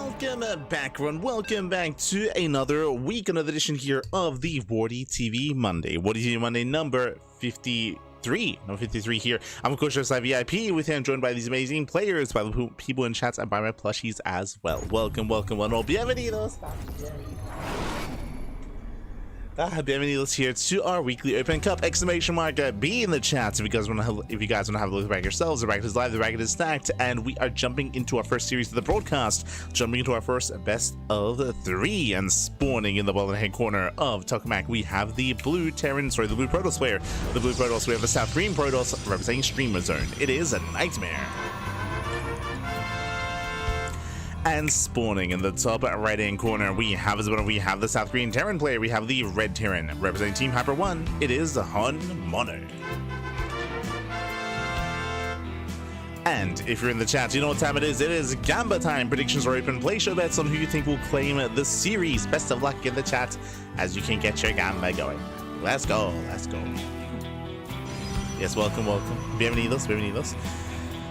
Welcome back, everyone. Welcome back to another week, another edition here of the WardiTV Monday. WardiTV Monday number 53. No, 53 here. I'm of course just VIP with you. I'm joined by these amazing players, by the people in chats, and by my plushies as well. Welcome, welcome, one all. Bienvenidos. Bienvenidos here to our weekly Open Cup! Exclamation mark B in the chat if you guys want to have a look at the bracket yourselves. The bracket is live, the bracket is stacked, and we are jumping into our first series of the broadcast, jumping into our first best of 3, and spawning in the bottom hand corner of Tuckermac we have the blue Protoss player. The blue Protoss, we have the South Green Protoss representing Streamer Zone. It is a Nightmare. And spawning in the top right hand corner, we have the South Green Terran player. We have the Red Terran representing Team Hyper 1. It is Mono. And if you're in the chat, you know what time it is. It is Gamba time. Predictions are open. Play show bets on who you think will claim the series. Best of luck in the chat as you can get your Gamba going. Let's go. Let's go. Yes, welcome, welcome. Bienvenidos, bienvenidos.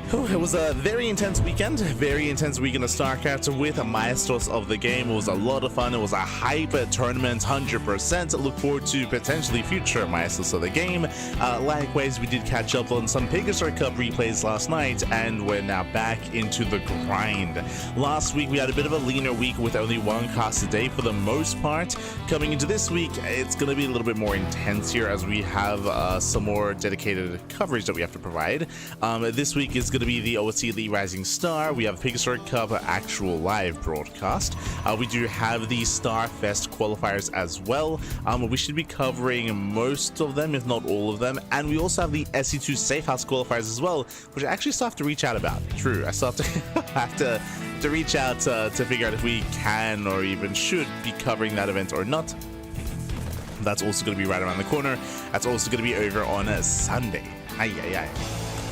It was a very intense weekend of StarCraft with maestros of the game. It was a lot of fun. It was a hype tournament, 100%. Look forward to potentially future maestros of the game. Likewise, we did catch up on some Pegasus Cup replays last night, and we're now back into the grind. Last week, we had a bit of a leaner week with only one cast a day for the most part. Coming into this week, it's going to be a little bit more intense here as we have some more dedicated coverage that we have to provide. This week is going to be the OSC Elite Rising Star. We have Pegasus Cup actual live broadcast. We do have the Starfest qualifiers as well. We should be covering most of them, if not all of them. And we also have the SC2 Safe House qualifiers as well, which I actually still have to reach out about. True, I still have to reach out to figure out if we can or even should be covering that event or not. That's also going to be right around the corner. That's also going to be over on a Sunday.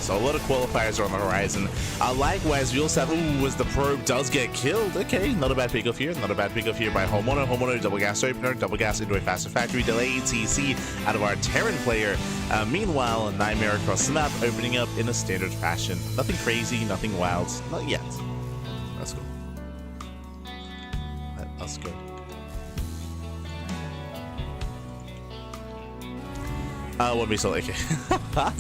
So a lot of qualifiers are on the horizon. Likewise, we also have, as the probe does get killed. Okay, not a bad pickoff here. Not a bad pickoff here by Homono. Homono, double gas opener, double gas into a faster factory, delay TC out of our Terran player. Meanwhile, a Nightmare across the map, opening up in a standard fashion. Nothing crazy, nothing wild. Not yet. Let's go. Let's go. Won't be so okay.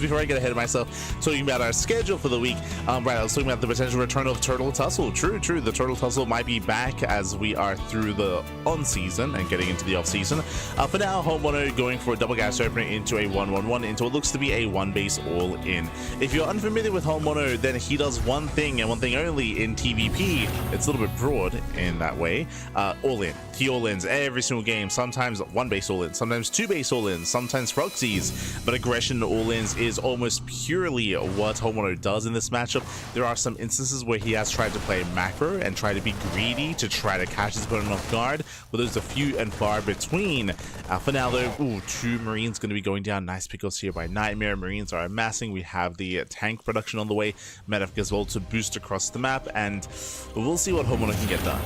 Before I get ahead of myself, talking about our schedule for the week, right, I was talking about the potential return of Turtle Tussle. True, the Turtle Tussle might be back as we are through the on-season and getting into the off-season. For now, Homeowner going for a double gas opener into a 1-1-1 into what looks to be a one-base all-in. If you're unfamiliar with Homeowner, then he does one thing and one thing only in TVP. It's a little bit broad in that way. All-in. He all-ins every single game. Sometimes one-base all-in, sometimes two-base all-in, sometimes proxies. But aggression all-ins is almost purely what Homeowner does in this matchup. There are some instances where he has tried to play macro and try to be greedy to try to catch his opponent off guard, but there's a few and far between. For now though, 2 Marines going to be going down. Nice pickups here by Nightmare. Marines are amassing. We have the tank production on the way. Medic as well to boost across the map, and we'll see what Homeowner can get done.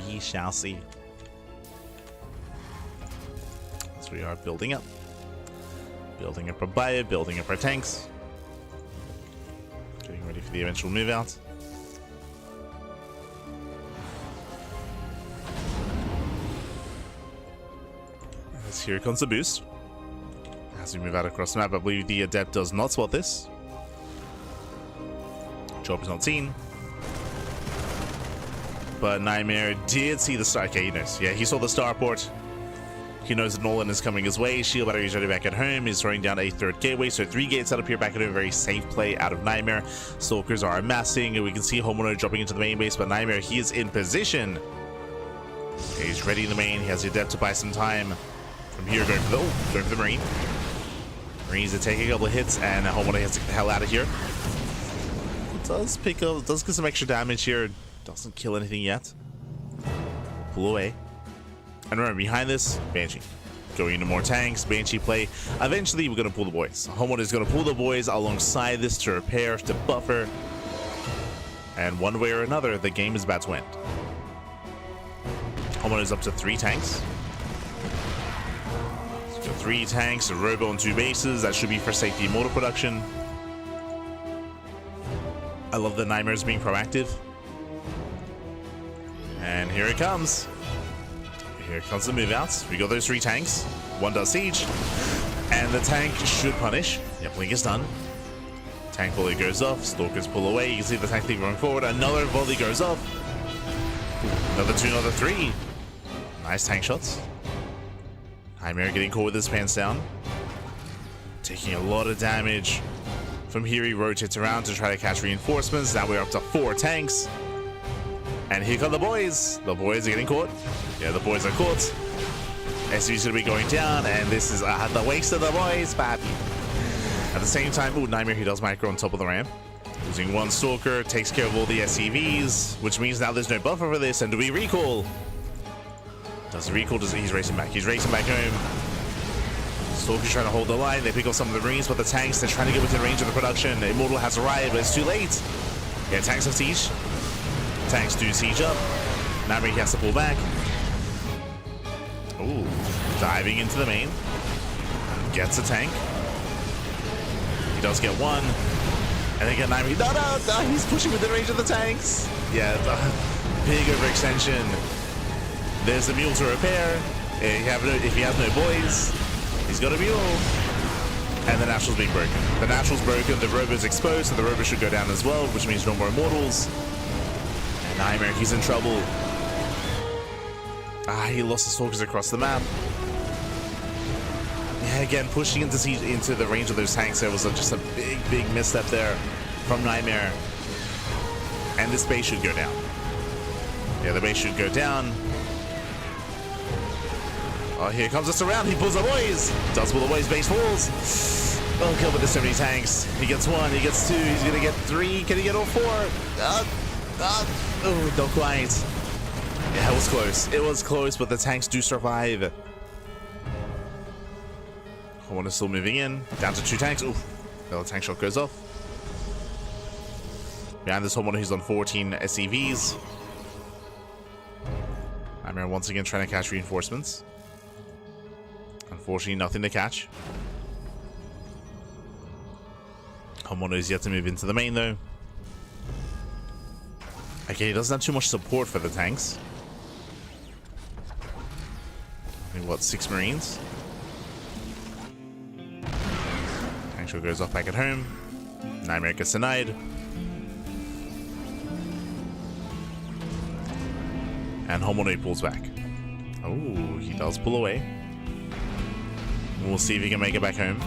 We shall see. We are building up our bio, building up our tanks, getting ready for the eventual move out. As here comes the boost as we move out across the map. I believe the Adept does not spot this. Job is not seen, but Nightmare did see the star. Okay, he knows. Yeah, he saw the starport. He knows that Nolan is coming his way. Shield battery is ready back at home. He's throwing down a 3rd gateway, so 3 gates set up here back at home. Very safe play out of Nightmare. Stalkers are amassing. We can see Homeowner dropping into the main base, but Nightmare, he is in position. Okay, he's ready in the main. He has the Adept to buy some time. From here, going for the Marine. Marines to take a couple of hits, and Homeowner has to get the hell out of here. Does pick up, does get some extra damage here. Doesn't kill anything yet. Pull away. And remember, behind this, Banshee. Going into more tanks, Banshee play. Eventually, we're going to pull the boys. Homeowner is going to pull the boys alongside this to repair, to buffer. And one way or another, the game is about to end. Homeowner is up to 3 tanks. Let's go 3 tanks, a robo on 2 bases. That should be for safety motor production. I love the Nightmares being proactive. And here it comes. Here comes the move outs. We got those 3 tanks. One does siege. And the tank should punish. Yep, Link is done. Tank volley goes off. Stalkers pull away. You can see the tank lead going forward. Another volley goes off. Another 2, another 3. Nice tank shots. Nightmare getting caught with his pants down. Taking a lot of damage. From here he rotates around to try to catch reinforcements. Now we're up to 4 tanks. And here come the boys. The boys are getting caught. Yeah, the boys are caught. SU's gonna be going down, and this is the waste of the boys, papi. At the same time, ooh, Nightmare, he does micro on top of the ramp. Using 1 Stalker, takes care of all the SCVs, which means now there's no buffer for this. And do we recall? Does the recall? He's racing back. He's racing back home. Stalker's trying to hold the line. They pick up some of the Marines, but the tanks, they're trying to get within range of the production. Immortal has arrived, but it's too late. Yeah, tanks have siege. Tanks do siege up. Nightmare, he has to pull back. Ooh, diving into the main. Gets a tank. He does get 1. And then get Nightmare. No, he's pushing within range of the tanks. Yeah, big overextension. There's the mule to repair. If he has no boys, he's got a mule. And the natural's being broken. The natural's broken, the robo's exposed, so the robo should go down as well, which means no more immortals. And Nightmare, he's in trouble. He lost the stalkers across the map. Yeah, again, pushing into the range of those tanks there was just a big misstep there from Nightmare. And this base should go down. Yeah, the base should go down. Oh, here comes the surround. He pulls the boys. Does pull the boys. Base falls. Oh, kill, but there's so many tanks. He gets 1. He gets 2. He's going to get 3. Can he get all 4? Oh, not quite. Yeah, it was close. It was close, but the tanks do survive. Homeowner is still moving in. Down to 2 tanks. Ooh, the tank shot goes off. Behind this homeowner, he's on 14 SCVs. Nightmare once again trying to catch reinforcements. Unfortunately, nothing to catch. Homeowner is yet to move into the main, though. Okay, he doesn't have too much support for the tanks. I mean, what, 6 Marines? Tank shot goes off back at home. Nightmare gets denied. And Homeowner pulls back. Oh, he does pull away. We'll see if he can make it back home.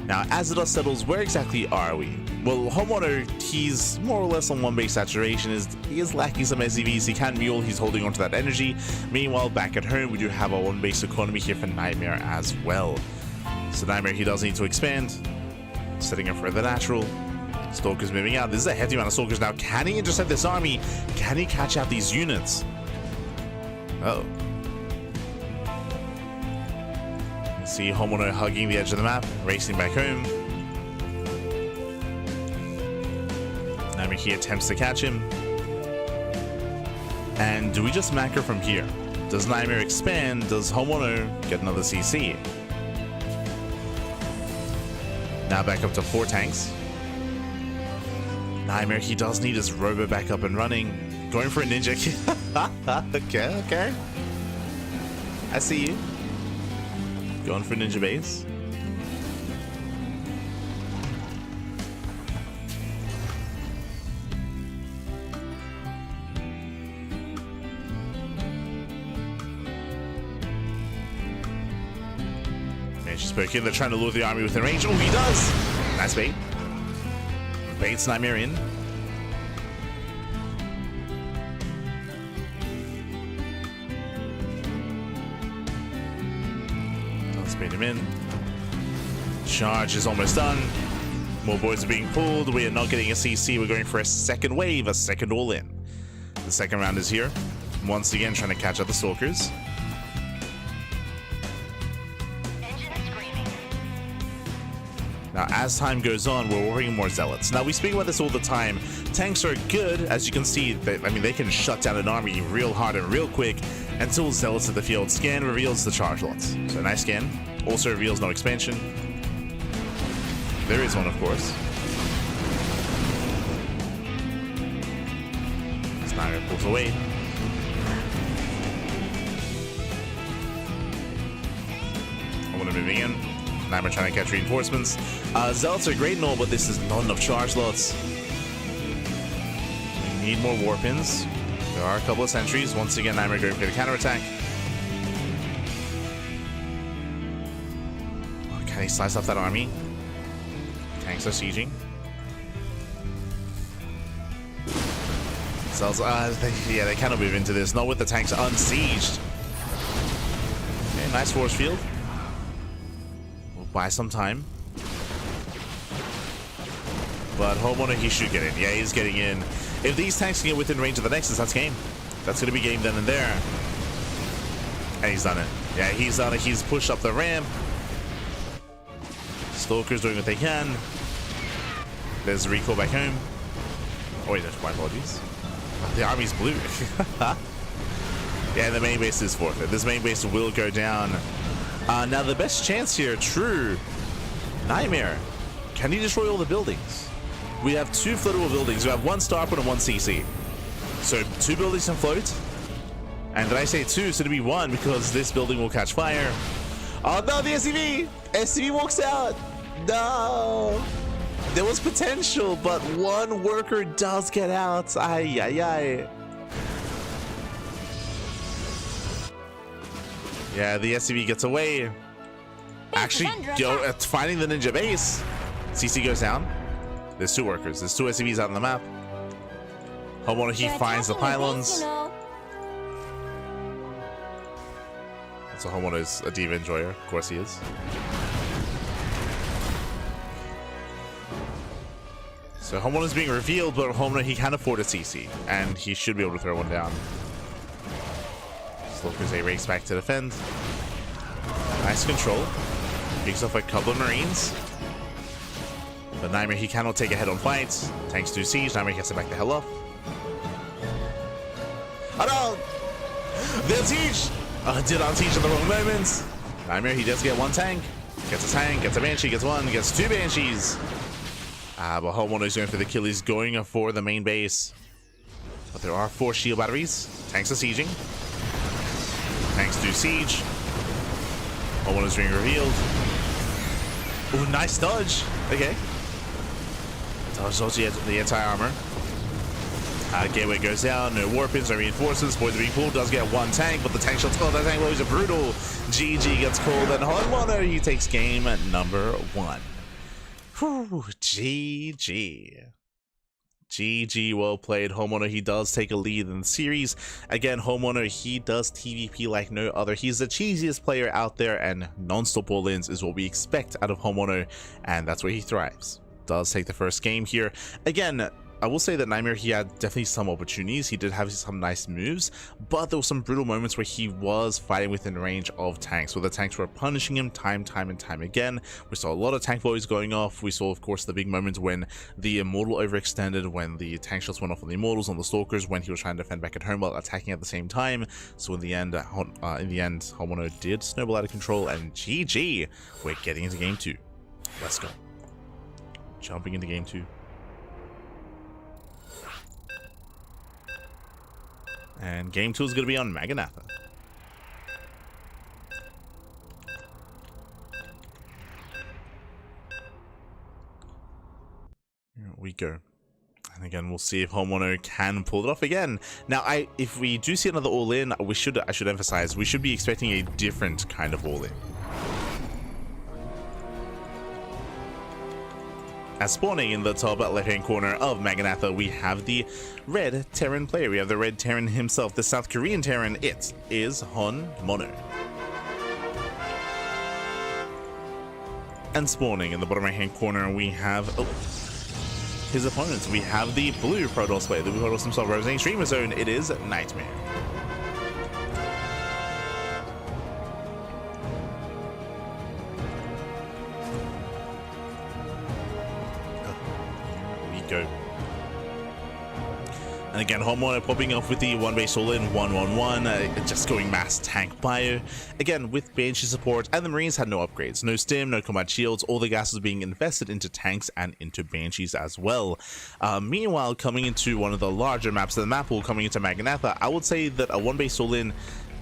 Now, as the dust settles, where exactly are we? Well, Homeowner, he's more or less on 1 base saturation. He is lacking some SCVs. He can mule. He's holding onto that energy. Meanwhile, back at home, we do have our 1 base economy here for Nightmare as well. So Nightmare, he does need to expand. Setting up for the natural. Stalkers moving out. This is a hefty amount of Stalkers now. Can he intercept this army? Can he catch out these units? Oh. See Homeowner hugging the edge of the map, racing back home. Nightmare he attempts to catch him. And do we just macro from here? Does Nightmare expand? Does Homeowner get another CC? Now back up to 4 tanks. Nightmare, he does need his robo back up and running. Going for a ninja. Okay. I see you. Going for ninja base. Man, she's poking. They're trying to lure the army within range. Oh, he does! Nice bait. Baits Nightmare in. Bait him in. Charge is almost done. More boys are being pulled. We are not getting a CC. We're going for a second wave, a second all in. The second round is here. Once again, trying to catch up the Stalkers. Now, as time goes on, we're ordering more Zealots. Now, we speak about this all the time. Tanks are good, as you can see. They can shut down an army real hard and real quick until Zealots at the field. Scan reveals the charge lots. So, nice scan. Also reveals no expansion. There is one, of course. Pulls away. Homono moving in. Nightmare trying to catch reinforcements. Zealots are great and all, but this is not enough charge slots. We need more war pins. There are a couple of sentries. Once again, Nightmare going for the counterattack. Oh, can he slice off that army? Tanks are sieging. Zealots, they cannot move into this. Not with the tanks unsieged. Okay, nice force field. Buy some time. But Homeowner, he should get in. Yeah, he's getting in. If these tanks can get within range of the Nexus, that's game. That's going to be game then and there. And he's done it. Yeah, he's done it. He's pushed up the ramp. Stalker's doing what they can. There's a recall back home. Oh, wait, my apologies. The army's blue. Yeah, the main base is forfeit. This main base will go down. Now the best chance here, true. Nightmare. Can he destroy all the buildings? We have 2 floatable buildings. We have 1 starport and 1 CC. So 2 buildings can float. And did I say 2? So to be 1 because this building will catch fire. Oh no, the SCV! SCV walks out. No. There was potential, but 1 worker does get out. Ay, ay, ay. Yeah, the SCV gets away. Actually, finding the ninja base. CC goes down. There's 2 workers. There's 2 SCVs out on the map. Homeowner, he finds the pylons. So Homeowner is a diva enjoyer. Of course he is. So Homeowner is being revealed, but Homeowner, he can afford a CC. And he should be able to throw one down. Stalkers, they race back to defend. Nice control. Picks off a couple of Marines. But Nightmare, he cannot take a head-on fight. Tanks do siege. Nightmare gets it back the hell off. Oh no! They'll siege! Did on siege at the wrong moment. Nightmare, he does get 1 tank. Gets a tank, gets a Banshee, gets 1, gets 2 Banshees. But Homeowner is going for the kill. He's going for the main base. But there are 4 shield batteries. Tanks are sieging. Tanks do siege. Homeowner's being revealed. Ooh, nice dodge. Okay. Dodge the entire armor. Gateway goes down. No warpins, no reinforcements. Boys are being pulled. Does get 1 tank, but the tank shots. Oh, that tank blows are brutal. GG gets called, and Homeowner, he takes game number 1. Whew, GG. GG, well played. Homeowner, he does take a lead in the series. Again, Homeowner, he does TVP like no other. He's the cheesiest player out there, and non-stop all-ins is what we expect out of Homeowner, and that's where he thrives. Does take the first game here. Again, I will say that Nightmare, he had definitely some opportunities. He did have some nice moves, but there were some brutal moments where he was fighting within range of tanks, where the tanks were punishing him time and time again. We saw a lot of tank volleys going off. We saw, of course, the big moments when the Immortal overextended, when the tank shots went off on the Immortals, on the Stalkers, when he was trying to defend back at home while attacking at the same time. So in the end, Homeowner did snowball out of control, and GG, we're getting into game 2. Let's go. Jumping into game 2. And game 2 is going to be on Maganatha. Here we go. And again, we'll see if Homeowner can pull it off again. Now, if we do see another all-in, I should emphasize, we should be expecting a different kind of all-in. As spawning in the top left-hand corner of Maganatha, we have the red Terran player. We have the red Terran himself, the South Korean Terran. It is Homeowner. And spawning in the bottom right-hand corner, we have his opponents. We have the blue Protoss player, the blue Protoss himself, representing Streamer Zone. It is Nightmare. And again, Homeowner popping off with the 1-base all-in 1-1-1, just going mass tank bio. Again, with Banshee support, and the Marines had no upgrades. No stim, no combat shields, all the gas was being invested into tanks and into Banshees as well. Meanwhile, coming into one of the larger maps of the map pool, coming into Magnetha, I would say that a 1-base all-in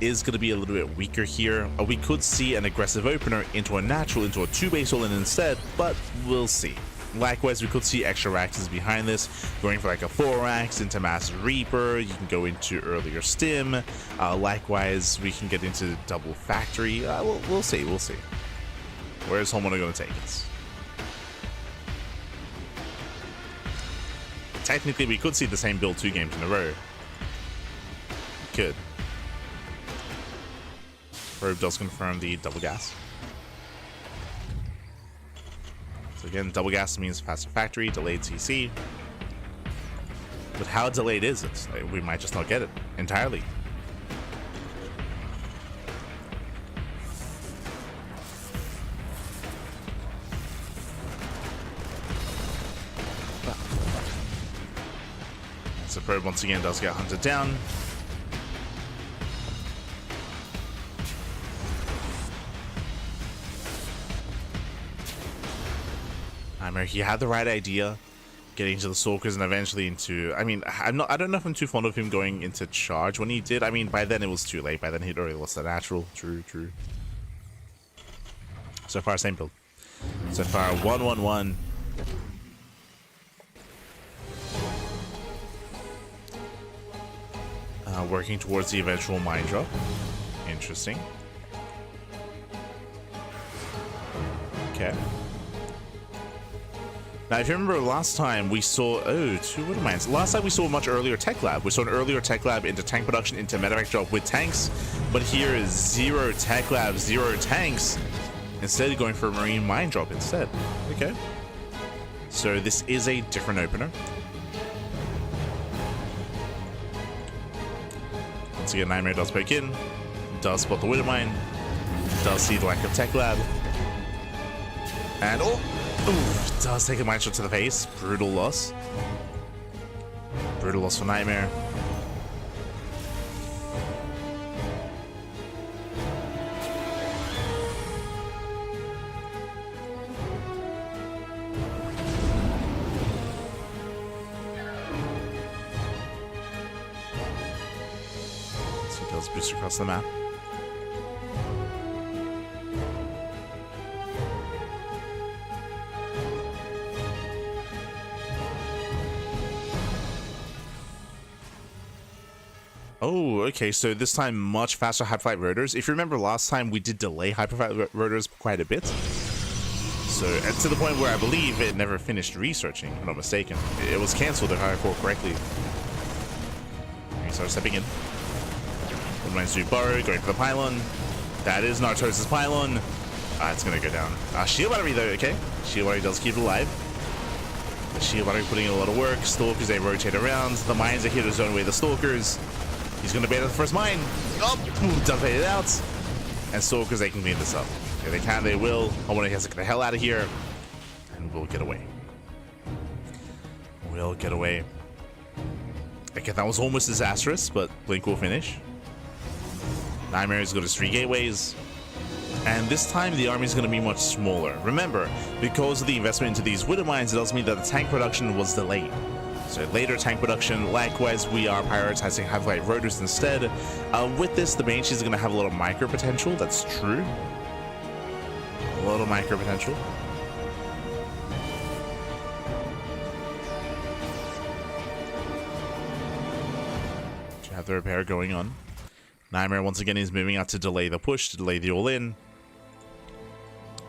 is going to be a little bit weaker here. We could see an aggressive opener into a natural, into a 2-base all-in instead, but we'll see. Likewise, we could see extra racks behind this, going for like a 4 racks into Mass Reaper. You can go into earlier stim. Likewise, we can get into double factory. We'll see. Where's Homeowner going to take us? Technically, we could see the same build 2 games in a row. Could. Probe does confirm the double gas. So again, double gas means faster factory, delayed CC. But how delayed is it? Like, we might just not get it entirely. So Probe once again does get hunted down. He had the right idea, getting into the Stalkers and eventually into. I mean, I don't know if I'm too fond of him going into charge when he did. I mean, by then it was too late. By then he'd already lost the natural. True. So far, same build. So far, 1-1-1. Working towards the eventual mine drop. Interesting. Okay. Now, if you remember last time we saw, 2 Widow Mines. Last time we saw a much earlier tech lab. We saw an earlier tech lab into tank production, into medevac drop with tanks. But here is 0 tech lab, 0 tanks. Instead of going for a marine mine drop instead. Okay. So this is a different opener. Once again, Nightmare does poke in. Does spot the Widow Mine. Does see the lack of tech lab. And does take a mine shot to the face. Brutal loss. Brutal loss for Nightmare. So he does boost across the map. Oh, okay, so this time much faster Hyperflight rotors. If you remember last time, we did delay Hyperflight rotors quite a bit. So, and to the point where I believe it never finished researching, if I'm not mistaken. It was cancelled if I recall correctly. He starts stepping in. Reminds to Burrow, going for the pylon. That is Nartos' pylon. It's gonna go down. Shield battery though, okay. Shield battery does keep it alive. The shield battery putting in a lot of work. Stalkers, they rotate around. The mines are here to zone away the Stalkers. He's going to bait out the first mine. Does bait it out. And Stalkers, they can clean this up. Okay, they can, they will. I want to get the hell out of here. And we'll get away. We'll get away. Okay, that was almost disastrous, but Blink will finish. Nightmare is going to 3 gateways. And this time, the army is going to be much smaller. Remember, because of the investment into these Widow Mines, it does mean that the tank production was delayed. So later tank production, likewise, we are prioritizing Hyperflight rotors instead. With this, the Banshee is going to have a little micro potential. That's true. A little micro potential. You have the repair going on. Nightmare once again is moving out to delay the push, to delay the all-in.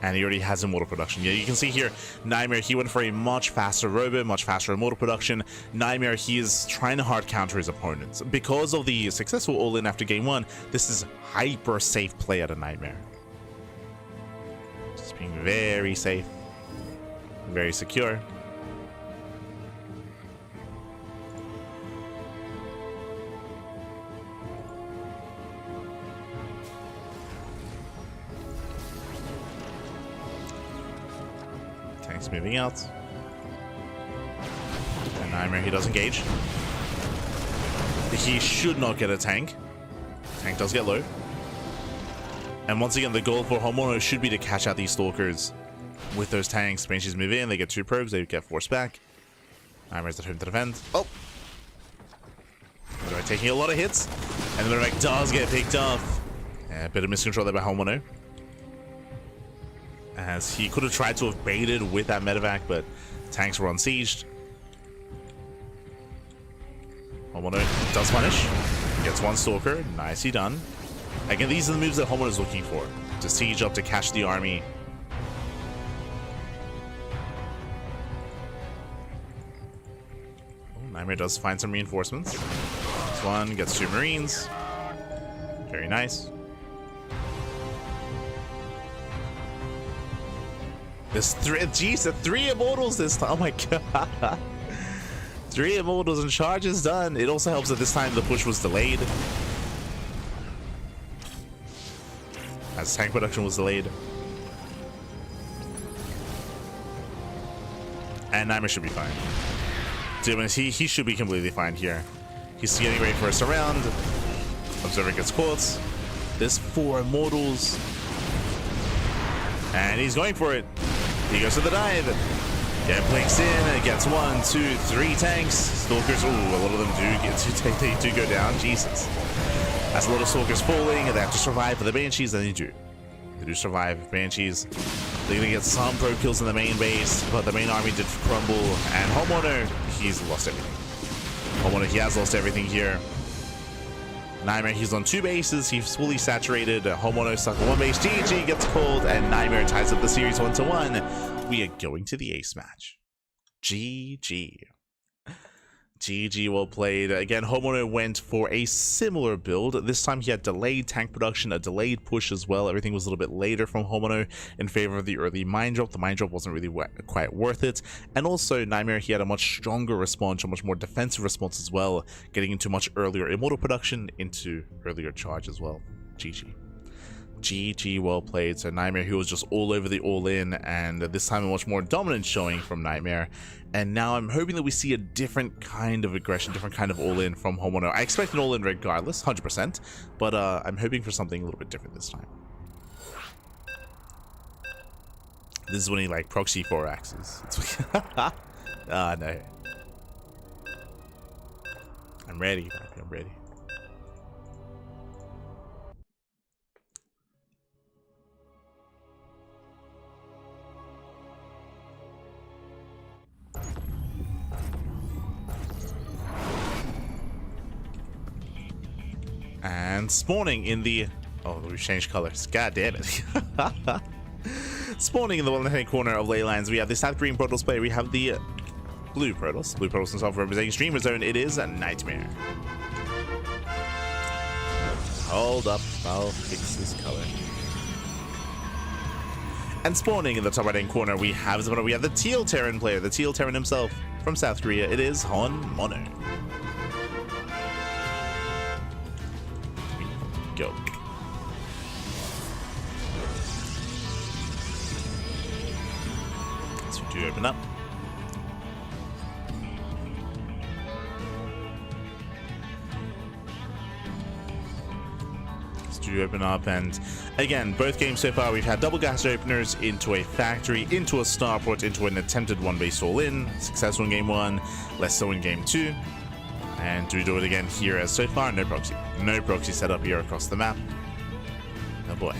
And he already has immortal production. Yeah, you can see here, Nightmare, he went for a much faster robot, much faster immortal production. Nightmare, he is trying to hard counter his opponents. Because of the successful all-in after game 1, this is hyper safe play at a Nightmare. Just being very safe, very secure. Tank's moving out. And Nightmare, he does engage. He should not get a tank. Tank does get low. And once again, the goal for Homono should be to catch out these Stalkers with those tanks. Banshees move in, they get 2 probes, they get forced back. Nightmare's at home to defend. Oh! Medevac taking a lot of hits, and the Medevac does get picked off. Yeah, a bit of miscontrol there by Homono, as he could have tried to have baited with that Medevac, but tanks were unsieged. Homono does punish, gets 1 Stalker, nicely done. Again, these are the moves that Homono is looking for, to siege up, to catch the army. Oh, Nightmare does find some reinforcements. This one gets 2 Marines. Very nice. There's 3 Immortals this time. Oh my god. 3 Immortals and charges done. It also helps that this time the push was delayed, as tank production was delayed. And Nightmare should be fine. Dude, he should be completely fine here. He's getting ready for a surround. Observer gets caught. There's 4 Immortals. And he's going for it. He goes for the dive. Yeah, blinks in and gets 1, 2, 3 tanks. Stalkers, ooh, a lot of them do go down. Jesus. That's a lot of Stalkers falling, and they have to survive for the Banshees, and they do. They do survive. Banshees, they're gonna get some probe kills in the main base, but the main army did crumble, and Homeowner, he's lost everything. Homeowner, he has lost everything here. Nightmare, he's on 2 bases, he's fully saturated. Homeowner stuck on 1 base. GG gets called, and Nightmare ties up the series 1-1. We are going to the ace match. GG. GG, well played. Again, Homeowner went for a similar build. This time he had delayed tank production, a delayed push as well. Everything was a little bit later from Homeowner in favor of the early mine drop. The mine drop wasn't really quite worth it. And also, Nightmare, he had a much stronger response, a much more defensive response as well, getting into much earlier immortal production, into earlier charge as well. GG. GG, well played. So Nightmare, who was just all over the all-in, and this time a much more dominant showing from Nightmare. And now I'm hoping that we see a different kind of aggression, different kind of all-in from Homono. I expect an all-in regardless, 100%, but I'm hoping for something a little bit different this time. This is when he like proxy 4 axes. Ah, no. I'm ready, I'm ready. And spawning in the... Oh, we've changed colors. God damn it. Spawning in the left-hand corner of Leylands, we have the South Green Protoss player. We have the Blue Protoss. Blue Protoss himself representing Streamer Zone. It is a Nightmare. Hold up. I'll fix this color. And spawning in the top right-hand corner, we have the Teal Terran player. The Teal Terran himself from South Korea. It is Homono. Go. So do open up. To open up, and again, both games so far we've had double gas openers into a factory, into a starport, into an attempted 1 base all-in. Successful in game 1, less so in game 2. And do we do it again here? As so far, no proxy. No proxy set up here across the map. Oh boy.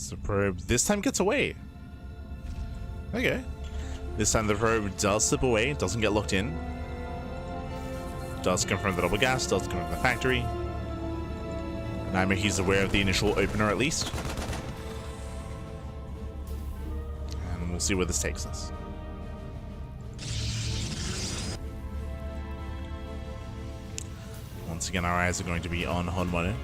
The probe this time gets away. Okay. This time the probe does slip away, doesn't get locked in. Does confirm the double gas, does confirm the factory. Nightmare, he's aware of the initial opener at least. And we'll see where this takes us. Once again, our eyes are going to be on Homono.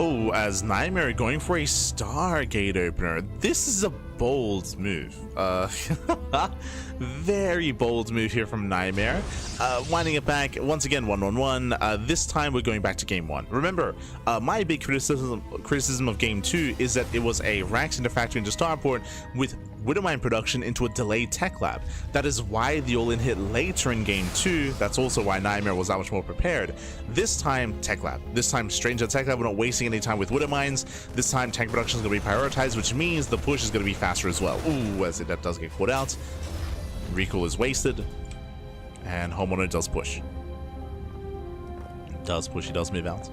Oh, as Nightmare going for a Stargate opener. This is a bold move. Very bold move here from Nightmare. Winding it back, once again, 1-1-1. This time we're going back to game 1. Remember, my big criticism of game 2 is that it was a racks into factory into starport with Widowmine production into a delayed tech lab. That is why the all-in hit later in game 2. That's also why Nightmare was that much more prepared. This time, tech lab. This time, straight into tech lab. We're not wasting any time with Widowmines. This time, tank production is going to be prioritized, which means the push is going to be faster as well. Ooh, as that does get caught out. Recall is wasted. And Homeowner does push. He does move out.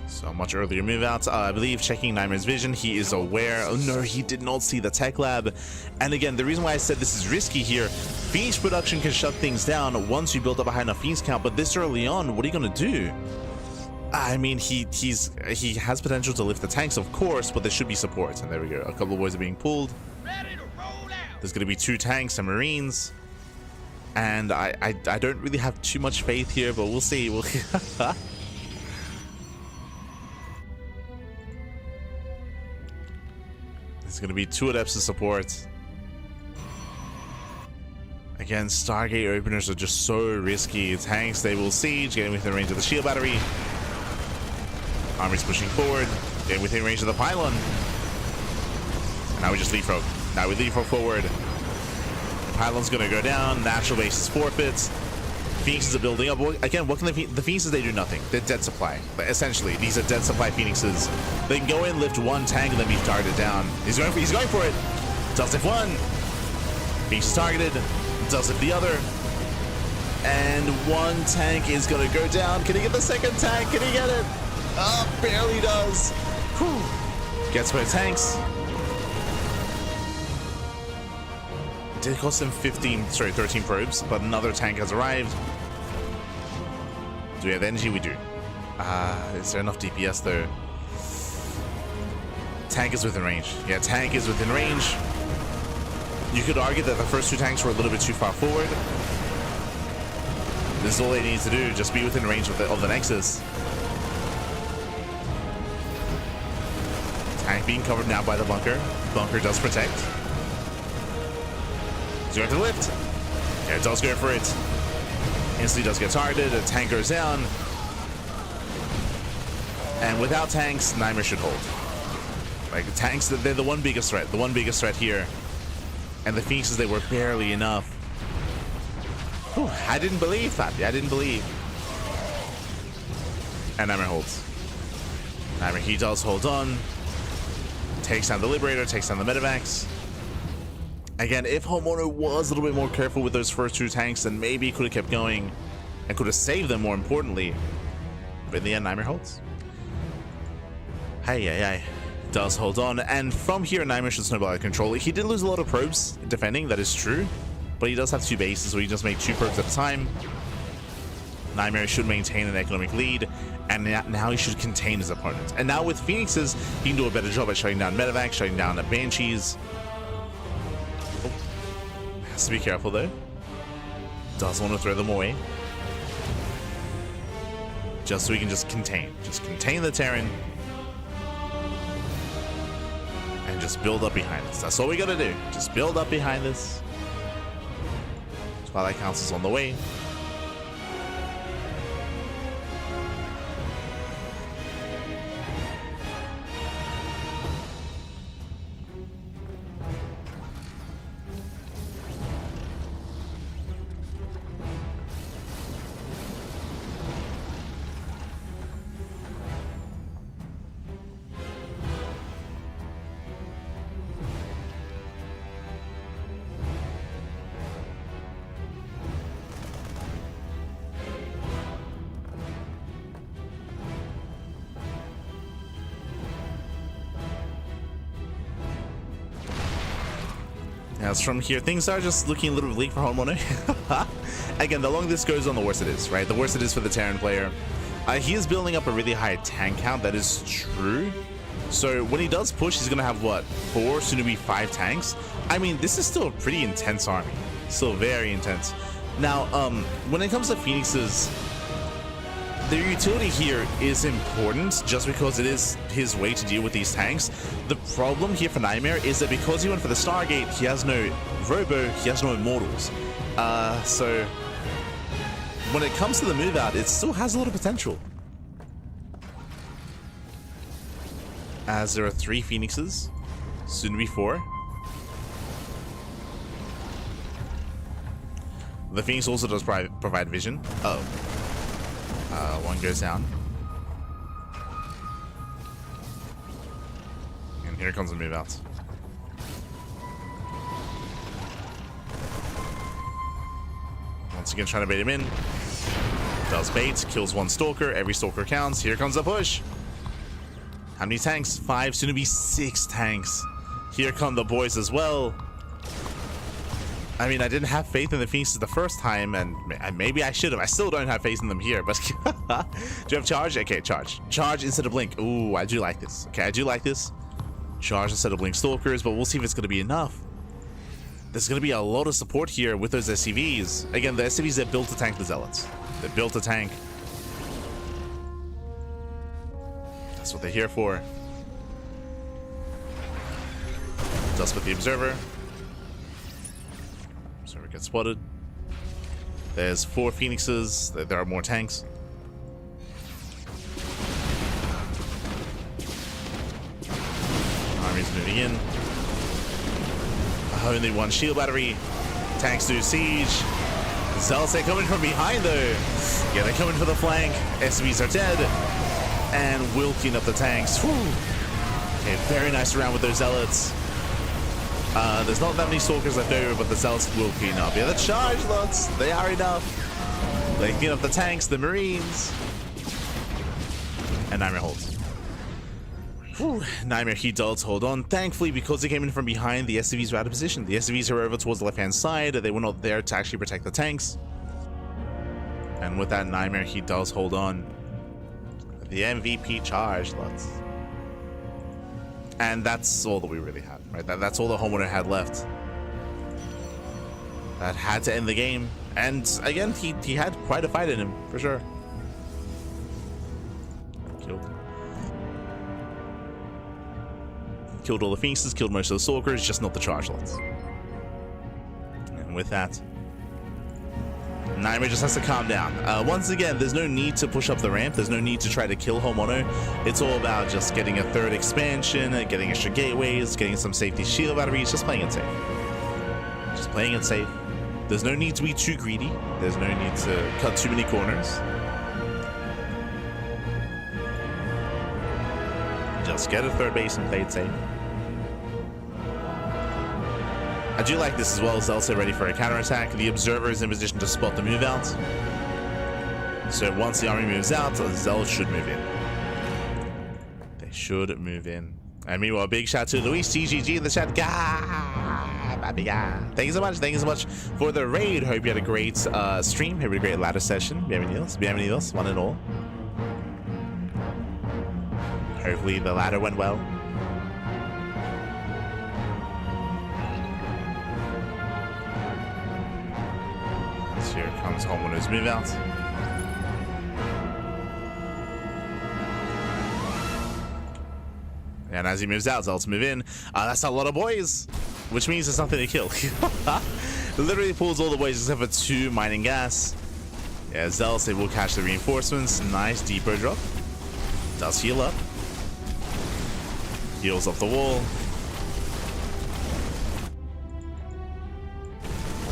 So much earlier move out. I believe checking Nightmare's vision, he is aware. Oh no, he did not see the tech lab. And again, the reason why I said this is risky here, Phoenix production can shut things down once you build up a high enough Phoenix count, but this early on, what are you gonna do? I mean, he has potential to lift the tanks, of course, but there should be support. And there we go. A couple of boys are being pulled. There's gonna be 2 tanks and Marines. And I don't really have too much faith here, but we'll see. There's going to be 2 adepts to support. Again, Stargate openers are just so risky. Tank stable siege, getting within range of the shield battery. Army's pushing forward, getting within range of the pylon. And now we just leapfrog. Now we leapfrog forward. The pylon's going to go down. Natural base is forfeit. Phoenixes are building up. Again, what can the Phoenixes? They do nothing. They're dead supply. But essentially, these are dead supply Phoenixes. They can go in, lift 1 tank, and then be targeted down. He's going for it. Does lift 1. Phoenix is targeted. Does lift the other. And 1 tank is going to go down. Can he get the second tank? Can he get it? Oh, barely does. Whew. Gets both tanks. It did cost him 13 probes, but another tank has arrived. Do we have energy? We do. Is there enough DPS though? Tank is within range. Yeah, tank is within range. You could argue that the first 2 tanks were a little bit too far forward. This is all they need to do, just be within range of the Nexus. Tank being covered now by the bunker. Bunker does protect. He's going to lift. Yeah, it does go for it. Instantly does get targeted. A tank goes down. And without tanks, Nightmare should hold. Like, the tanks, they're the one biggest threat. The one biggest threat here. And the Phoenixes, they were barely enough. Whew, I didn't believe that. I didn't believe. And Nightmare holds. Nightmare, he does hold on. Takes down the Liberator, takes down the Medivacs. Again, if Homeowner was a little bit more careful with those first 2 tanks, then maybe he could have kept going and could have saved them, more importantly. But in the end, Nightmare holds. Hey. Does hold on. And from here, Nightmare should snowball out of control. He did lose a lot of probes defending, that is true. But he does have 2 bases, so he just make 2 probes at a time. Nightmare should maintain an economic lead. And now he should contain his opponent. And now with Phoenixes, he can do a better job at shutting down Medivac, shutting down the Banshees. Has to be careful though. Does want to throw them away. Just so he can just contain. Just contain the Terran. And just build up behind us. That's all we gotta do. Just build up behind us. Twilight Council's on the way. As from here, things are just looking a little bleak for Homeowner. Again, the longer this goes on, the worse it is, right? The worse it is for the Terran player. He is building up a really high tank count, that is true. So when he does push, he's going to have, what, 4, soon to be 5 tanks? I mean, this is still a pretty intense army. Still very intense. Now, when it comes to Phoenixes, their utility here is important just because it is his way to deal with these tanks. The problem here for Nightmare is that because he went for the Stargate, he has no Robo, he has no Immortals. So when it comes to the move out, it still has a lot of potential. As there are 3 Phoenixes, soon to be 4. The Phoenix also does provide vision. Oh. One goes down. And here comes the move out. Once again, trying to bait him in. Does bait, kills 1 Stalker. Every Stalker counts. Here comes the push. How many tanks? 5, soon to be 6 tanks. Here come the boys as well. I mean, I didn't have faith in the Phoenixes the first time, and maybe I should have. I still don't have faith in them here, but do you have charge? Okay, charge. Charge instead of blink. Ooh, I do like this. Okay, I do like this. Charge instead of blink Stalkers, but we'll see if it's going to be enough. There's going to be a lot of support here with those SCVs. Again, the SCVs that built to tank the Zealots. They built a tank. That's what they're here for. Dust with the Observer. Observer gets spotted. There's 4 Phoenixes. There are more tanks. Army's moving in. Only 1 shield battery. Tanks do siege. Zealots, they're coming from behind though. Yeah, they're coming for the flank. SCVs are dead. And wilking up the tanks. Whew. Okay, very nice round with those Zealots. There's not that many Stalkers left over, but the Zealots will clean up. Yeah, the charge lots, they are enough. They clean up the tanks, the Marines. And Nightmare holds. Whew. Nightmare, he does hold on. Thankfully, because they came in from behind, the SCVs were out of position. The SCVs were over towards the left-hand side. They were not there to actually protect the tanks. And with that, Nightmare, he does hold on. The MVP charge lots. And that's all that we really had, right? That's all the homeowner had left. That had to end the game. And again, he had quite a fight in him, for sure. Killed all the Phoenixes, killed most of the Stalkers, just not the charge lots. And with that, Nightmare just has to calm down. Once again, there's no need to push up the ramp. There's no need to try to kill Homono. It's all about just getting a 3rd expansion, getting extra gateways, getting some safety shield batteries, just playing it safe. Just playing it safe. There's no need to be too greedy. There's no need to cut too many corners. Just get a 3rd base and play it safe. I do like this as well. Zelsa ready for a counterattack. The Observer is in position to spot the move out. So once the army moves out, Zel should move in. They should move in. And meanwhile, big shout out to Luis GGG in the chat. Thank you so much. Thank you so much for the raid. Hope you had a great stream. Hope you had a great ladder session. Bienvenidos, one and all. Hopefully the ladder went well. So here comes Homeowner's move out. And as he moves out, Zel's move in. That's a lot of boys, which means there's nothing to kill. Literally pulls all the boys except for 2 mining gas. Yeah, Zealous, they will catch the reinforcements. Nice depot drop. Does heal up. Heals off the wall.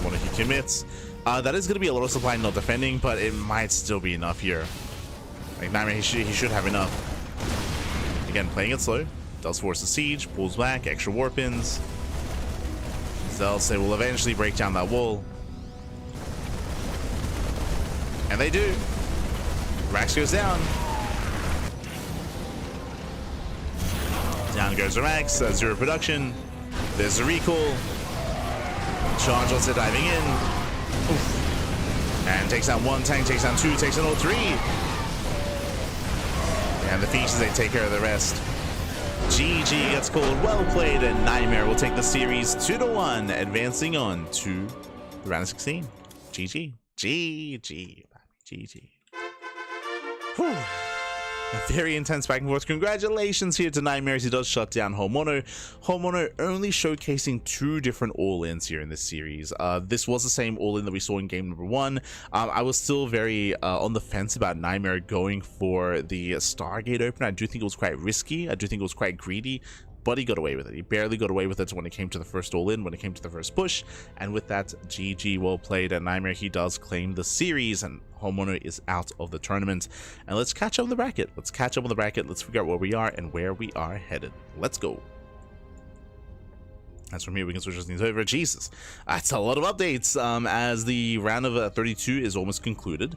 When he commits. That is going to be a lot of supply not defending, but it might still be enough here. Like Nightmare, he should have enough. Again, playing it slow. Does force a siege, pulls back, extra warp ins. Zealous, they will eventually break down that wall. And they do. Rax goes down. Down goes the Rax, 0 production. There's a recall. Charge also diving in. Oof. And takes down 1 tank, takes down 2, takes down all 3. And the Phoenixes, they take care of the rest. GG gets called. Well played, and Nightmare will take the series 2-1, advancing on to the round of 16. GG. GG. GG. Whew. A very intense back and forth. Congratulations here to Nightmares. He does shut down Homono. Homono only showcasing 2 different all-ins here in this series. This was the same all-in that we saw in game number 1. I was still very on the fence about Nightmare going for the Stargate opener. I do think it was quite risky. I do think it was quite greedy. But he got away with it. He barely got away with it when it came to the first all-in, when it came to the first push. And with that, GG, well played. And Nightmare, he does claim the series, and Homono is out of the tournament. And let's catch up on the bracket. Let's catch up on the bracket. Let's figure out where we are and where we are headed. Let's go. As from here, we can switch things over. Jesus, that's a lot of updates. As the round of 32 is almost concluded,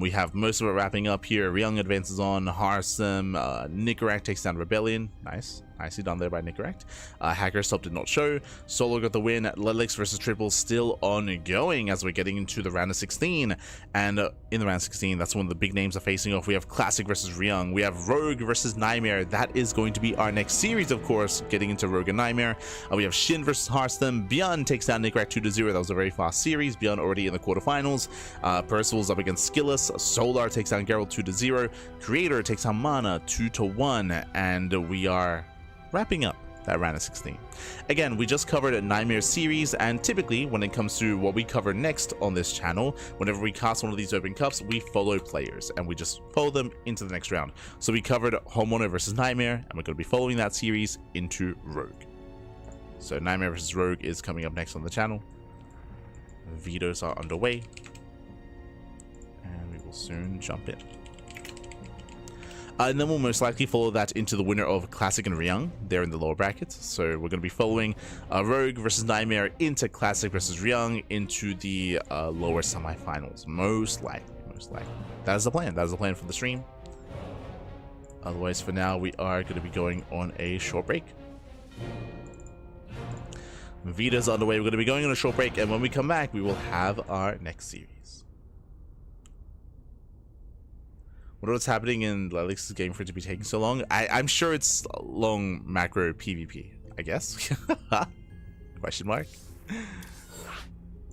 we have most of it wrapping up here. ByuN advances on Harsem. Nicorak takes down Rebellion. Nice. Nicely done there by Nicorak. Hacker Stop did not show. Solo got the win. Lelix versus Triple still ongoing as we're getting into the round of 16. And in the round of 16, that's when the big names are facing off. We have Classic versus ByuN. We have Rogue versus Nightmare. That is going to be our next series, of course, getting into Rogue and Nightmare. We have SHIN versus Hearthstone. ByuN takes down Nicorak 2-0. That was a very fast series. ByuN already in the quarterfinals. Percival's up against Skillus. Solar takes down Geralt 2-0. Creator takes down Mana 2-1. And we are wrapping up that round of 16. Again, we just covered a Nightmare series, and typically when it comes to what we cover next on this channel, whenever we cast one of these open cups, we follow players and we just follow them into the next round. So we covered Homono versus Nightmare, and we're going to be following that series into Rogue. So Nightmare versus Rogue is coming up next on the channel. Vetoes are underway, and we will soon jump in. And then we'll most likely follow that into the winner of Classic and ByuN. They're in the lower brackets. So we're going to be following Rogue versus Nightmare into Classic versus ByuN into the lower semifinals. Most likely. That is the plan. That is the plan for the stream. Otherwise, for now, we are going to be going on a short break. Vita's underway. We're going to be going on a short break. And when we come back, we will have our next series. What's happening in Lelix's game for it to be taking so long? I'm sure it's long macro PvP, I guess. Question mark.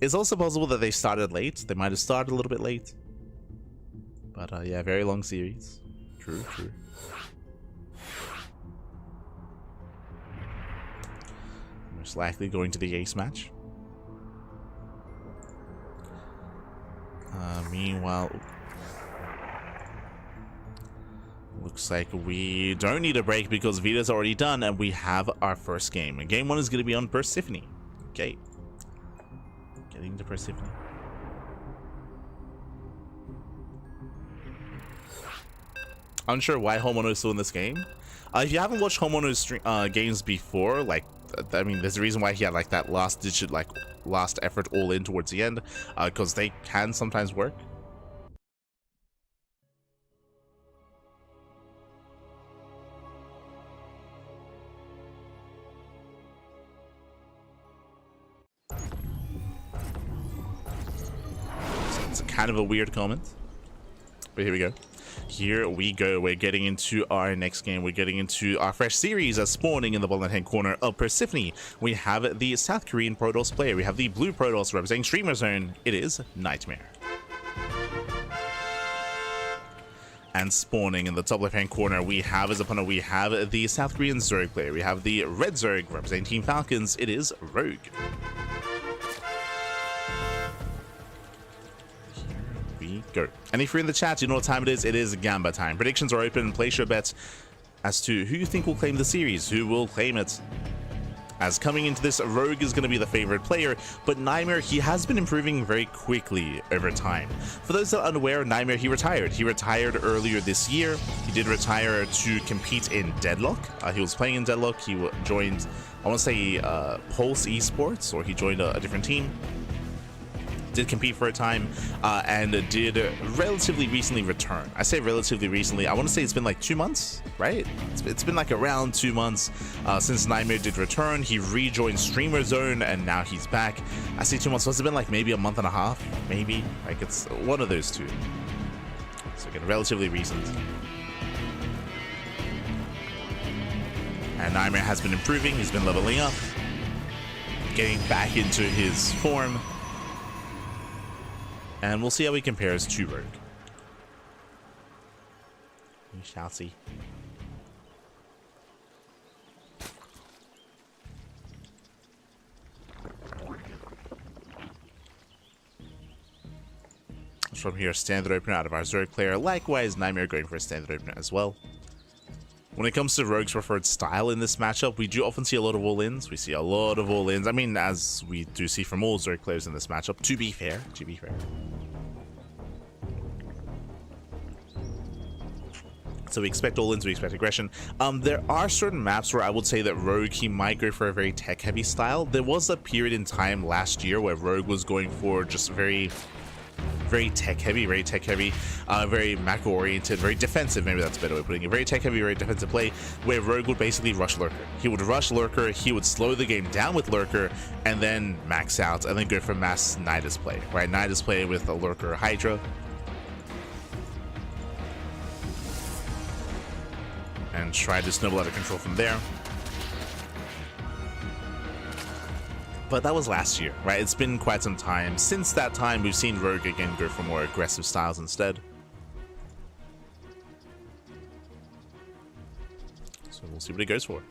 It's also possible that they started late. They might have started a little bit late. But yeah, very long series. True. Most likely going to the ace match. Meanwhile, looks like we don't need a break because Vita's already done and we have our first game. And game 1 is going to be on Persephone. Okay. Getting to Persephone. Unsure why Homono is still in this game. If you haven't watched Homono's games before, like, I mean, there's a reason why he had like that last digit, like last effort all in towards the end, because they can sometimes work. It's kind of a weird comment, but here we go. Here we go. We're getting into our next game. We're getting into our fresh series as spawning in the bottom hand corner of Persephone. We have the South Korean Protoss player. We have the blue Protoss representing Streamer Zone. It is Nightmare. And spawning in the top left hand corner, we have as opponent, we have the South Korean Zerg player. We have the red Zerg representing Team Falcons. It is Rogue. Go. And if you're in the chat, you know what time it is. It is Gamba time. Predictions are open. Place your bets as to who you think will claim the series, who will claim it. As coming into this, Rogue is going to be the favorite player, but Nightmare, he has been improving very quickly over time. For those that are unaware, Nightmare, he retired. He retired earlier this year. He did retire to compete in Deadlock. He was playing in Deadlock. He joined, I want to say, Pulse Esports, or he joined a different team. Did compete for a time and did relatively recently return. I say relatively recently, I want to say it's been like 2 months, right? It's been like around 2 months since Nightmare did return. He rejoined Streamer Zone and now he's back. I say 2 months, so it's been like maybe a month and a half, maybe. Like it's one of those two. So again, relatively recent. And Nightmare has been improving, he's been leveling up, getting back into his form. And we'll see how he compares to Rogue. We shall see. From here, standard opener out of our Zerg player. Likewise, Nightmare going for a standard opener as well. When it comes to Rogue's preferred style in this matchup, we do often see a lot of all-ins. We see a lot of all-ins. I mean, as we do see from all Zerg players in this matchup, to be fair. So we expect all-ins, we expect aggression. There are certain maps where I would say that Rogue, he might go for a very tech-heavy style. There was a period in time last year where Rogue was going for just very tech heavy, very macro oriented, very defensive, maybe that's a better way of putting it, very tech heavy, very defensive play, where Rogue would basically rush Lurker. He would rush Lurker, he would slow the game down with Lurker, and then max out, and then go for mass Nidus play, right? Nidus play with a Lurker Hydra. And try to snowball out of control from there. But that was last year, right? It's been quite some time. Since that time, we've seen Rogue again go for more aggressive styles instead. So we'll see what he goes for.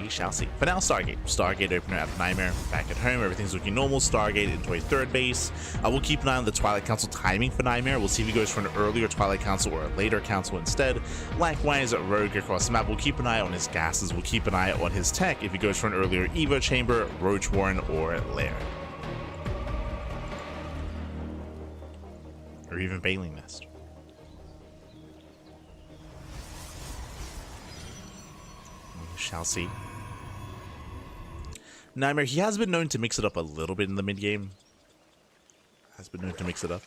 We shall see. For now, Stargate. Stargate opener out of Nightmare. Back at home, everything's looking normal. Stargate into a third base. We'll keep an eye on the Twilight Council timing for Nightmare. We'll see if he goes for an earlier Twilight Council or a later Council instead. Likewise, Rogue across the map. We'll keep an eye on his gases. We'll keep an eye on his tech if he goes for an earlier Evo Chamber, Roach Warren, or Lair. Or even Baling Nest. Shall see. Nightmare, he has been known to mix it up a little bit in the mid game. Has been known to mix it up.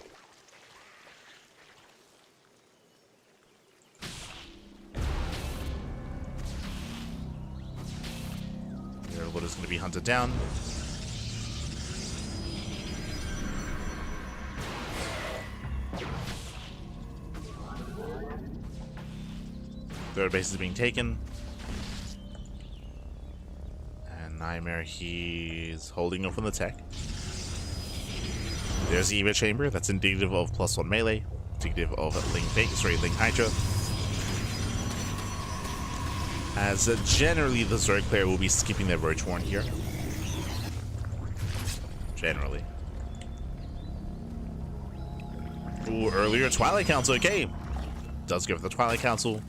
What is going to be hunted down. Third base is being taken. Nightmare, he's holding off on the tech. There's the Evo Chamber, that's indicative of +1 melee, indicative of Link Hydra. As generally the Zerg player will be skipping their Roach Warren here. Generally. Ooh, earlier Twilight Council, okay. Does go for the Twilight Council.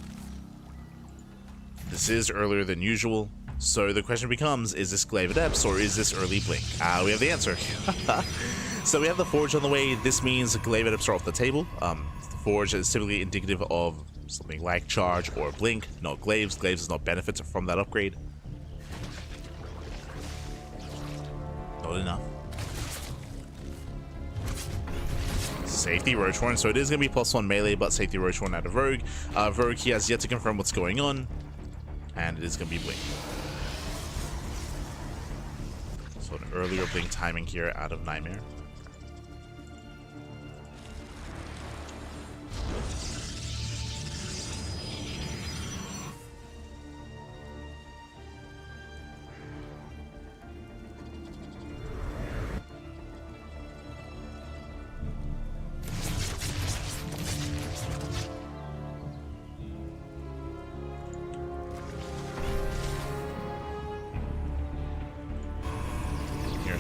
This is earlier than usual. So the question becomes, is this Glaive Adepts or is this early Blink? We have the answer. So we have the Forge on the way. This means Glaive Adepts are off the table. The Forge is typically indicative of something like Charge or Blink, not Glaives. Glaives does not benefit from that upgrade. Not enough. Safety Roach Warren, so it is going to be +1 melee, but safety Roach Warren out of Rogue. Rogue, he has yet to confirm what's going on, and it is going to be Blink. So an earlier Blink timing here out of Nightmare.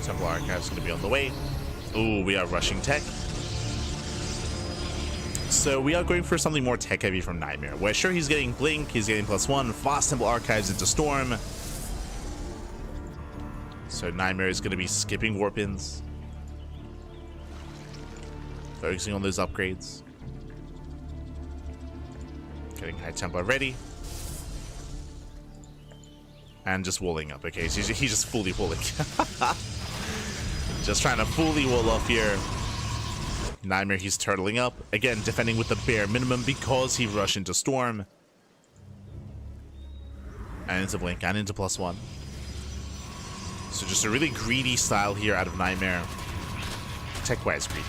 Temple Archive is going to be on the way. Ooh, we are rushing tech. So we are going for something more tech heavy from Nightmare. Where sure he's getting Blink, he's getting +1, fast Temple Archives into Storm. So Nightmare is going to be skipping Warp-ins. Focusing on those upgrades. Getting High Templar ready. And just walling up. Okay, so he's just fully walling. Just trying to fully wall off here. Nightmare, he's turtling up. Again, defending with the bare minimum because he rushed into Storm. And into Blink, and into +1. So just a really greedy style here out of Nightmare. Tech-wise greedy.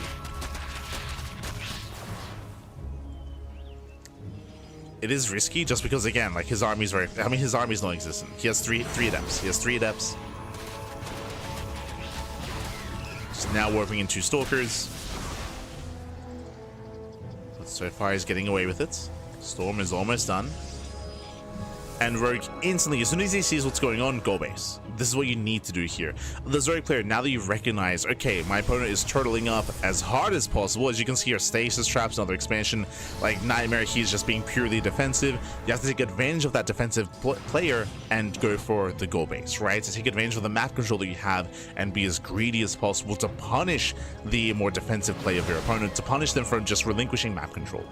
It is risky just because, again, like his army's very... I mean, his army's non-existent. He has three Adepts. He has 3 Adepts. Just now warping in 2 Stalkers. But so far he's getting away with it. Storm is almost done. And Rogue instantly, as soon as he sees what's going on, go base. This is what you need to do here. The Zodiac player, now that you've recognized, okay, my opponent is turtling up as hard as possible. As you can see here, stasis traps, another expansion. Like Nightmare, he's just being purely defensive. You have to take advantage of that defensive player and go for the goal base, right? To take advantage of the map control that you have and be as greedy as possible to punish the more defensive play of your opponent, to punish them for just relinquishing map control.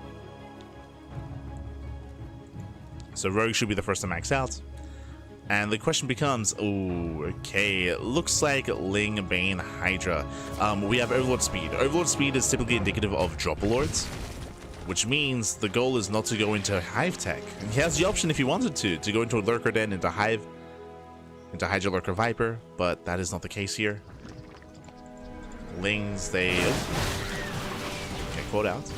So Rogue should be the first to max out. And the question becomes, oh, okay, it looks like Ling, Bane, Hydra. We have Overlord Speed. Overlord Speed is typically indicative of Dropper Lords, which means the goal is not to go into Hive Tech. And he has the option if he wanted to go into a Lurker Den, into Hive, into Hydra, Lurker, Viper, but that is not the case here. Lings, they get caught out.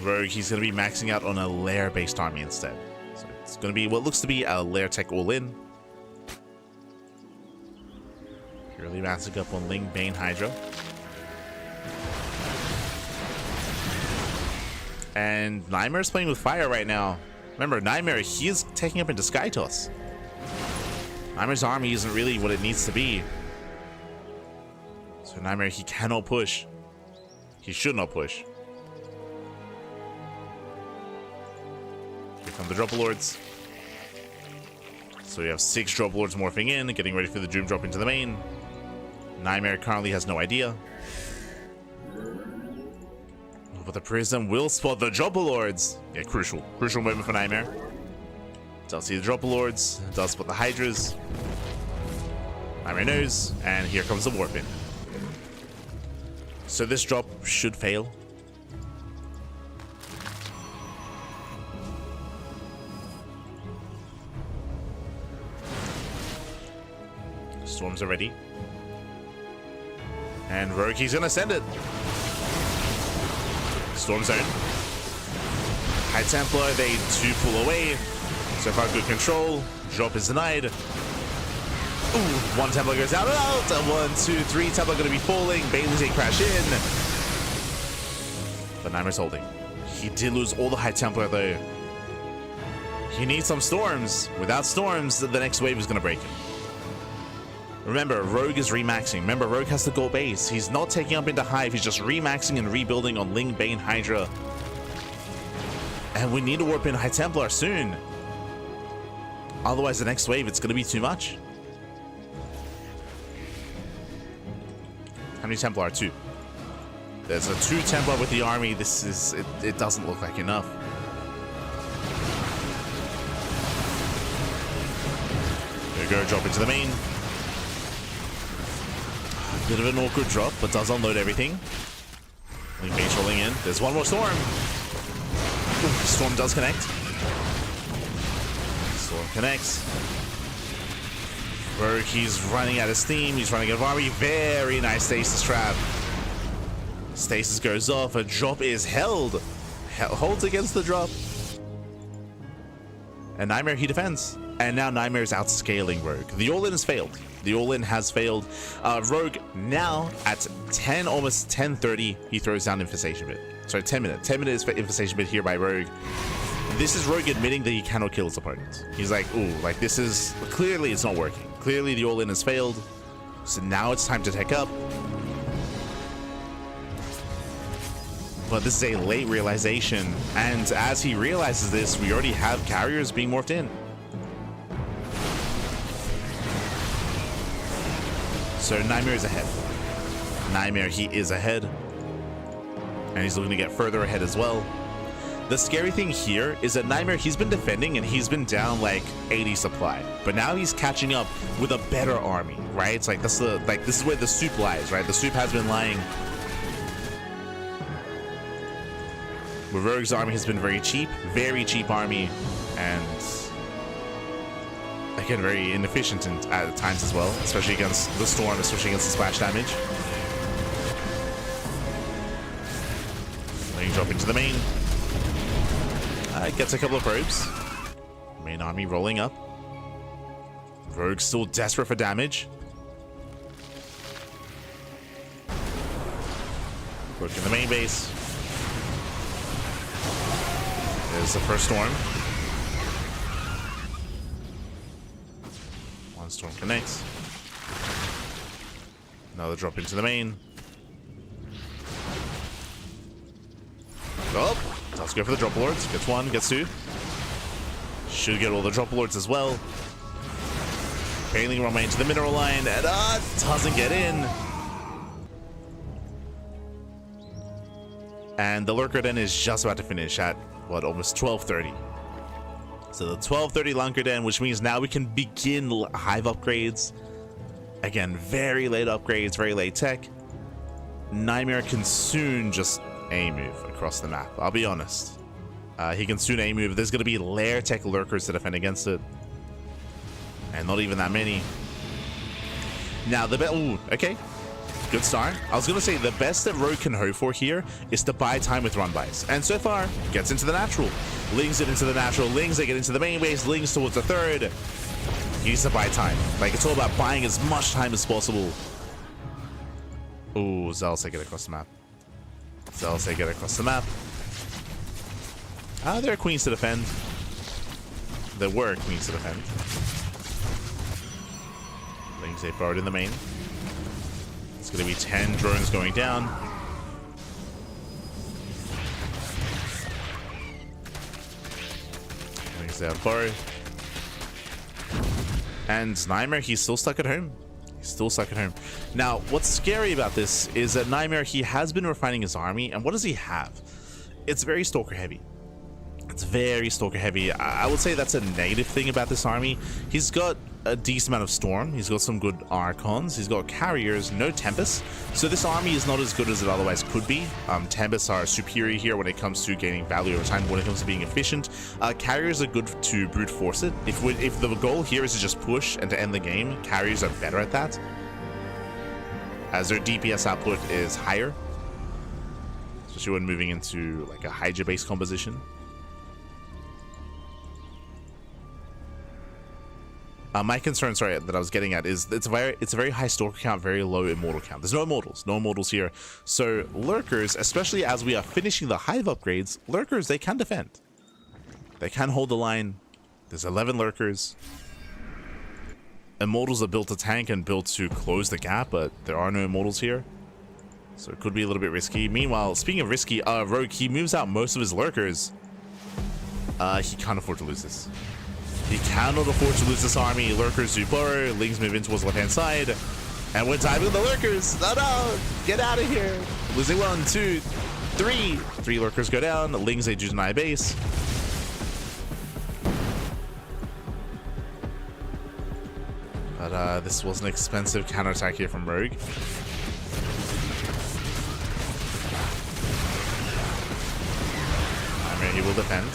Rogue, he's going to be maxing out on a lair-based army instead. So it's going to be what looks to be a lair tech all-in. Purely maxing up on Ling, Bane, Hydra. And Nightmare's playing with fire right now. Remember, Nightmare, he is taking up into Sky Toss. Nightmare's army isn't really what it needs to be. So Nightmare, he cannot push. He should not push. Here come the Dropper Lords. So we have 6 Dropper Lords morphing in, getting ready for the Doom Drop into the main. Nightmare currently has no idea. But the Prism will spot the Dropper Lords. Yeah, crucial moment for Nightmare. Does see the Dropper Lords, does spot the Hydras. Nightmare knows, and here comes the Warp in. So this drop should fail. Storms are ready. And Rogue, he's gonna send it. Storm Zone. High Templar, they do pull away. So far, good control. Drop is denied. Ooh, 1 Templar goes out and out. 1, 2, 3 Templar gonna be falling. Bailey's a crash in. But Nightmare's holding. He did lose all the High Templar though. He needs some storms. Without storms, the next wave is gonna break him. Remember, Rogue is remaxing. Remember, Rogue has the gold base. He's not taking up into Hive. He's just remaxing and rebuilding on Ling, Bane, Hydra. And we need to warp in High Templar soon. Otherwise, the next wave, it's going to be too much. How many Templar are 2? There's a 2 Templar with the army. This is... It doesn't look like enough. There we go, drop into the main. Bit of an awkward drop, but does unload everything. Ling Bane's rolling in. There's one more Storm. Ooh, Storm does connect. Storm connects. Rogue, he's running out of steam. He's running out of army. Very nice stasis trap. Stasis goes off. A drop is held. Holds against the drop. And Nightmare, he defends. And now Nightmare is outscaling Rogue. The all-in has failed. The all-in has failed. Rogue now at 10, almost 10:30, he throws down Infestation Bit. Sorry, 10 minutes. 10 minutes for Infestation Bit here by Rogue. This is Rogue admitting that he cannot kill his opponent. He's like, ooh, like this is, clearly it's not working. Clearly the all-in has failed. So now it's time to tech up. But this is a late realization. And as he realizes this, we already have carriers being morphed in. So Nightmare is ahead. Nightmare, he is ahead. And he's looking to get further ahead as well. The scary thing here is that Nightmare, he's been defending and he's been down like 80 supply. But now he's catching up with a better army, right? It's like this is where the soup lies, right? The soup has been lying. Where Rogue's army has been very cheap army, and again, very inefficient at times as well, especially against the Storm, especially against the splash damage. Letting drop into the main. Gets a couple of probes. Main army rolling up. Rogue still desperate for damage. Working the main base. There's the first storm. One storm connects. Another drop into the main. Oh, let's go for the drop lords. Gets one, gets two. Should get all the drop lords as well. Paling run into the mineral line and doesn't get in. And the lurker den is just about to finish at what, almost 12:30. So the 12:30 lurker den, which means now we can begin hive upgrades. Again, very late upgrades, very late tech. Nightmare can soon just A move across the map. I'll be honest. He can soon A move. There's going to be lair tech lurkers to defend against it. And not even that many. Now, okay. Good start. I was going to say the best that Rogue can hope for here is to buy time with run buys. And so far, gets into the natural. Lings it into the natural. Lings they get into the main base. Lings towards the third. He needs to buy time. Like, it's all about buying as much time as possible. Ooh, Zealous take it across the map. Zealous take it across the map. There are queens to defend. There were queens to defend. Lings they borrowed in the main. It's going to be 10 drones going down. Lings they have borrowed. And Nightmare, he's still stuck at home. He's still stuck at home. Now, what's scary about this is that Nightmare, he has been refining his army. And what does he have? It's very Stalker heavy. It's very Stalker heavy. I would say that's a negative thing about this army. He's got a decent amount of Storm. He's got some good Archons. He's got Carriers, no Tempest. So this army is not as good as it otherwise could be. Tempests are superior here when it comes to gaining value over time, when it comes to being efficient. Carriers are good to brute force it. If the goal here is to just push and to end the game, Carriers are better at that, as their DPS output is higher, especially when moving into like a Hydra-based composition. My concern, sorry, that I was getting at is it's a very high Stalker count, very low Immortal count. There's no Immortals here. So Lurkers, especially as we are finishing the Hive upgrades, Lurkers, they can defend. They can hold the line. There's 11 Lurkers. Immortals are built to tank and built to close the gap, but there are no Immortals here. So it could be a little bit risky. Meanwhile, speaking of risky, Rogue, he moves out most of his Lurkers. He can't afford to lose this. He cannot afford to lose this army. Lurkers do borrow. Lings move in towards the left-hand side. And we're diving with the Lurkers. No! Get out of here. Losing 1, 2, 3. 3 Lurkers go down. Lings, they do deny base. But this was an expensive counterattack here from Rogue. I mean, he will defend.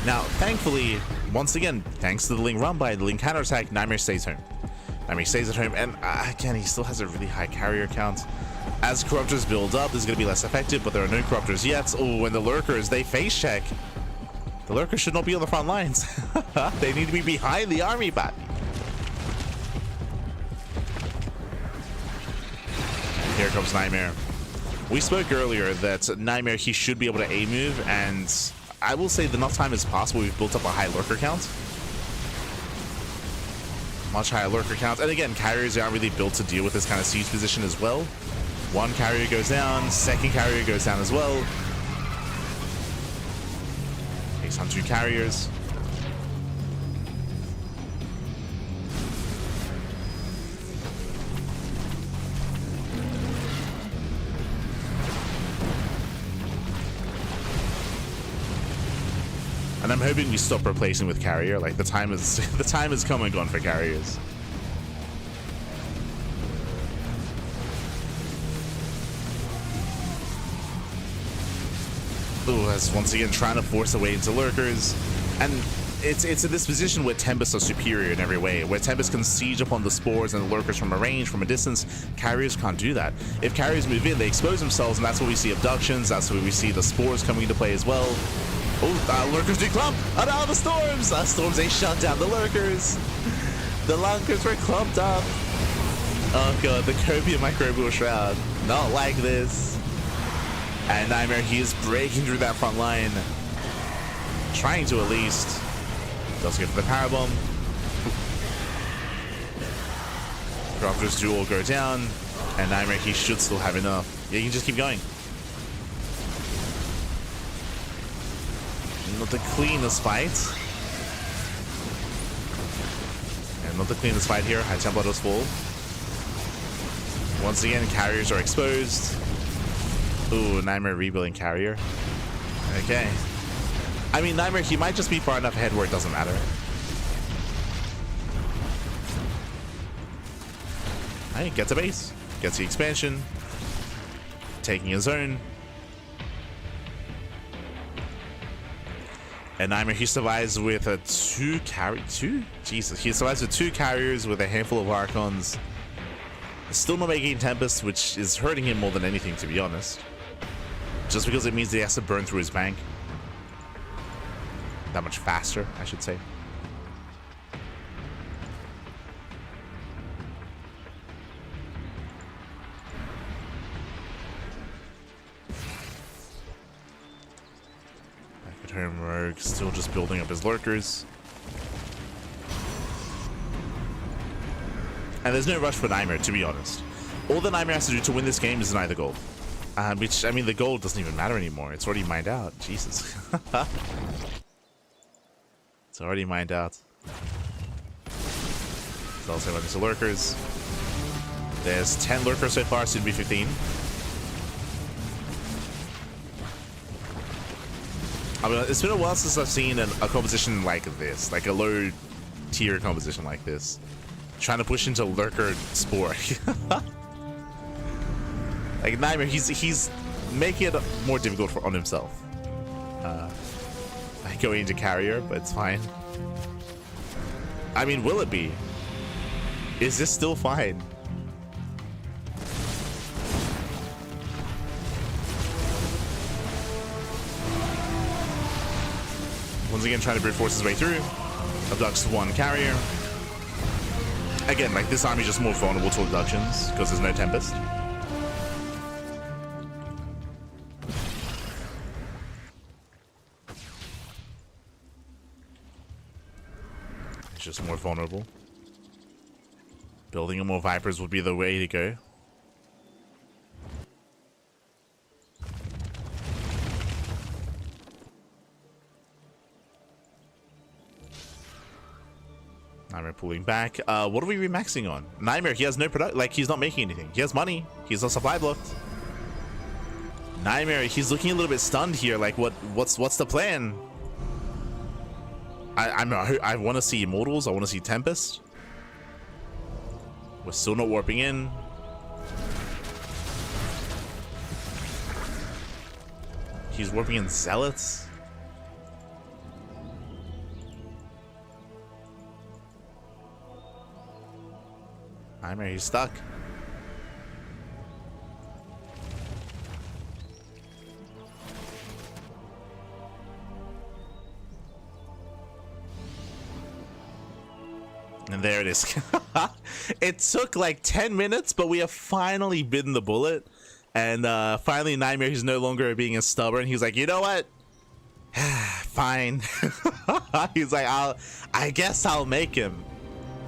Now, thankfully, once again, thanks to the Ling run by, the Ling counterattack, Nightmare stays home. Nightmare stays at home, and again, he still has a really high carrier count. As Corruptors build up, this is going to be less effective, but there are no Corruptors yet. Oh, and the Lurkers, they face check. The Lurkers should not be on the front lines. They need to be behind the army, but here comes Nightmare. We spoke earlier that Nightmare, he should be able to A move, and I will say that enough time has passed where we've built up a high Lurker count. Much higher Lurker count. And again, Carriers aren't really built to deal with this kind of siege position as well. One Carrier goes down, second Carrier goes down as well. Takes on 2 Carriers. And I'm hoping we stop replacing with Carrier. Like, the time has come and gone for Carriers. Ooh, that's once again trying to force a way into Lurkers. And it's in this position where Tempests are superior in every way, where Tempests can siege upon the spores and the Lurkers from a range, from a distance. Carriers can't do that. If Carriers move in, they expose themselves, and that's where we see abductions, that's where we see the spores coming into play as well. Oh, Lurkers do clump! Oh no, the Storms! Storms, they shut down the Lurkers! The Lurkers were clumped up! Oh god, the Copium Microbial Shroud. Not like this. And Nightmare, he is breaking through that front line. Trying to at least. Does go for the Parabomb. Droppers do all go down. And Nightmare, he should still have enough. Yeah, you can just keep going. Not the cleanest fight. And not the cleanest fight here. High Templar does fall. Once again, carriers are exposed. Ooh, Nightmare rebuilding carrier. Okay. I mean, Nightmare, he might just be far enough ahead where it doesn't matter. Hey, gets a base. Gets the expansion. Taking his own. And Nightmare, he survives with a two? Jesus, he survives with 2 carriers with a handful of Archons. Still not making Tempest, which is hurting him more than anything, to be honest. Just because it means that he has to burn through his bank. That much faster, I should say. Home Rogue still just building up his lurkers. And there's no rush for Nightmare, to be honest. All the Nightmare has to do to win this game is deny the gold. Which, I mean, the gold doesn't even matter anymore. It's already mined out. Jesus. It's already mined out. It's also running to lurkers. There's 10 lurkers so far, soon to be 15. I mean, it's been a while since I've seen a composition like this, like a low tier composition like this. Trying to push into lurker spore. Like Nightmare, he's making it more difficult on himself. Going into carrier, but it's fine. I mean, will it be? Is this still fine? Once again, trying to brute force his way through. Abducts 1 carrier. Again, like this army is just more vulnerable to abductions because there's no Tempest. It's just more vulnerable. Building more Vipers would be the way to go. Nightmare pulling back. What are we remaxing on? Nightmare, he has no product. Like, he's not making anything. He has money. He's on supply blocked. Nightmare, he's looking a little bit stunned here. Like, what's the plan? I want to see Immortals. I want to see Tempest. We're still not warping in. He's warping in Zealots. Nightmare, he's stuck. And there it is. It took like 10 minutes, but we have finally bitten the bullet. And finally Nightmare, he's no longer being as stubborn. He's like, you know what? Fine. He's like, I guess I'll make him.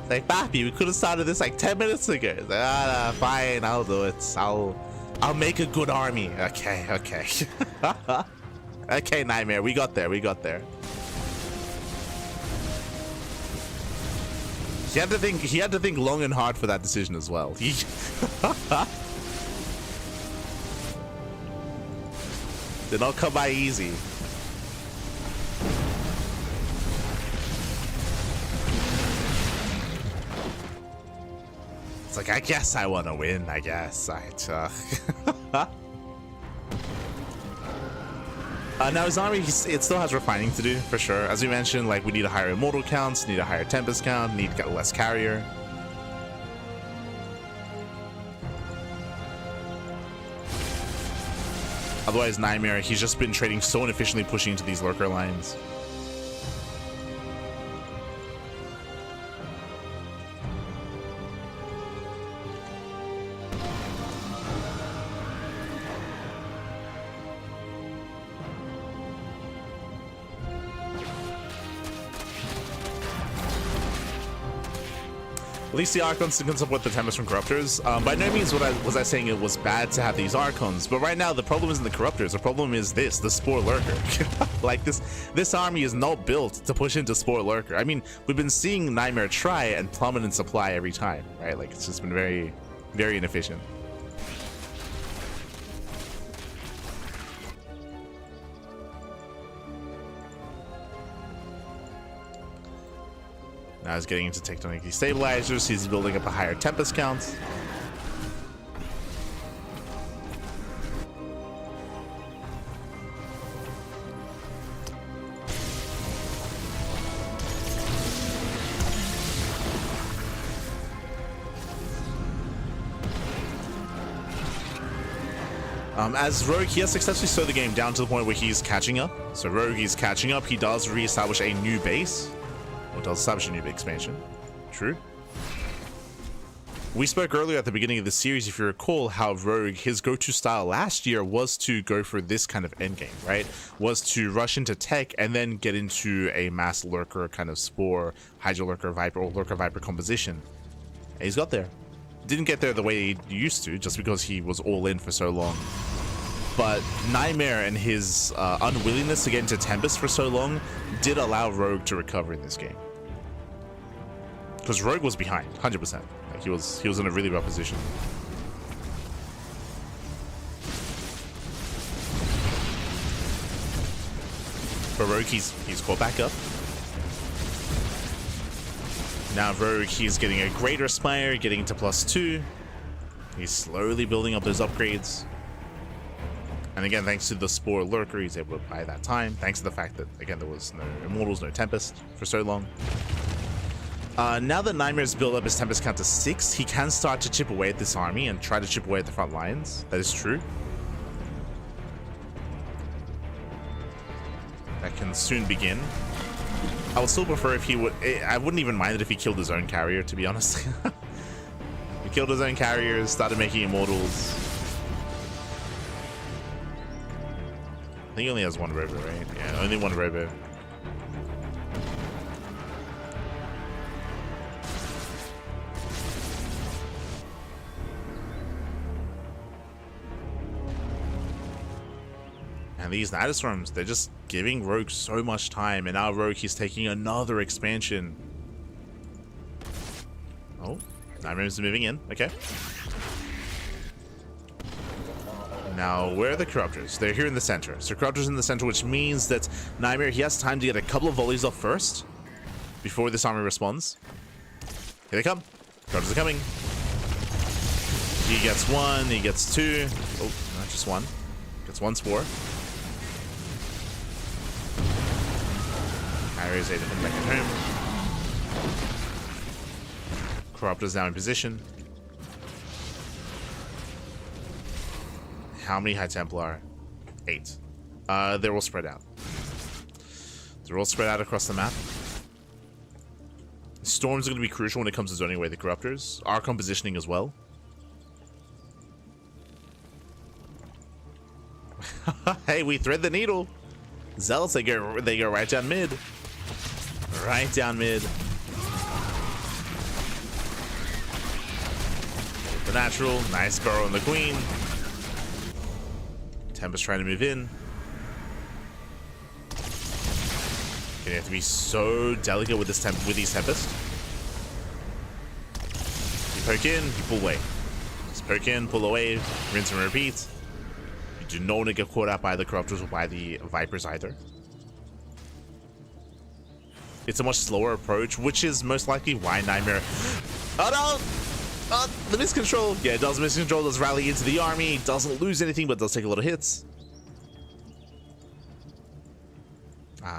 Like, Papi, we could have started this like 10 minutes ago. He's like, fine, I'll do it. I'll make a good army. Okay. Okay, Nightmare, we got there. He had to think long and hard for that decision as well. Did not come by easy. It's like, I guess I want to win. I guess now his army, it still has refining to do, for sure. As we mentioned, like, we need a higher immortal count, need a higher tempest count, need to get less carrier. Otherwise, Nightmare, he's just been trading so inefficiently, pushing into these lurker lines. At least the Archons can support the Tempest from Corruptors. By no means was I saying it was bad to have these Archons, but right now the problem isn't the Corruptors. The problem is the Spore Lurker. Like this army is not built to push into Spore Lurker. I mean, we've been seeing Nightmare try and plummet in supply every time, right? Like, it's just been very, very inefficient. Now he's getting into tectonic destabilizers. He's building up a higher Tempest count. As Rogue, he has successfully slowed the game down to the point where he's catching up. So Rogue is catching up. He does reestablish a new base. Or does establish a new expansion. True. We spoke earlier at the beginning of the series, if you recall, how Rogue, his go-to style last year was to go for this kind of endgame, right? Was to rush into tech and then get into a mass lurker kind of Spore, Hydra Lurker Viper, or Lurker Viper composition. And he's got there. Didn't get there the way he used to, just because he was all in for so long. But Nightmare and his unwillingness to get into Tempest for so long did allow Rogue to recover in this game. Because Rogue was behind, 100%. Like, he was in a really bad position. For Rogue, he's caught back up. Now Rogue, he's getting a greater Spire, getting into +2. He's slowly building up those upgrades. And again, thanks to the Spore Lurker, he's able to buy that time. Thanks to the fact that, again, there was no Immortals, no Tempest for so long. Now that Nightmare's built up his Tempest count to 6, he can start to chip away at this army and try to chip away at the front lines. That is true. That can soon begin. I would still prefer if he would... I wouldn't even mind it if he killed his own carrier, to be honest. He killed his own carriers, started making Immortals. I think he only has one robo, right? Yeah, only one robo. And these Nidostorms, they're just giving Rogue so much time, and now Rogue, he's taking another expansion. Oh, Nightmare's moving in, okay. Now, where are the Corruptors? They're here in the center. So Corruptors in the center, which means that Nightmare, he has time to get a couple of volleys off first before this army responds. Here they come. Corruptors are coming. He gets one, he gets two. Oh, not just one. Gets one Spore. Carriers able to come back at home. Corruptors now in position. How many High Templar? 8. They're all spread out. They're all spread out across the map. Storms are going to be crucial when it comes to zoning away the Corruptors. Archon positioning as well. Hey, we thread the needle. Zealots, they go right down mid. Right down mid. The natural, nice burrow on the queen. Tempest trying to move in. You have to be so delicate with these Tempest. You poke in, you pull away. Just poke in, pull away, rinse and repeat. You do not want to get caught out by the Corruptors or by the Vipers either. It's a much slower approach, which is most likely why Nightmare... Oh no! Oh, the miscontrol. Yeah, it does miscontrol, does rally into the army, doesn't lose anything, but does take a lot of hits.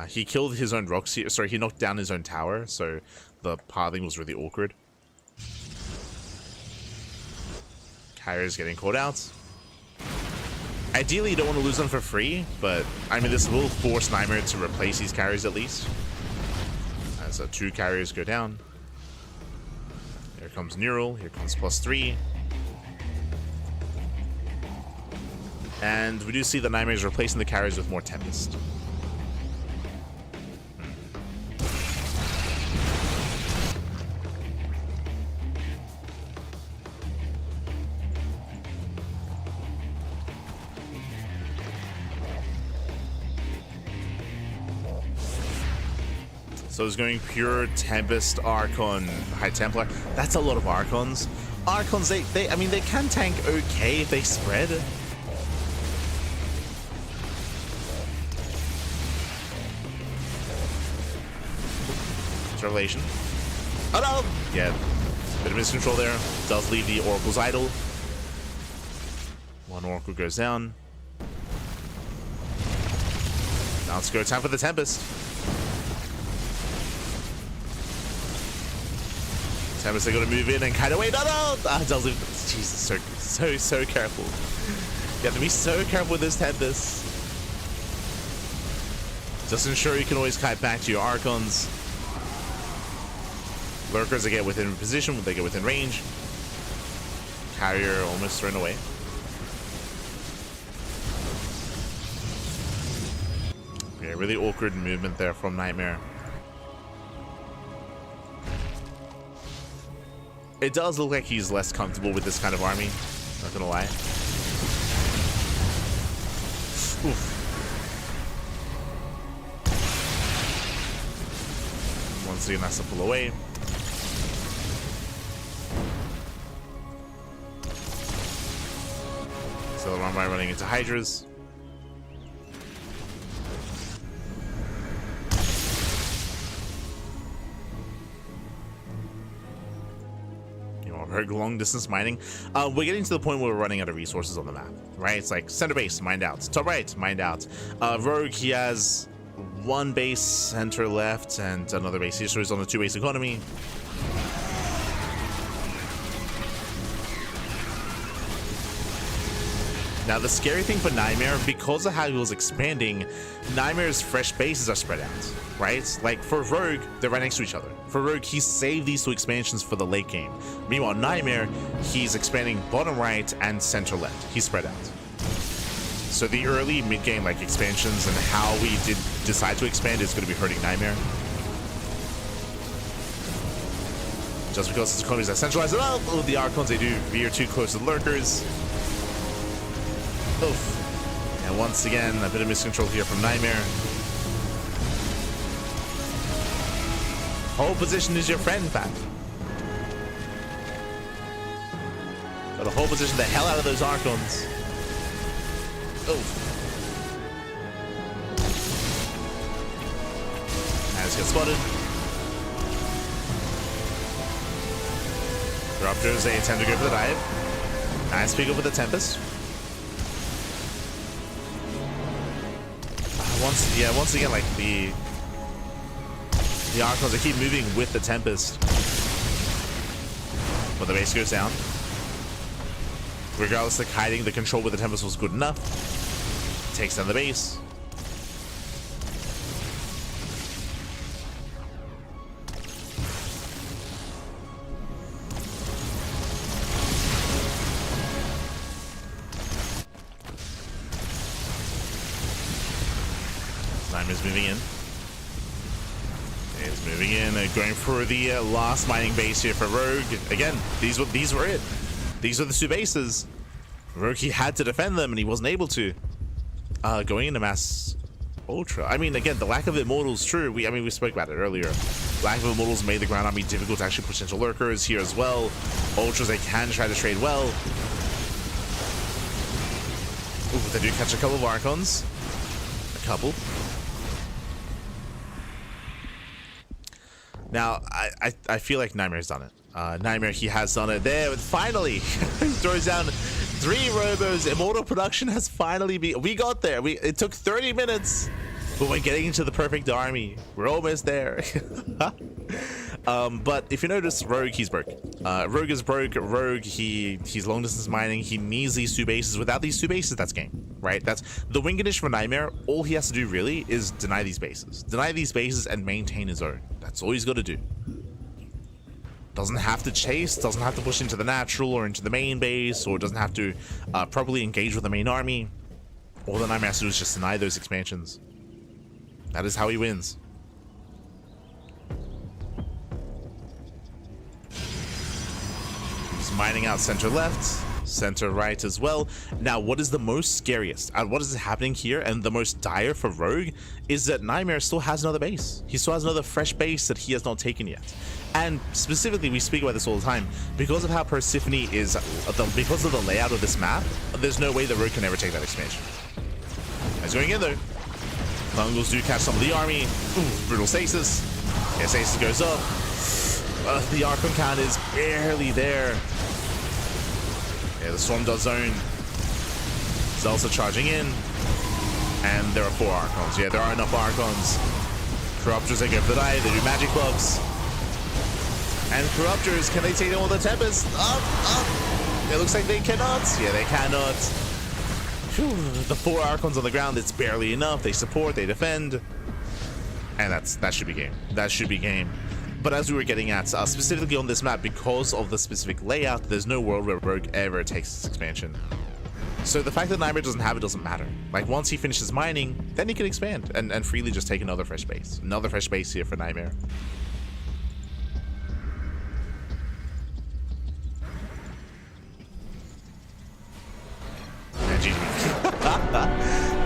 He killed his own rocks. Sorry, he knocked down his own tower, so the pathing was really awkward. Carrier's getting caught out. Ideally, you don't want to lose them for free, but I mean, this will force Nightmare to replace these carriers at least. So 2 carriers go down. Here comes Neural. Here comes +3. And we do see that Nightmare is replacing the carriers with more Tempest. So it's going pure Tempest, Archon, High Templar. That's a lot of Archons. Archons, I mean, they can tank okay if they spread. Revelation. Oh no! Yeah, bit of miscontrol there. Does leave the Oracle's idle. One Oracle goes down. Now let's go time for the Tempest. Tempest, they got to move in and kind of wait. No, no! Does leave. Jesus, so careful. You have to be so careful with this Tempest. Just ensure you can always kite back to your Archons. Lurkers, they get within position, they get within range. Carrier almost thrown away. Okay, really awkward movement there from Nightmare. It does look like he's less comfortable with this kind of army, not gonna lie. Oof. Once again, that's to pull away. So the by running into Hydras. You know, very long distance mining. We're getting to the point where we're running out of resources on the map, right? It's like center base, mined out. Top right, mined out. Rogue, he has one base, center left, and another base here, so he's on a 2-base economy. Now, the scary thing for Nightmare, because of how he was expanding, Nightmare's fresh bases are spread out, right? Like, for Rogue, they're right next to each other. For Rogue, he saved these 2 expansions for the late game. Meanwhile, Nightmare, he's expanding bottom right and center left. He's spread out. So the early mid-game, like, expansions and how we did decide to expand is going to be hurting Nightmare. Just because his economies are centralized, oh, the Archons, they do veer too close to the Lurkers. Oof. And once again, a bit of miscontrol here from Nightmare. Hold position is your friend, Pat. Gotta hold position the hell out of those Archons. Oof. And just get spotted. Raptors, they attempt to go for the dive. Nice pick up with the Tempest. Once again, like the Archons, they keep moving with the Tempest. But the base goes down. Regardless of hiding, the control with the Tempest was good enough. Takes down the base. Nightmare's moving in. He's moving in, going for the last mining base here for Rogue. Again, these were it. These are the 2 bases. Rogue, he had to defend them, and he wasn't able to. Going into Mass Ultra. I mean, again, the lack of Immortals, true. We spoke about it earlier. Lack of Immortals made the ground army difficult to actually push into Lurkers here as well. Ultras, they can try to trade well. Ooh, they do catch a couple of Archons. A couple. Now, I feel like Nightmare's done it. Nightmare, he has done it there. Finally, he throws down 3 robos. Immortal production has finally been... We got there. It took 30 minutes, but we're getting into the perfect army. We're almost there. But if you notice, Rogue, he's broke. Rogue is broke. Rogue, he's long distance mining. He needs these 2 bases. Without these 2 bases, that's game, right? That's the win condition for Nightmare. All he has to do really is deny these bases. Deny these bases and maintain his own. That's all he's got to do. Doesn't have to chase, doesn't have to push into the natural or into the main base, or doesn't have to properly engage with the main army. All the Nightmare has to do is just deny those expansions. That is how he wins. He's mining out center left, center right as well. Now, what is the most scariest and what is happening here and the most dire for Rogue is that Nightmare still has another base. He still has another fresh base that he has not taken yet. And specifically, we speak about this all the time, because of how Persephone is, because of the layout of this map, there's no way that Rogue can ever take that expansion. He's going in though. Mongols do catch some of the army. Ooh, brutal stasis. Yeah, stasis goes up. The Archon count is barely there. Yeah, the Storm does zone. Zelsa charging in. And there are 4 Archons. Yeah, there are enough Archons. Corruptors, they go for the dive. They do magic clubs. And Corruptors, can they take all the Tempest? Up. It looks like they cannot. Yeah, they cannot. Whew, the 4 Archons on the ground, it's barely enough. They support, they defend. And that should be game. That should be game. But as we were getting at, specifically on this map, because of the specific layout, there's no world where Rogue ever takes this expansion. So the fact that Nightmare doesn't have it doesn't matter. Like, once he finishes mining, then he can expand and freely just take another fresh base. Another fresh base here for Nightmare. And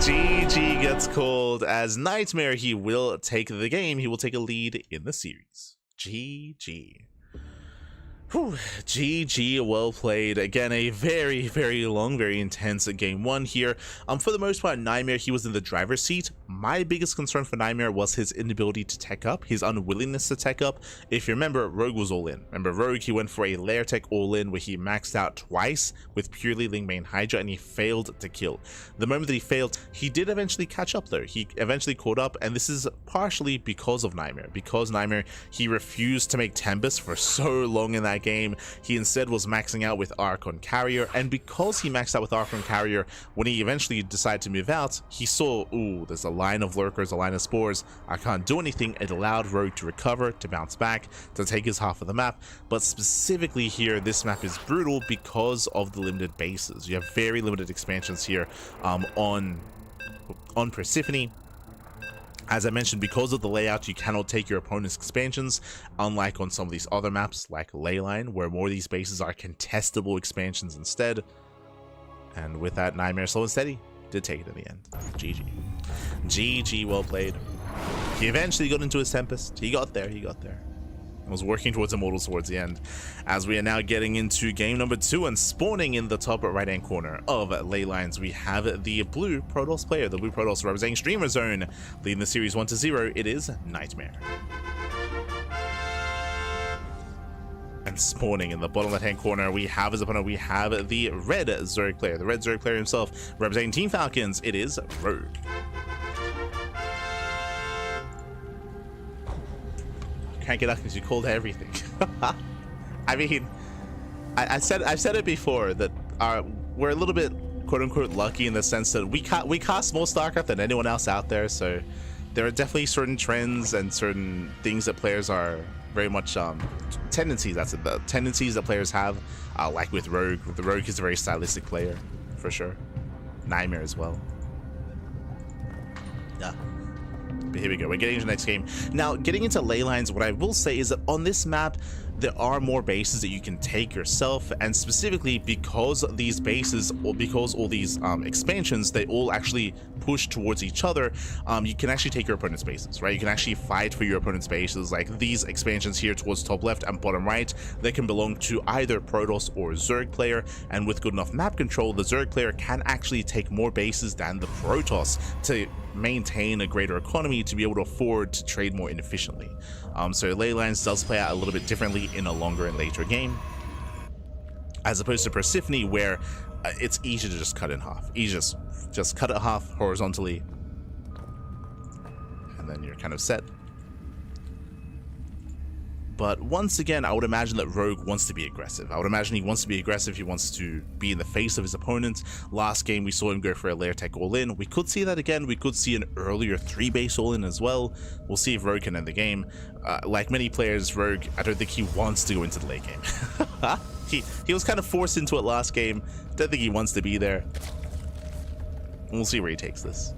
GG gets called as Nightmare. He will take the game. He will take a lead in the series. GG. Whew. GG, well played. Again, a very, very long, very intense game 1 here. For the most part, Nightmare, he was in the driver's seat. My biggest concern for Nightmare was his inability to tech up, his unwillingness to tech up. If you remember, Rogue was all in. Remember, Rogue, he went for a lair tech all in where he maxed out twice with purely Ling Main Hydra and he failed to kill. The moment that he failed, he did eventually catch up though. He eventually caught up, and this is partially because of Nightmare. Because Nightmare, he refused to make Tempest for so long in that game. He instead was maxing out with Archon Carrier, and because he maxed out with Archon Carrier, when he eventually decided to move out, he saw, ooh, there's a line of lurkers, a line of spores, I can't do anything. It allowed Rogue to recover, to bounce back, to take his half of the map. But specifically here, this map is brutal because of the limited bases. You have very limited expansions here on Persephone. As I mentioned, because of the layout, you cannot take your opponent's expansions, unlike on some of these other maps like Leyline, where more of these bases are contestable expansions instead. And with that, Nightmare slow and steady did take it in the end. GG. GG, well played. He eventually got into his Tempest. He got there. And was working towards Immortals towards the end. As we are now getting into game number 2 and spawning in the top right hand corner of Leylines, we have the blue Protoss player, the blue Protoss representing Streamer Zone, leading the series 1-0. It is Nightmare. And spawning in the bottom left hand corner, we have as opponent, we have the red Zerg player, himself, representing Team Falcons. It is Rogue. CranKy Ducklings, you called everything. I mean, I've said it before that we're a little bit quote unquote lucky in the sense that we cast more StarCraft than anyone else out there. So there are definitely certain trends and certain things that players are very much tendencies. That's it. The tendencies that players have, like with Rogue. The Rogue is a very stylistic player for sure. Nightmare as well. Yeah. But here we go, we're getting into the next game. Now, getting into Leylines, what I will say is that on this map, there are more bases that you can take yourself, and specifically because these bases, or because all these expansions, they all actually push towards each other, you can actually take your opponent's bases, right? You can actually fight for your opponent's bases. Like these expansions here towards top left and bottom right, they can belong to either Protoss or Zerg player, and with good enough map control, the Zerg player can actually take more bases than the Protoss to maintain a greater economy, to be able to afford to trade more inefficiently. So Leylines does play out a little bit differently in a longer and later game, as opposed to Persephone, where it's easy to just cut in half. You just cut it half horizontally, and then you're kind of set. But once again, I would imagine that Rogue wants to be aggressive. I would imagine he wants to be aggressive. He wants to be in the face of his opponent. Last game, we saw him go for a lair tech all-in. We could see that again. We could see an earlier 3-base all-in as well. We'll see if Rogue can end the game. Like many players, Rogue, I don't think he wants to go into the late game. He was kind of forced into it last game. Don't think he wants to be there. We'll see where he takes this.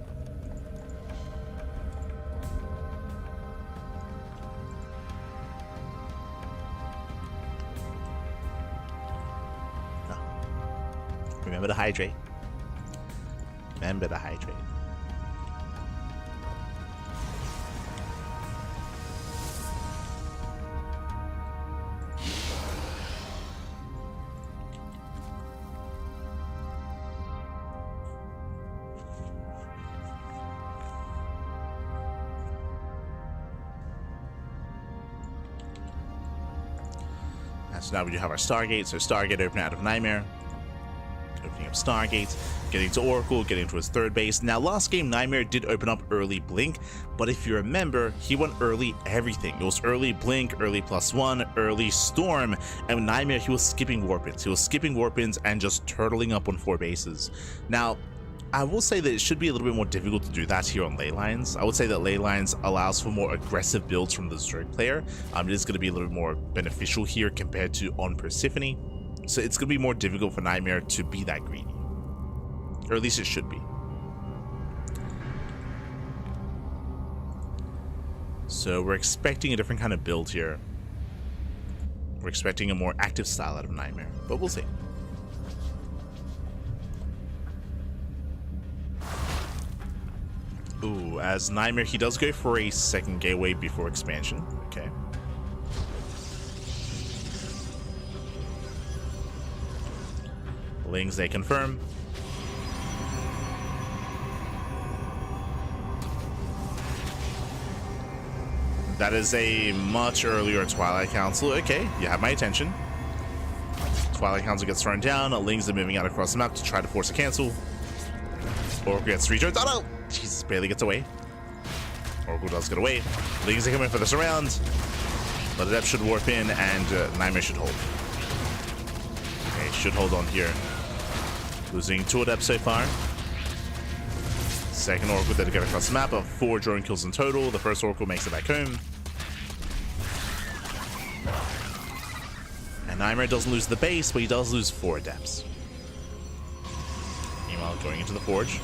Remember to hydrate. Remember to hydrate. So now we do have our Stargate. So Stargate opening out of Nightmare. Opening up Stargate. Getting to Oracle. Getting to his third base. Now last game Nightmare did open up early Blink. But if you remember, he went early everything. It was early Blink, early +1, early Storm. And with Nightmare he was skipping Warpins. He was skipping Warpins and just turtling up on 4 bases. Now I will say that it should be a little bit more difficult to do that here on Ley Lines. I would say that Ley Lines allows for more aggressive builds from the Zerg player. It is going to be a little bit more beneficial here compared to on Persephone. So it's going to be more difficult for Nightmare to be that greedy. Or at least it should be. So we're expecting a different kind of build here. We're expecting a more active style out of Nightmare, but we'll see. Ooh, as Nightmare, he does go for a second gateway before expansion. Okay. Lings, they confirm. That is a much earlier Twilight Council. Okay, you have my attention. Twilight Council gets thrown down. Lings are moving out across the map to try to force a cancel. Oracle gets rejoined. Oh no! Jesus, barely gets away. Oracle does get away. Lings are coming for this round. But Adept should warp in and Nightmare should hold. Okay, should hold on here. Losing 2 Adepts so far. Second Oracle that get across the map of 4 drone kills in total. The first Oracle makes it back home. And Nightmare doesn't lose the base, but he does lose 4 Adepts. Meanwhile, going into the Forge.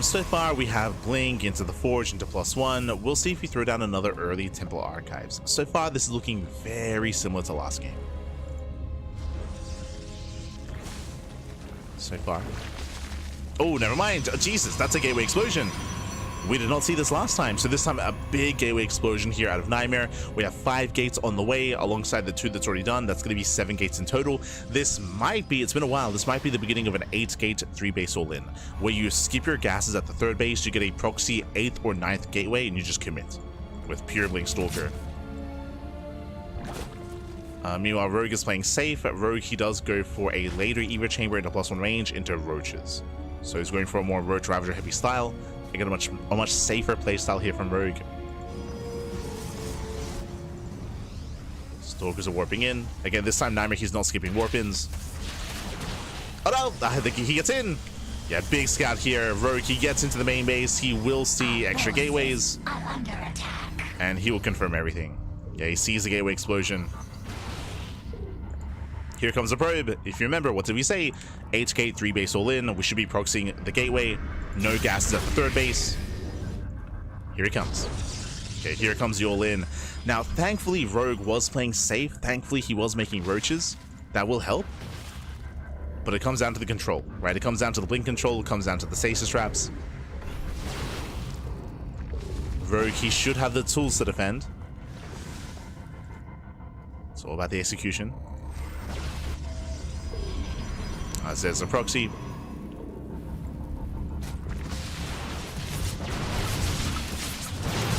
So far we have Blink into the Forge into +1. We'll see if we throw down another early Temple Archives. So far this is looking very similar to last game. So far. Oh, never mind. Oh, Jesus, that's a gateway explosion. We did not see this last time, so this time a big gateway explosion here out of Nightmare. We have 5 gates on the way alongside the 2 that's already done. That's going to be 7 gates in total. This might be, it's been a while, this might be the beginning of an 8-gate 3-base all-in, where you skip your gases at the 3rd base, you get a proxy 8th or 9th gateway, and you just commit with pure Blink Stalker. Meanwhile, Rogue is playing safe. Rogue, he does go for a later Eva Chamber into +1 range into Roaches. So he's going for a more Roach Ravager heavy style. I get a much safer playstyle here from Rogue. Stalkers are warping in. Again, this time Nightmare, he's not skipping warp-ins. Oh no! I think he gets in! Yeah, big scout here. Rogue, he gets into the main base. He will see extra gateways. And he will confirm everything. Yeah, he sees the gateway explosion. Here comes the probe. If you remember, what did we say? 8-gate, 3-base all-in. We should be proxying the gateway. No gases at the 3rd base. Here he comes. Okay, here comes the all-in. Now, thankfully, Rogue was playing safe. Thankfully, he was making roaches. That will help. But it comes down to the control, right? It comes down to the blink control. It comes down to the stasis traps. Rogue, he should have the tools to defend. It's all about the execution. As there's a proxy.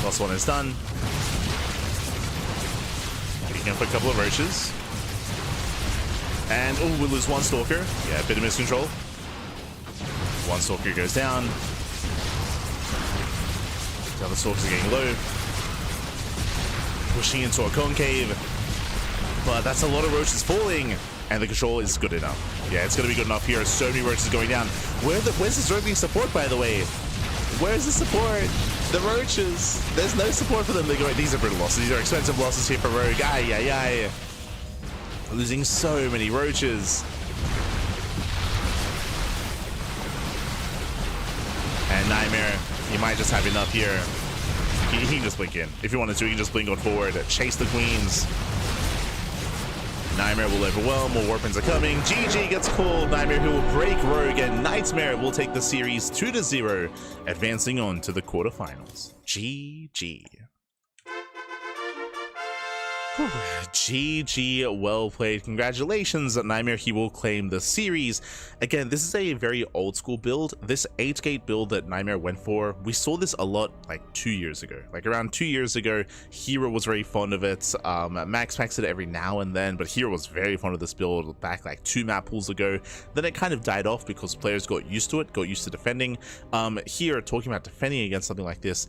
+1 is done. Picking up a couple of roaches. And, oh, we lose 1 Stalker. Yeah, a bit of miscontrol. 1 Stalker goes down. The other Stalkers are getting low. Pushing into a concave. But that's a lot of roaches falling. And the control is good enough. Yeah, it's going to be good enough here. So many roaches going down. Where's the Zergling support, by the way? Where's the support? The roaches. There's no support for them. They're going. These are brutal losses. These are expensive losses here for Rogue. Aye, aye, aye. Losing so many roaches. And Nightmare, he might just have enough here. He can just blink in. If you wanted to, he can just blink on forward. Chase the queens. Nightmare will overwhelm, more weapons are coming. GG gets called. Nightmare who will break Rogue, and Nightmare will take the series 2-0, advancing on to the quarterfinals. GG. GG, well played. Congratulations, Nightmare. He will claim the series. Again, this is a very old school build. This 8-gate build that Nightmare went for, we saw this a lot like 2 years ago. Like around 2 years ago, Hero was very fond of it. MaxPax it every now and then, but Hero was very fond of this build back like 2 map pools ago. Then it kind of died off because players got used to it, got used to defending. Here, talking about defending against something like this,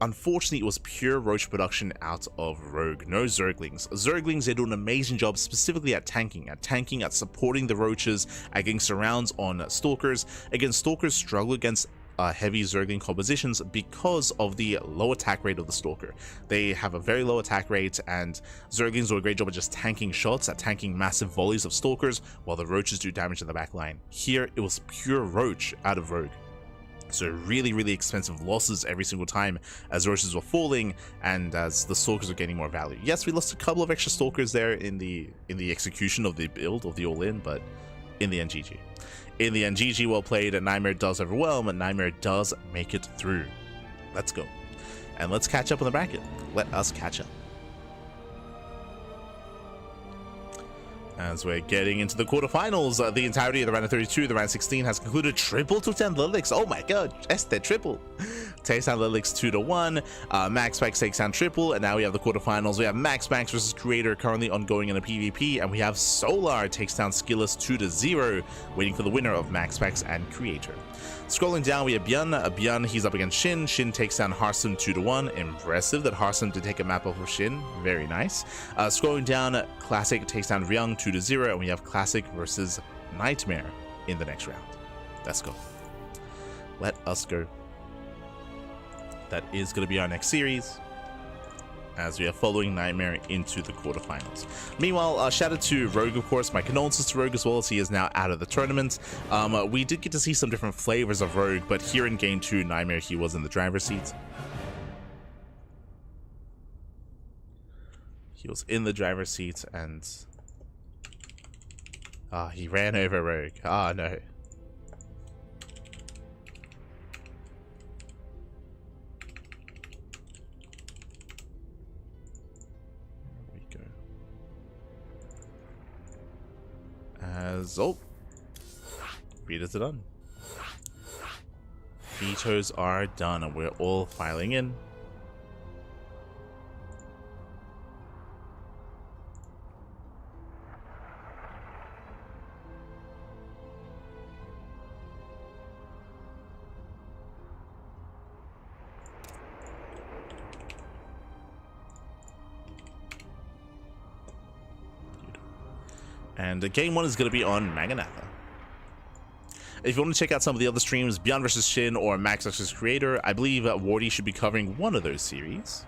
unfortunately, it was pure roach production out of Rogue. No Zerglings. Zerglings, they do an amazing job specifically at tanking, at supporting the roaches, against rounds on Stalkers. Again, Stalkers struggle against heavy Zergling compositions because of the low attack rate of the Stalker. They have a very low attack rate, and Zerglings do a great job at just tanking shots, at tanking massive volleys of Stalkers, while the roaches do damage to the back line. Here, it was pure roach out of Rogue. So really expensive losses every single time as roaches were falling and as the Stalkers were getting more value. Yes, we lost a couple of extra Stalkers there in the execution of the build, of the all-in, but in the end, GG. In the end, GG, well played, and Nightmare does overwhelm, and Nightmare does make it through. Let's go. And let's catch up on the bracket. Let us catch up. As we're getting into the quarterfinals, the entirety of the round of 32, the round 16 has concluded. Triple to 10 Lilix. Oh my god, Esther triple. Takes down Lilix 2-1. MaxPax takes down triple, and now we have the quarterfinals. We have MaxPax versus Creator currently ongoing in a PvP, and we have Solar takes down Skilless 2-0, waiting for the winner of MaxPax and Creator. Scrolling down, we have ByuN. ByuN, he's up against SHIN. SHIN takes down Harsum 2-1. Impressive that Harsum did take a map off of SHIN. Very nice. Scrolling down, Classic takes down WardiTV 2-0, and we have Classic versus Nightmare in the next round. Let's go. Let us go. That is going to be our next series, as we are following Nightmare into the quarterfinals. Meanwhile, shout out to Rogue, of course. My condolences to Rogue as well, as he is now out of the tournament. We did get to see some different flavors of Rogue, but here in Game 2, Nightmare, he was in the driver's seat. He was in the driver's seat, and he ran over Rogue. Ah, no. Oh, betas are done. Vetoes are done, and we're all filing in. And game 1 is going to be on Maganatha. If you want to check out some of the other streams, ByuN vs SHIN or Max vs Creator, I believe Wardy should be covering one of those series.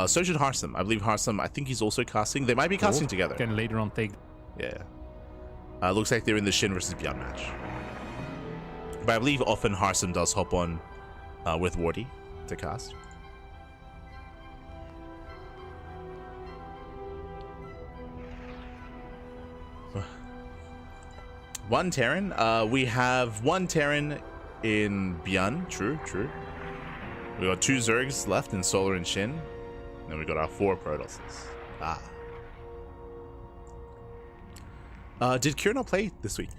So should Harsum. I believe Harsum, I think he's also casting. They might be casting together. Can later on take. Yeah. Looks like they're in the SHIN vs ByuN match. But I believe often Harsum does hop on with Wardy to cast. One Terran. We have one Terran in ByuN. True. We got 2 Zergs left in Solar and SHIN. And then we got our 4 Protosses. Did Kira not play this week?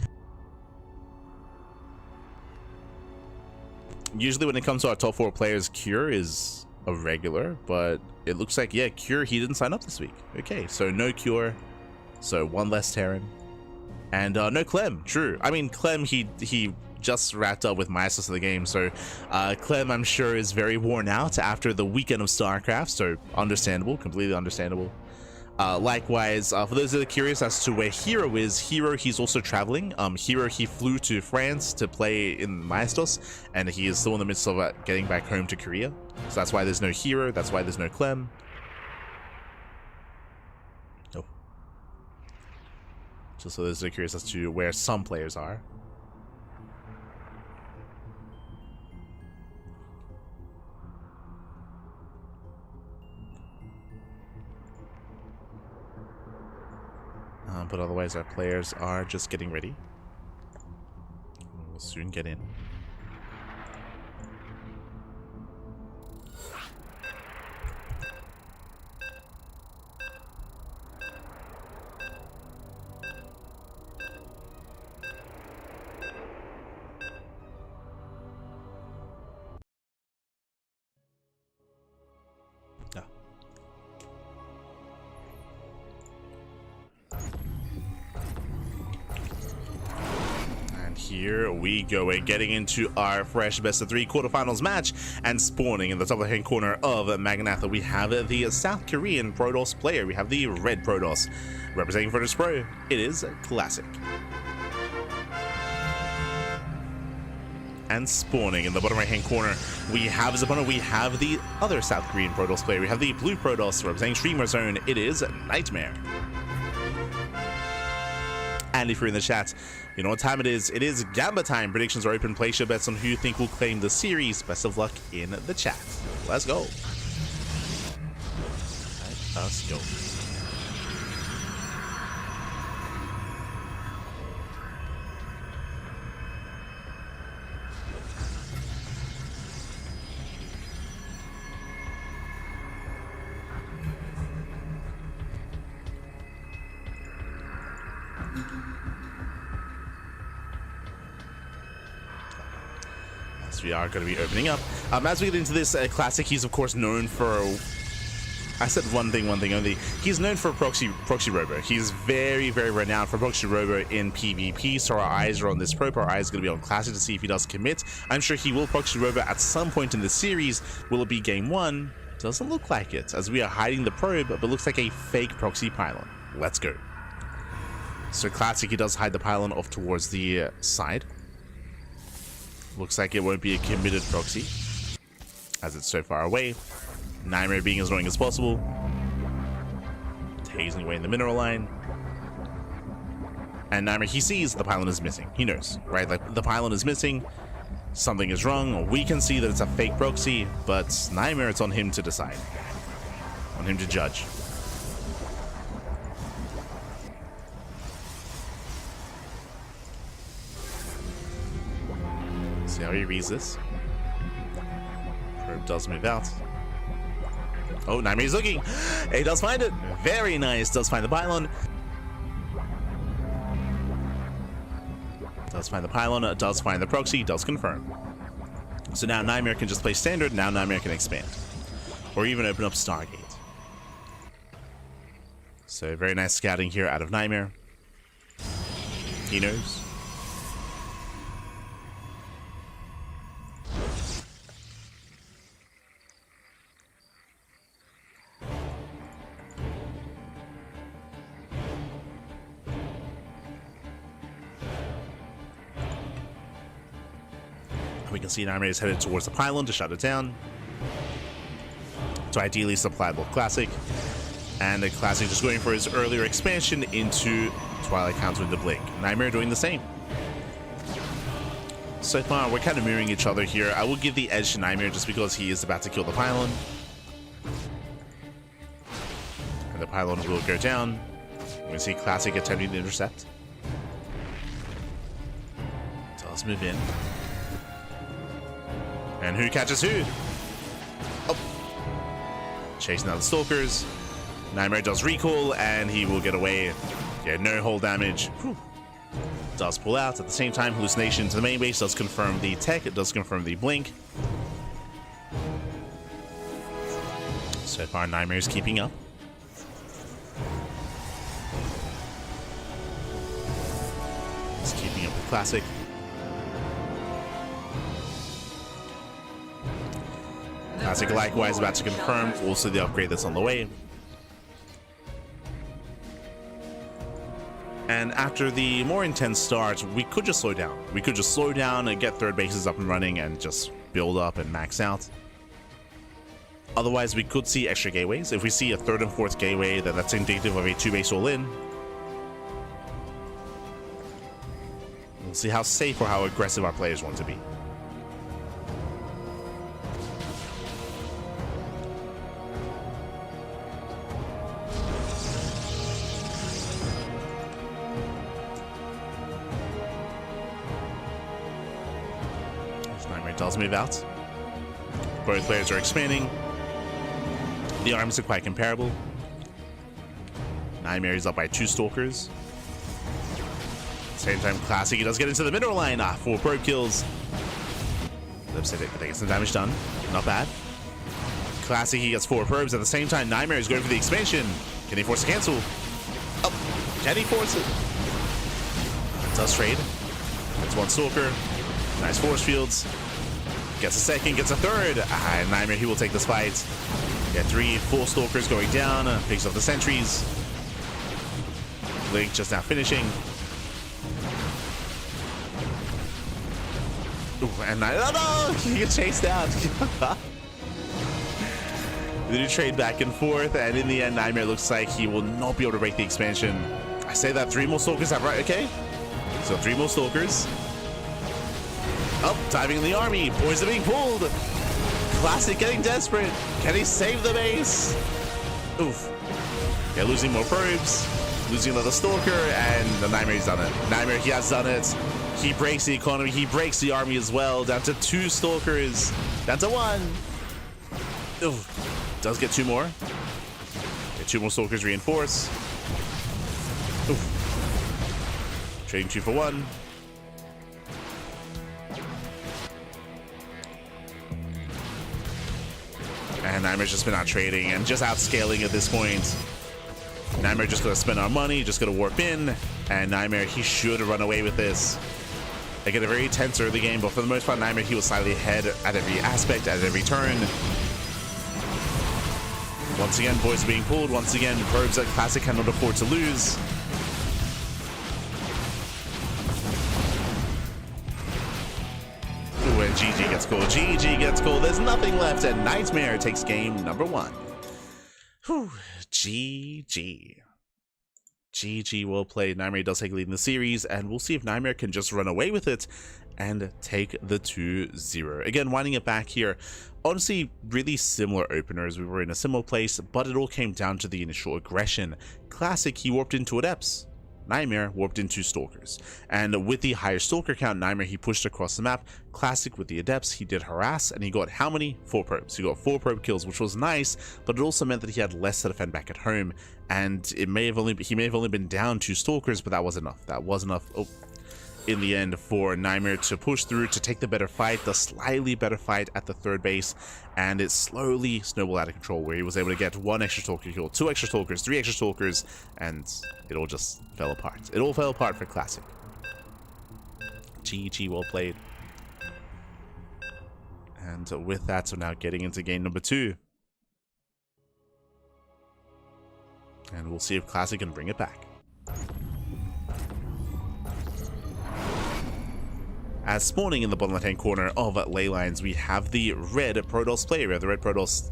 Usually when it comes to our top 4 players, Cure is a regular, but it looks like, yeah, Cure, he didn't sign up this week. Okay, so no Cure. So 1 less Terran. And no Clem, true. I mean, Clem, he just wrapped up with my assist of the game, so Clem, I'm sure, is very worn out after the weekend of StarCraft, so understandable, completely understandable. Likewise, for those that are curious as to where Hero is, Hero, he's also traveling. Hero, he flew to France to play in Maestos, and he is still in the midst of getting back home to Korea. So that's why there's no Hero, that's why there's no Clem. Just so those that are curious as to where some players are. But otherwise, our players are just getting ready. We'll soon get in. Here we go. We're getting into our fresh best of 3 quarterfinals match, and spawning in the top right-hand corner of Magnatha, we have the South Korean Protoss player. We have the red Protoss. Representing Protoss Pro, it is Classic. And spawning in the bottom right-hand corner, we have as opponent, we have the other South Korean Protoss player. We have the blue Protoss. Representing Streamer Zone, it is Nightmare. And if you're in the chat, you know what time it is. It is Gamba time. Predictions are open. Place your bets on who you think will claim the series. Best of luck in the chat. Let's go. Let's go. We are going to be opening up. As we get into this Classic, he's of course known for, I said one thing only, he's known for proxy robo. He's very, very renowned for proxy robo in PvP, so our eyes are on this probe. Our eyes are going to be on Classic to see if he does commit. I'm sure he will proxy robo at some point in the series. Will it be game 1? Doesn't look like it, as we are hiding the probe, but looks like a fake proxy pylon. Let's go. So Classic, he does hide the pylon off towards the side. Looks like it won't be a committed proxy, as it's so far away. Nightmare being as annoying as possible. Tasing away in the mineral line. And Nightmare, he sees the pylon is missing. He knows, right? Like, the pylon is missing. Something is wrong. We can see that it's a fake proxy, but Nightmare, it's on him to decide. On him to judge. See how he reads this. Probe does move out. Oh, Nightmare's looking. He does find it. Very nice. Does find the pylon. Does find the pylon. Does find the proxy. Does confirm. So now Nightmare can just play standard. Now Nightmare can expand. Or even open up Stargate. So very nice scouting here out of Nightmare. He knows. We can see Nightmare is headed towards the pylon to shut it down. To ideally supply both Classic. And the Classic just going for his earlier expansion into Twilight Counter with the Blink. Nightmare doing the same. So far, we're kind of mirroring each other here. I will give the edge to Nightmare just because he is about to kill the pylon. And the pylon will go down. We see Classic attempting to intercept. Does move in. And who catches who? Oh. Chasing out the Stalkers. Nightmare does recall, and he will get away. Yeah, no hull damage. Whew. Does pull out. At the same time, hallucination to the main base does confirm the tech. It does confirm the blink. So far, Nightmare is keeping up. He's keeping up with Classic. Classic likewise about to confirm also the upgrade that's on the way. And after the more intense start, we could just slow down. We could just slow down and get third bases up and running and just build up and max out. Otherwise, we could see extra gateways. If we see a third and fourth gateway, then that's indicative of a 2-base all-in. We'll see how safe or how aggressive our players want to be. does move out. Both players are expanding. The arms are quite comparable. Nightmare is up by 2 Stalkers. Same time, ClanKy does get into the middle line. 4 probe kills. They get some damage done. Not bad. ClanKy gets 4 probes. At the same time, Nightmare is going for the expansion. Can he force a cancel? Oh, can he force it? Does trade. Gets 1 Stalker. Nice force fields. Gets a second, gets a third. And Nightmare, he will take this fight. Get 3 full Stalkers going down. Picks up the sentries. Link just now finishing. Ooh, and no, he gets chased out. They do trade back and forth, and in the end, Nightmare looks like he will not be able to break the expansion. I say that 3 more Stalkers have right, okay? So 3 more Stalkers. Oh, diving in the army. Boys are being pulled. Classic getting desperate. Can he save the base? Oof. They're losing more probes. Losing another Stalker, and the Nightmare's done it. Nightmare, he has done it. He breaks the economy. He breaks the army as well. Down to 2 Stalkers. Down to 1. Oof. Does get 2 more. Get 2 more Stalkers reinforce. Oof. Trading 2 for 1. And Nightmare's just been out trading and just out scaling at this point. Nightmare just gonna spend our money, just gonna warp in, and Nightmare, he should run away with this. They get a very tense early game, but for the most part, Nightmare, he was slightly ahead at every aspect, at every turn. Once again, boys are being pulled. Once again, probes that ClanKy cannot afford to lose. Ooh, and GG gets called. GG gets called. There's nothing left, and Nightmare takes game number 1. Whew. GG. GG, well played. Nightmare does take a lead in the series, and we'll see if Nightmare can just run away with it and take the 2-0. Again, winding it back here, honestly, really similar openers. We were in a similar place, but it all came down to the initial aggression. ClanKy, he warped into Adepts. Nightmare warped into Stalkers. And with the higher Stalker count, Nightmare, he pushed across the map. ClanKy with the Adepts, he did harass, and he got how many? 4 probes. He got 4 probe kills, which was nice, but it also meant that he had less to defend back at home. And he may have only been down 2 Stalkers, but that was enough. That was enough. Oh, in the end, for Nightmare to push through, to take the better fight, the slightly better fight at the 3rd base, and it slowly snowballed out of control, where he was able to get 1 extra Stalker kill, 2 extra Stalkers, 3 extra Stalkers, and it all just fell apart. It all fell apart for ClanKy. GG, well played. And with that, so now getting into game number 2. And we'll see if ClanKy can bring it back. As spawning in the bottom left-hand corner of Leylines, we have the red Protoss player. We have the red Protoss,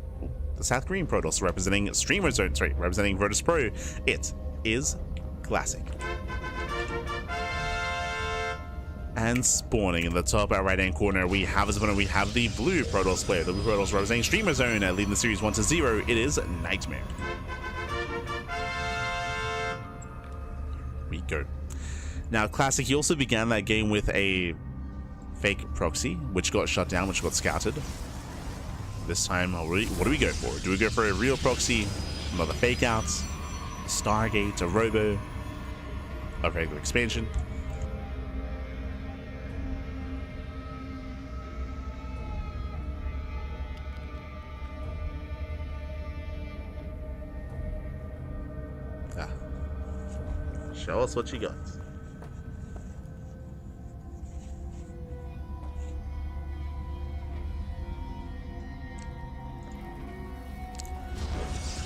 the South Green Protoss, representing Streamer Zone, sorry, representing Virtus Pro. It is ClanKy. And spawning in the top right-hand corner, we have as opponent, we have the blue Protoss player. The blue Protoss representing Streamer Zone, leading the series 1-0. It is Nightmare. We go. Now, ClanKy, he also began that game with a fake proxy, which got shut down, which got scouted. This time, what do we go for? Do we go for a real proxy, another fake out, a Stargate, a Robo, a regular expansion? Show us what you got.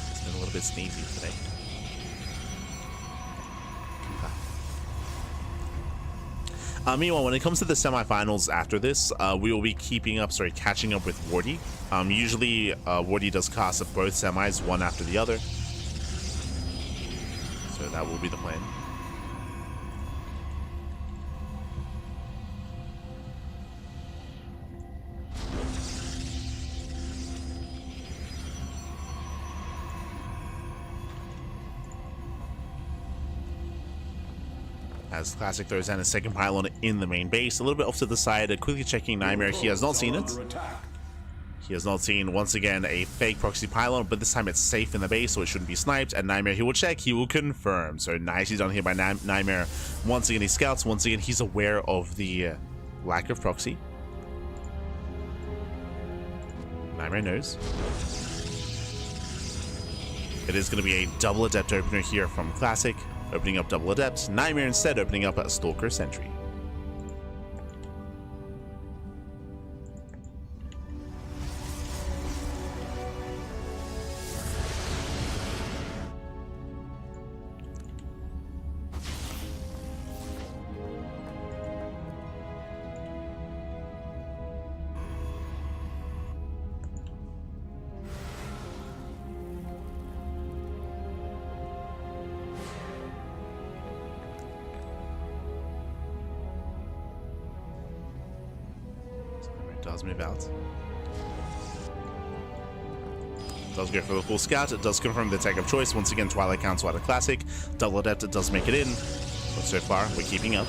It's been a little bit sneezy today. Meanwhile, when it comes to the semifinals after this, we will be catching up with Wardy. Usually, Wardy does cast both semis, one after the other. So that will be the plan. As Classic throws down his second pylon in the main base, a little bit off to the side, quickly checking Nightmare. He has not seen it. He has not seen, once again, a fake proxy pylon, but this time it's safe in the base, so it shouldn't be sniped. And Nightmare, he will check, he will confirm. So nicely done here by Nightmare. Once again, he scouts. Once again, he's aware of the lack of proxy. Nightmare knows. It is going to be a double Adept opener here from Classic. Opening up double Adept. Nightmare instead opening up a Stalker Sentry. Does move out. Does go for the full scout. It does confirm the attack of choice. Once again, Twilight Council out of Classic. Double Adept, it does make it in. But so far, we're keeping up.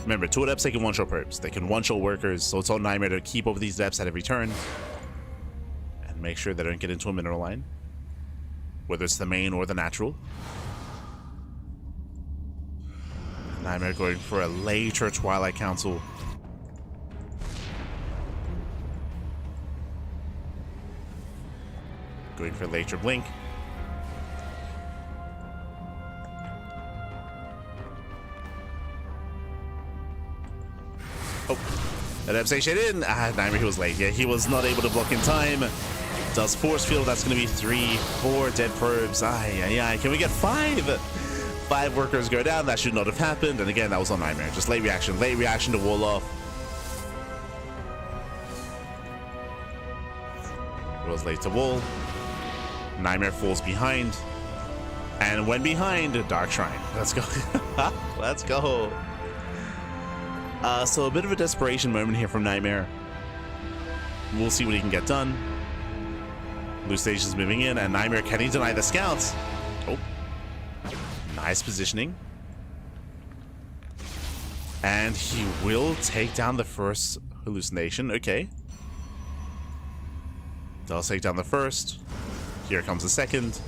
Remember, 2 Adepts, they can one-shot probes. They can one-shot workers, so it's on Nightmare to keep over these Adepts at every turn. And make sure they don't get into a mineral line. Whether it's the main or the natural. Nightmare going for a later Twilight Council. Going for later blink. Oh, that Absation in. Nightmare, he was late. Yeah, he was not able to block in time. Does force field. That's going to be 3, 4 dead probes. Can we get 5? 5 workers go down. That should not have happened. And again, that was on Nightmare. Just late reaction to wall off. It was late to wall. Nightmare falls behind, and when behind, Dark Shrine. Let's go. Let's go. So a bit of a desperation moment here from Nightmare. We'll see what he can get done. Blue Station's moving in, and Nightmare, can he deny the scouts? Oh, nice positioning. And he will take down the first hallucination. Okay. Does take down the first. Here comes the second.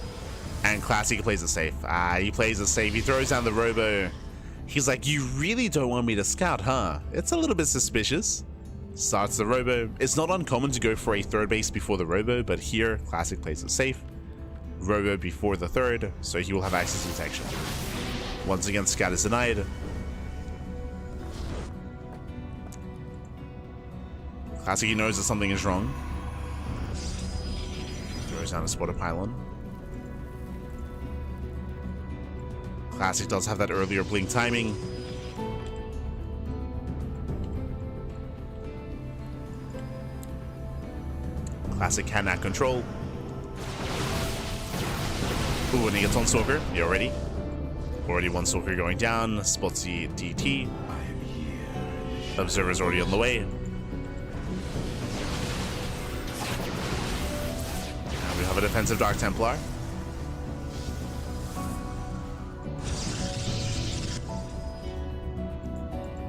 And Classic plays it safe. He plays it safe. He throws down the robo. He's like, you really don't want me to scout, huh? It's a little bit suspicious. Starts the robo. It's not uncommon to go for a third base before the robo, but here, Classic plays it safe. Robo before the third, so he will have access to detection. Once again, scout is denied. Classic, he knows that something is wrong. Throws down a spotted pylon. Classic does have that earlier blink timing. Classic cannot control. Ooh, and he gets on Stalker. Yeah, already one Stalker going down. Spots the DT. Observer's already on the way. We have a defensive Dark Templar.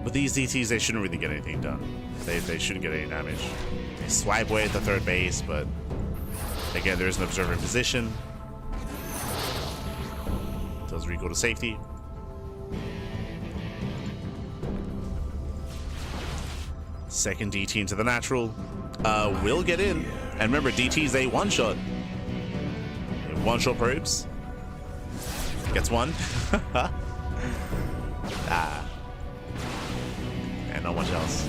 But these DTs, they shouldn't really get anything done. They shouldn't get any damage. They swipe away at the third base, but again, there's an observer in position. Does Rico to safety. Second DT into the natural. Will get in. And remember, DT's a one-shot. One-shot probes. Gets one. And not much else.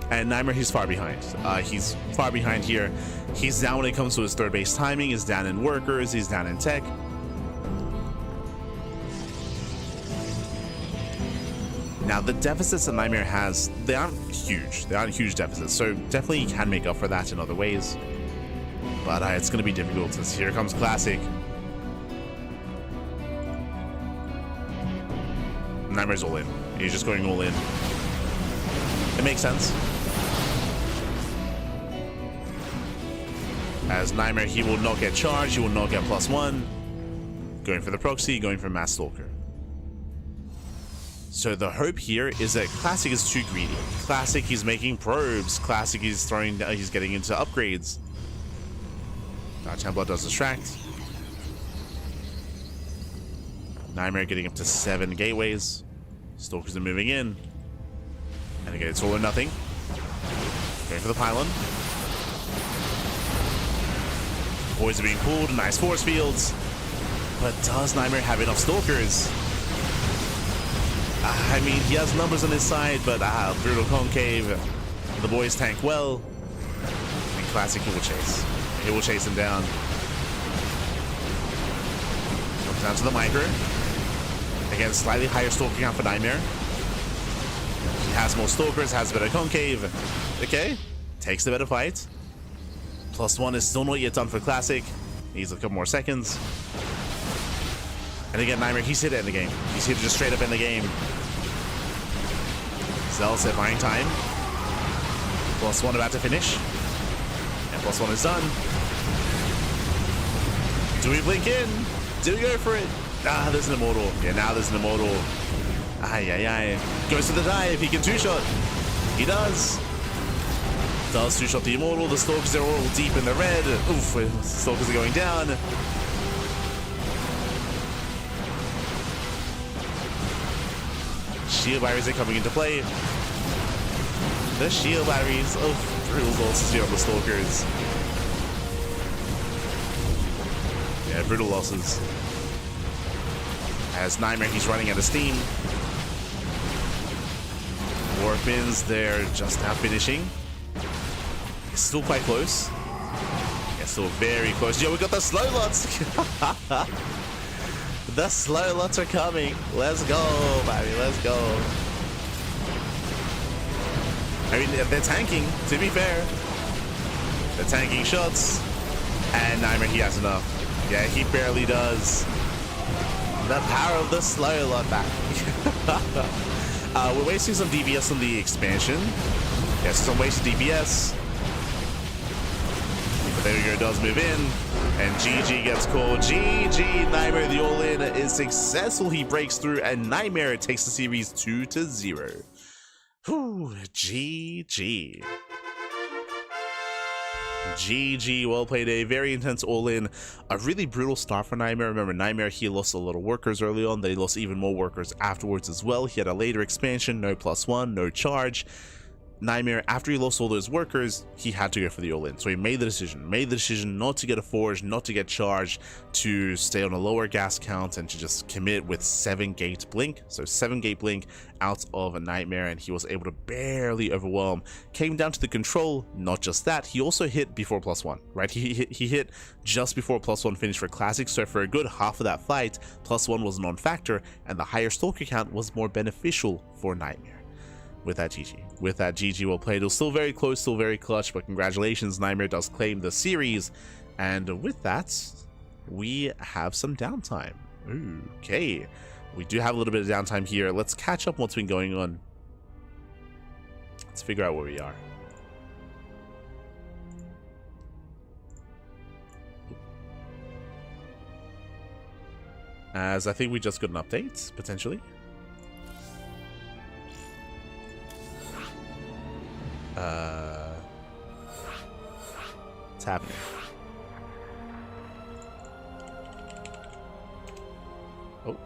And Nightmare, he's far behind. He's far behind here. He's down when it comes to his third base timing. He's down in workers. He's down in tech. Now, the deficits that Nightmare has, they aren't huge. They aren't huge deficits, so definitely he can make up for that in other ways. But it's going to be difficult, as here comes Classic. Nightmare's all in. He's just going all in. It makes sense. As Nightmare, he will not get charged, he will not get +1. Going for the proxy, going for Mass Stalker. So the hope here is that Classic is too greedy. Classic, he's making probes. Classic, he's getting into upgrades. Templar does distract. Nightmare getting up to 7 gateways. Stalkers are moving in. And again, it's all or nothing. Going for the pylon. Boys are being pulled, nice force fields. But does Nightmare have enough Stalkers? I mean, he has numbers on his side, but Brutal Concave, the boys tank well. And Classic, he will chase. He will chase him down. Comes down to the micro. Again, slightly higher Stalker count for Nightmare. He has more Stalkers, has better Concave. Okay, takes the better fight. +1 is still not yet done for Classic. Needs a couple more seconds. And again, Nightmare, he's here to end the game. He's here to just straight up end the game. Zell said buying time. +1 about to finish. And +1 is done. Do we blink in? Do we go for it? Ah, there's an Immortal. Yeah, now there's an Immortal. Ay. Goes to the dive. He can two-shot. He does. Does two-shot the Immortal. The Stalkers are all deep in the red. Oof, the Stalkers are going down. Shield batteries are coming into play. The shield batteries of brutal losses here on the Stalkers. Yeah, brutal losses. As Nightmare, he's running out of steam. Warpins, they're just now finishing. It's still quite close. Yeah, still very close. Yo, we got the slow lots. The slow lots are coming. Let's go, baby. Let's go. I mean, they're tanking, to be fair. They're tanking shots. And Nightmare, he has enough. Yeah, he barely does. The power of the slow lot back. We're wasting some DPS on the expansion. Yes, some wasted DPS. But there we go, does move in. And GG gets called. GG, Nightmare, the all-in is successful. He breaks through, and Nightmare takes the series 2-0. Whew, GG. GG, well played. A very intense all-in. A really brutal start for Nightmare. Remember, Nightmare, he lost a lot of workers early on. They lost even more workers afterwards as well. He had a later expansion, no +1, no charge. Nightmare, after he lost all those workers, he had to go for the all-in. So he made the decision not to get a forge, not to get charged, to stay on a lower gas count, and to just commit with 7-gate blink. So 7-gate blink out of a Nightmare, and he was able to barely overwhelm. Came down to the control. Not just that, he also hit before +1, right? He hit just before +1 finished for Classic. So for a good half of that fight, +1 was a non-factor, and the higher Stalker count was more beneficial for Nightmare. With that, GG, well played. It was still very close, still very clutch, but congratulations, Nightmare does claim the series. And with that, we have some downtime. Okay, we do have a little bit of downtime here. Let's catch up what's been going on. Let's figure out where we are. As I think we just got an update, potentially. What's happening? Oh.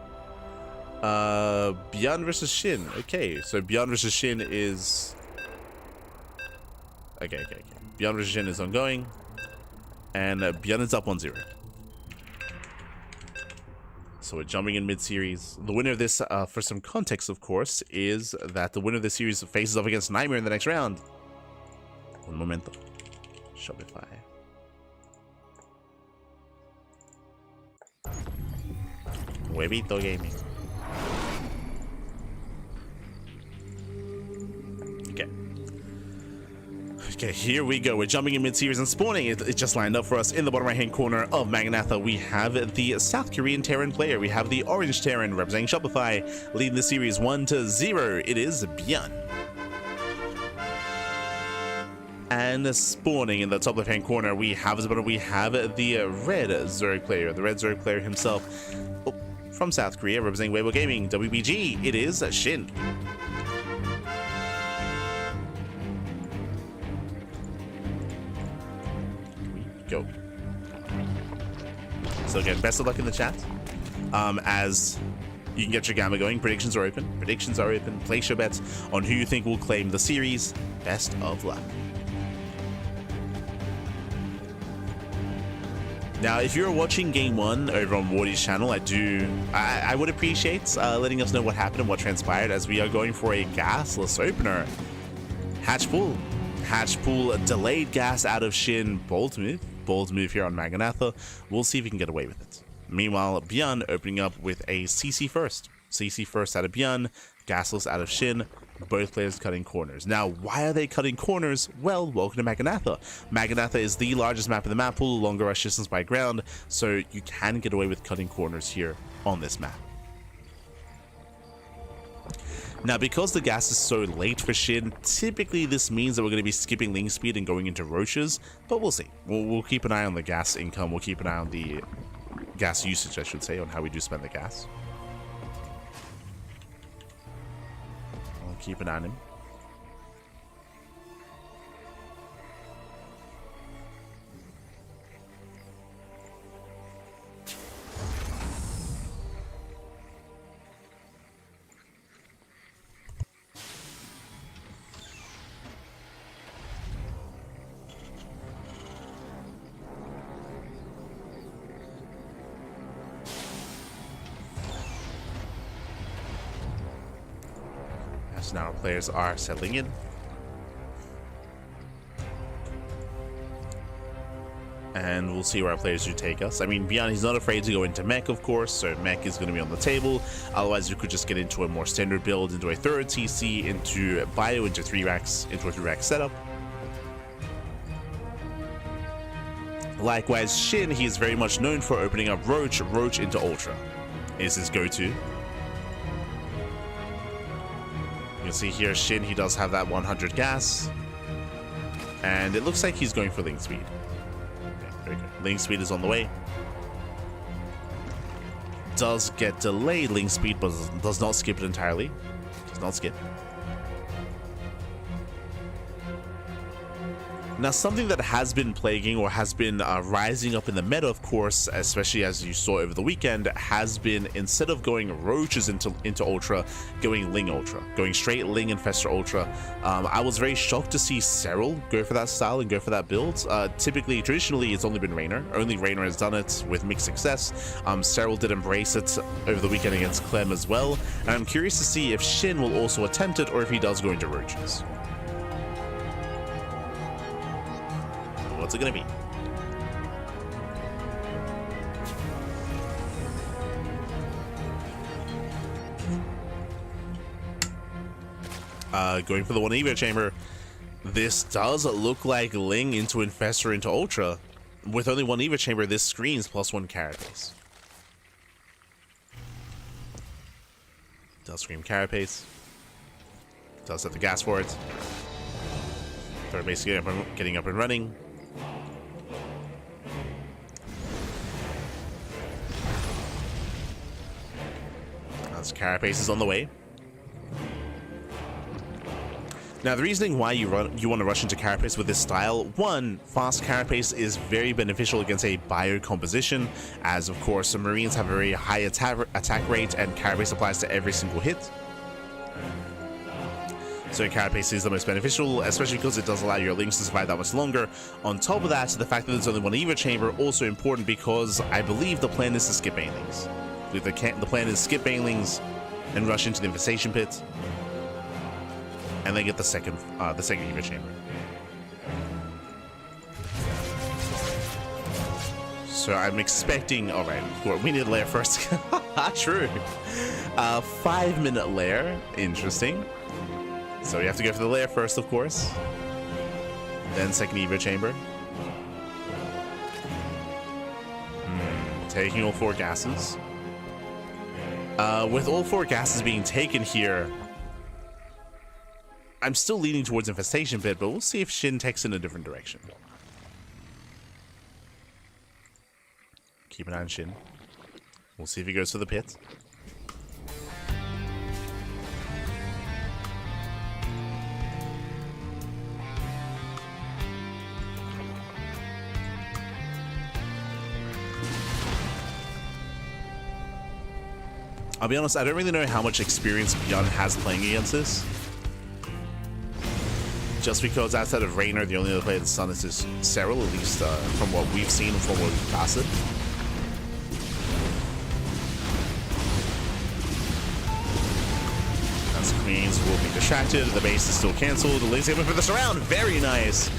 ByuN versus SHIN. Okay, so ByuN versus SHIN is... Okay. ByuN versus SHIN is ongoing. And ByuN is up 1-0. So we're jumping in mid-series. The winner of this, for some context, of course, is that the winner of this series faces off against Nightmare in the next round. Un momento. Shopify. Huevito Gaming. Okay, here we go. We're jumping in mid-series and spawning. It just lined up for us in the bottom right-hand corner of Magnatha. We have the South Korean Terran player. We have the Orange Terran representing Shopify, leading the series 1-0. It is ByuN. And spawning in the top left-hand corner, we have the red Zerg player, himself, from South Korea, representing Weibo Gaming, WBG. It is SHIN. Go. So again, best of luck in the chat. As you can get your gamma going. Predictions are open. Place your bets on who you think will claim the series. Best of luck. Now, if you're watching Game 1 over on Wardy's channel, I would appreciate letting us know what happened and what transpired, as we are going for a gasless opener. Hatch pull, delayed gas out of SHIN. Bold move here on Maganatha. We'll see if we can get away with it. Meanwhile, ByuN opening up with a CC first out of ByuN, gasless out of SHIN. Both players cutting corners. Now, why are they cutting corners? Well, welcome to Maganatha. Maganatha is the largest map in the map pool, longer rush distance by ground, so you can get away with cutting corners here on this map. Now, because the gas is so late for SHIN, typically this means that we're going to be skipping link speed and going into roaches, but we'll see. We'll keep an eye on the gas income. We'll keep an eye on the gas usage, I should say, on how we do spend the gas. I'll keep an eye on him. Now our players are settling in. And we'll see where our players do take us. I mean, ByuN, he's not afraid to go into mech, of course, so mech is going to be on the table. Otherwise, you could just get into a more standard build, into a third TC, into bio, into a 3-rack setup. Likewise, SHIN, he is very much known for opening up Roach into Ultra is his go-to. You can see here, SHIN, he does have that 100 gas. And it looks like he's going for link speed. Okay, very good. Link speed is on the way. Does get delayed link speed, but does not skip it entirely. Does not skip. Now, something that has been plaguing or has been rising up in the meta, of course, especially as you saw over the weekend, has been, instead of going roaches into Ultra, going Ling Ultra, going straight Ling Infestor Ultra. I was very shocked to see Cyril go for that style and go for that build. Traditionally, it's only been Raynor. Only Raynor has done it with mixed success. Cyril did embrace it over the weekend against Clem as well. And I'm curious to see if SHIN will also attempt it or if he does go into roaches. What's it gonna be? Going for the 1 Evo chamber. This does look like Ling into Infestor into Ultra. With only 1 Evo chamber, this screens +1 carapace. Does scream carapace. Does set the gas for it. Third base getting up and running. Carapace is on the way. Now, the reasoning why you want to rush into Carapace with this style: one, fast Carapace is very beneficial against a bio composition, as of course the Marines have a very high attack rate, and Carapace applies to every single hit. So Carapace is the most beneficial, especially because it does allow your links to survive that much longer. On top of that, the fact that there's only 1 Evo chamber also important, because I believe the plan is to skip banelings. The plan is skip banelings and rush into the infestation pit, and then get the second Evo chamber. So I'm expecting. All right, we need a lair first. True. 5-minute lair. Interesting. So we have to go for the lair first, of course. Then second Evo chamber. Taking all 4 gases. With all 4 gases being taken here, I'm still leaning towards Infestation Pit, but we'll see if Shin takes in a different direction. Keep an eye on Shin. We'll see if he goes for the pit. I'll be honest, I don't really know how much experience ByuN has playing against this. Just because outside of Raynor, the only other player that's done this is Cyril, at least from what we've seen and from what we've casted. As Queens will be distracted, the base is still cancelled. The Ling's able for this around. Very nice.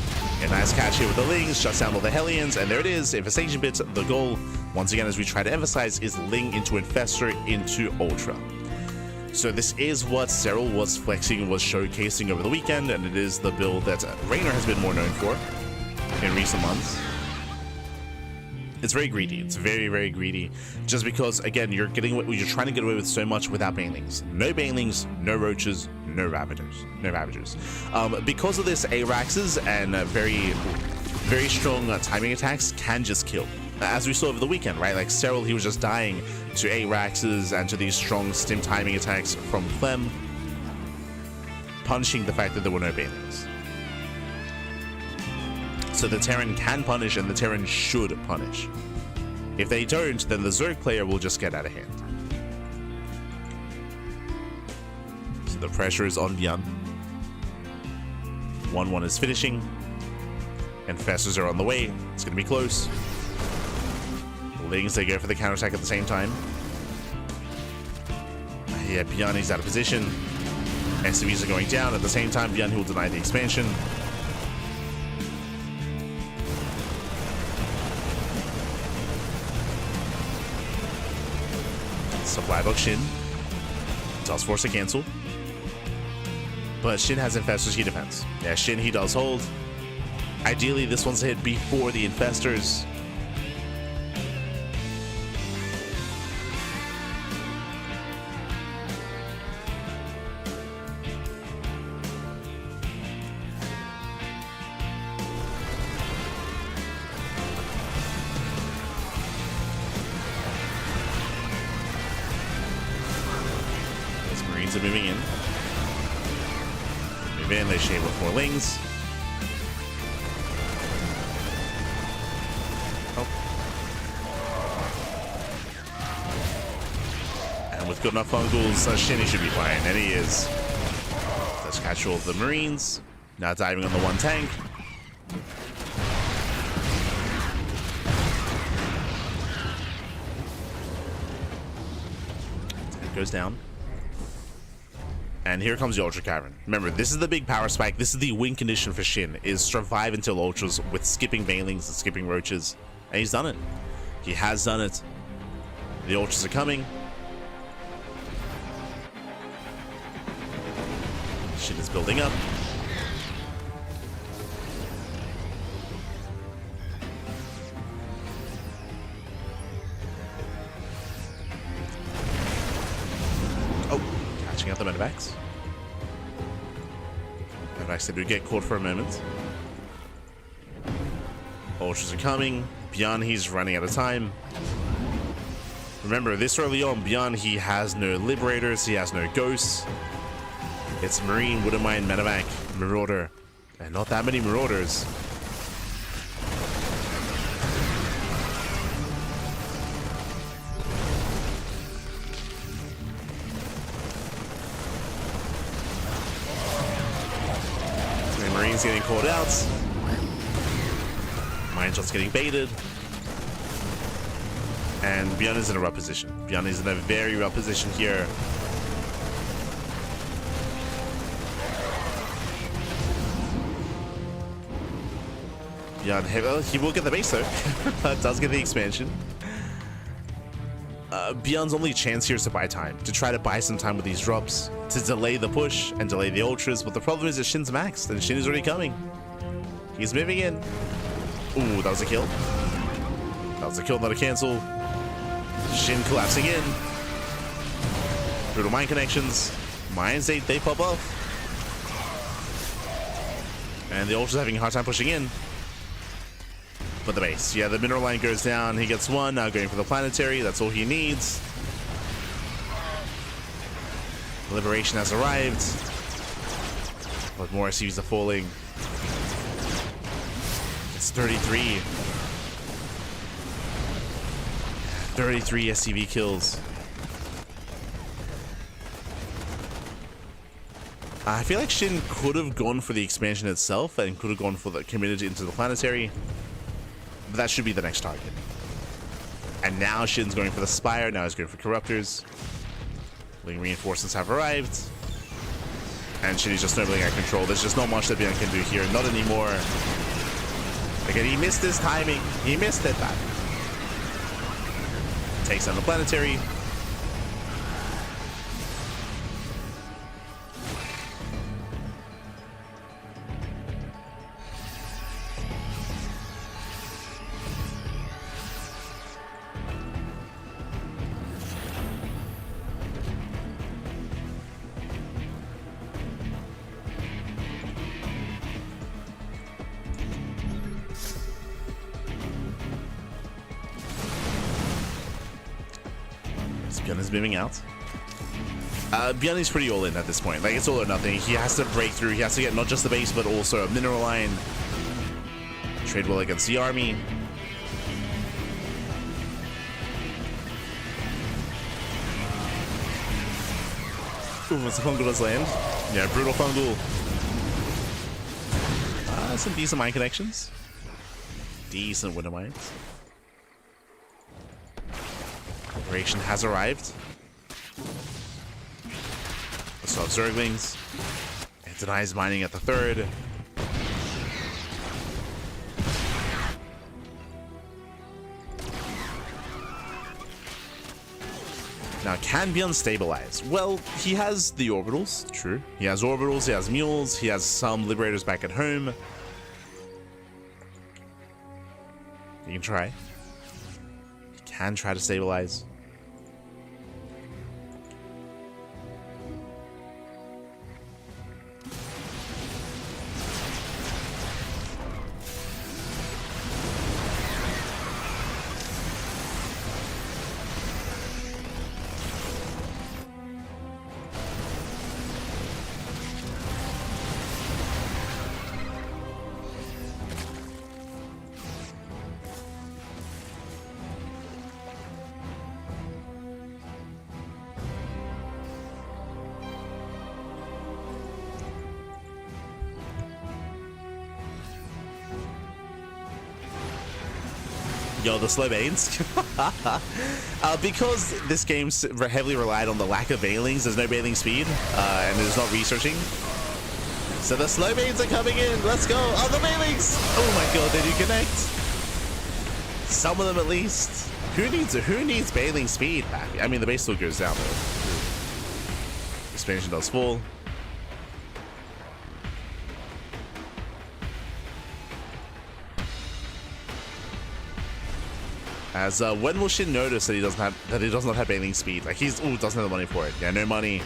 A nice catch here with the Lings, shuts down all the Hellions, and there it is. Infestation Pit, the goal, once again, as we try to emphasize, is Ling into Infestor into Ultra. So this is what Cyril was flexing, was showcasing over the weekend, and it is the build that Raynor has been more known for in recent months. It's very greedy. It's very, very greedy. Just because, again, you're trying to get away with so much without banelings. No banelings, no roaches, no ravagers. Because of this, Araxes and very, very strong timing attacks can just kill. As we saw over the weekend, right? Like Cyril, he was just dying to Araxes and to these strong stim timing attacks from Clem, punishing the fact that there were no banelings. So the Terran can punish, and the Terran should punish. If they don't, then the Zerg player will just get out of hand. So the pressure is on ByuN. 1-1 is finishing. Infestors are on the way. It's going to be close. The Lings, they go for the counterattack at the same time. Yeah, ByuN is out of position. SCVs are going down. At the same time, ByuN will deny the expansion. Supply box Shin does force a cancel, but Shin has Infestors, he defends. Yeah, Shin, he does hold. Ideally, this one's hit before the Infestors. Marines are moving in. Move in, they shave with 4 Lings. Oh. And with good enough fungals, Shinny should be fine, and he is. Let's catch all of the Marines. Now diving on the 1 tank. Tank goes down. And here comes the Ultra Cavern. Remember, this is the big power spike. This is the win condition for Shin, is survive until Ultras with skipping Banelings and skipping Roaches. And he's done it. He has done it. The Ultras are coming. Shin is building up. Out the medevacs. Medevacs do get caught for a moment. Ultras are coming. ByuN, he's running out of time. Remember, this early on, ByuN, he has no Liberators, he has no Ghosts. It's Marine, Widowmine, Medevac, Marauder, and not that many Marauders. Marines getting caught out. Mine shots getting baited. And ByuN is in a rough position. ByuN is in a very rough position here. ByuN, he will get the base though. Does get the expansion. ByuN's only chance here is to buy time, to try to buy some time with these drops, to delay the push and delay the Ultras. But the problem is that Shin's maxed, and Shin is already coming. He's moving in. Ooh, that was a kill. That was a kill, not a cancel. Shin collapsing in. Brutal mine connections. Mines, they pop off. And the Ultra's having a hard time pushing in. But the base. Yeah, the mineral line goes down. He gets one. Now going for the planetary. That's all he needs. Liberation has arrived. But more SCVs are falling. It's 33. 33 SCV kills. I feel like SHIN could have gone for the expansion itself and could have gone for the committed into the planetary. But that should be the next target. And now SHIN's going for the Spire. Now he's going for Corruptors. Wing reinforcements have arrived. And SHIN is just snowballing out of control. There's just not much that ByuN can do here. Not anymore. Again, he missed his timing. He missed it back. Takes down the planetary. ByuN is beaming out. ByuN is pretty all in at this point. Like, it's all or nothing. He has to break through. He has to get not just the base, but also a mineral line. Trade well against the army. Ooh, what's the fungal does land? Yeah, brutal fungal. Some decent mine connections. Decent winter mines. Liberation has arrived. Assault Zerglings. It denies mining at the third. Now, can ByuN stabilize? Well, he has the orbitals, true. He has orbitals, he has mules, he has some liberators back at home. You can try. He can try to stabilize. Yo, the slow banes. Because this game heavily relied on the lack of bailings, there's no bailing speed, and there's not researching. So the slow banes are coming in. Let's go. Oh, the bailings! Oh my god, they do connect. Some of them at least. Who needs bailing speed back? I mean, the base still goes down though. Expansion does fall. As when will SHIN notice that he does not have bailing speed? Like doesn't have the money for it. Yeah, no money.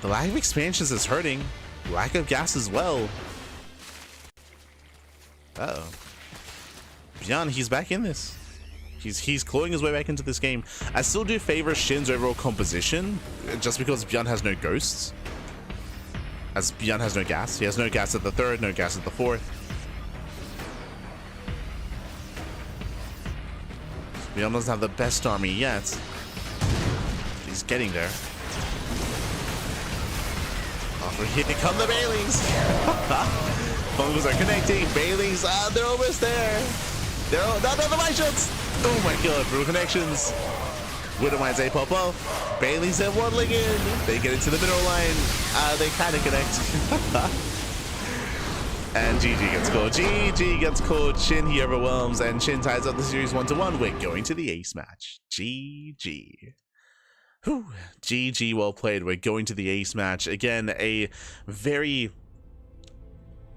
The lack of expansions is hurting. Lack of gas as well. Uh-oh. ByuN, he's back in this. He's clawing his way back into this game. I still do favor SHIN's overall composition, just because ByuN has no ghosts. As ByuN has no gas. He has no gas at the third, no gas at the fourth. ByuN doesn't have the best army yet. He's getting there. Oh, here come the bailings! Fungals are connecting. Bailings, they're almost there. They're not the right shots. Oh my god, brutal connections. Widow Mines, they pop off. Bailings are waddling in. They get into the middle line. They kind of connect. And GG gets called. GG gets called. SHIN, he overwhelms, and SHIN ties up the series 1-1. We're going to the ace match. GG. Whew. GG, well played. We're going to the ace match. Again, a very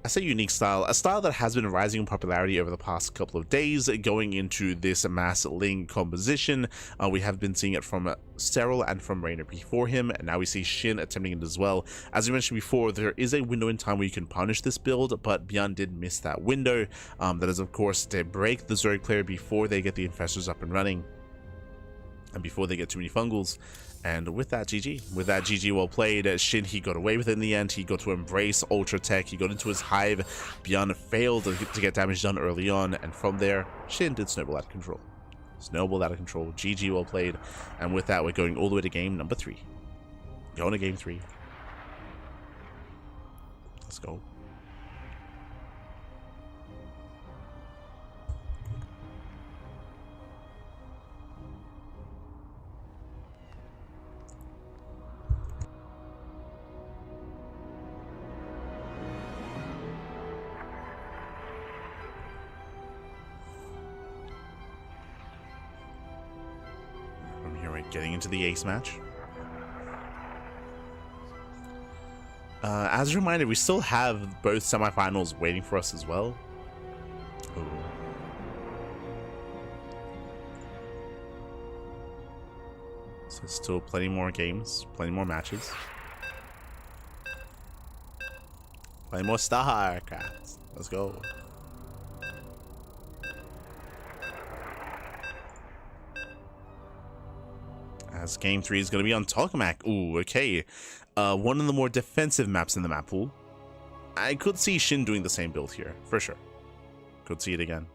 I say unique style, a style that has been rising in popularity over the past couple of days, going into this mass Ling composition. We have been seeing it from Sterile and from Rainer before him, and now we see SHIN attempting it as well. As we mentioned before, there is a window in time where you can punish this build, but ByuN did miss that window. That is, of course, to break the Zerg player before they get the infestors up and running, and before they get too many fungals. And with that, GG. With that, GG, well played. SHIN, he got away with it in the end. He got to embrace Ultra Tech. He got into his hive. ByuN failed to get damage done early on. And from there, SHIN did snowball out of control. Snowball out of control. GG, well played. And with that, we're going all the way to game number 3. Going to game 3. Let's go. Getting into the ace match. As a reminder, we still have both semifinals waiting for us as well. Ooh. So still plenty more games, plenty more matches, plenty more StarCraft. Let's go. As game 3 is going to be on Tokamak. Ooh, okay. One of the more defensive maps in the map pool. I could see SHIN doing the same build here, for sure. Could see it again.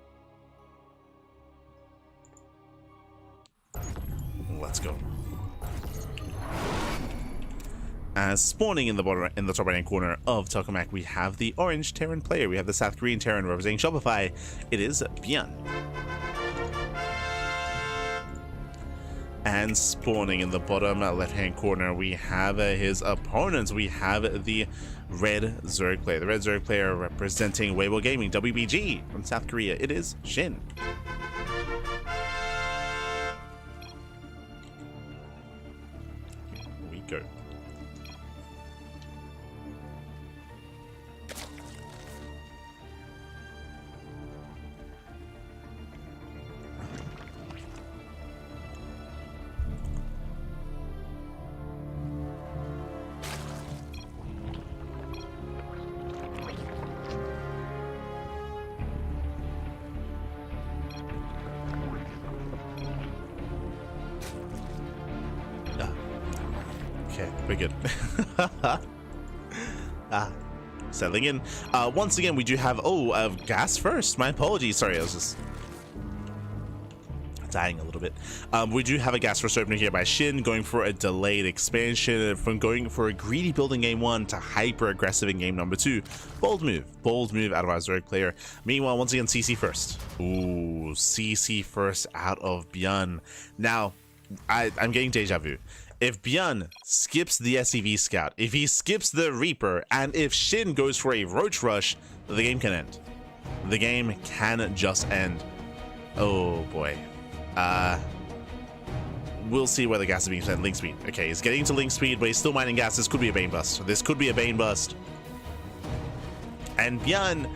Let's go. As spawning in the top right hand corner of Tokamak, we have the orange Terran player. We have the South Korean Terran representing Shopify. It is ByuN. And spawning in the bottom left-hand corner, we have his opponents. We have the red Zerg player. The red Zerg player representing Weibo Gaming, WBG from South Korea. It is SHIN. Here we go. Okay, we're good. Settling in. Once again, we do have gas first. My apologies. Sorry, I was just dying a little bit. We do have a gas first opener here by SHIN, going for a delayed expansion, from going for a greedy build in game 1 to hyper aggressive in game number 2. Bold move out of our Zerg player. Meanwhile, once again, CC first. Ooh, CC first out of ByuN. Now, I'm getting deja vu. If ByuN skips the SCV Scout, if he skips the Reaper, and if SHIN goes for a Roach Rush, the game can end. The game can just end. Oh boy. We'll see where the gas is being sent. Link speed. Okay, he's getting to link speed, but he's still mining gas. This could be a Bane Bust. This could be a Bane Bust. And ByuN,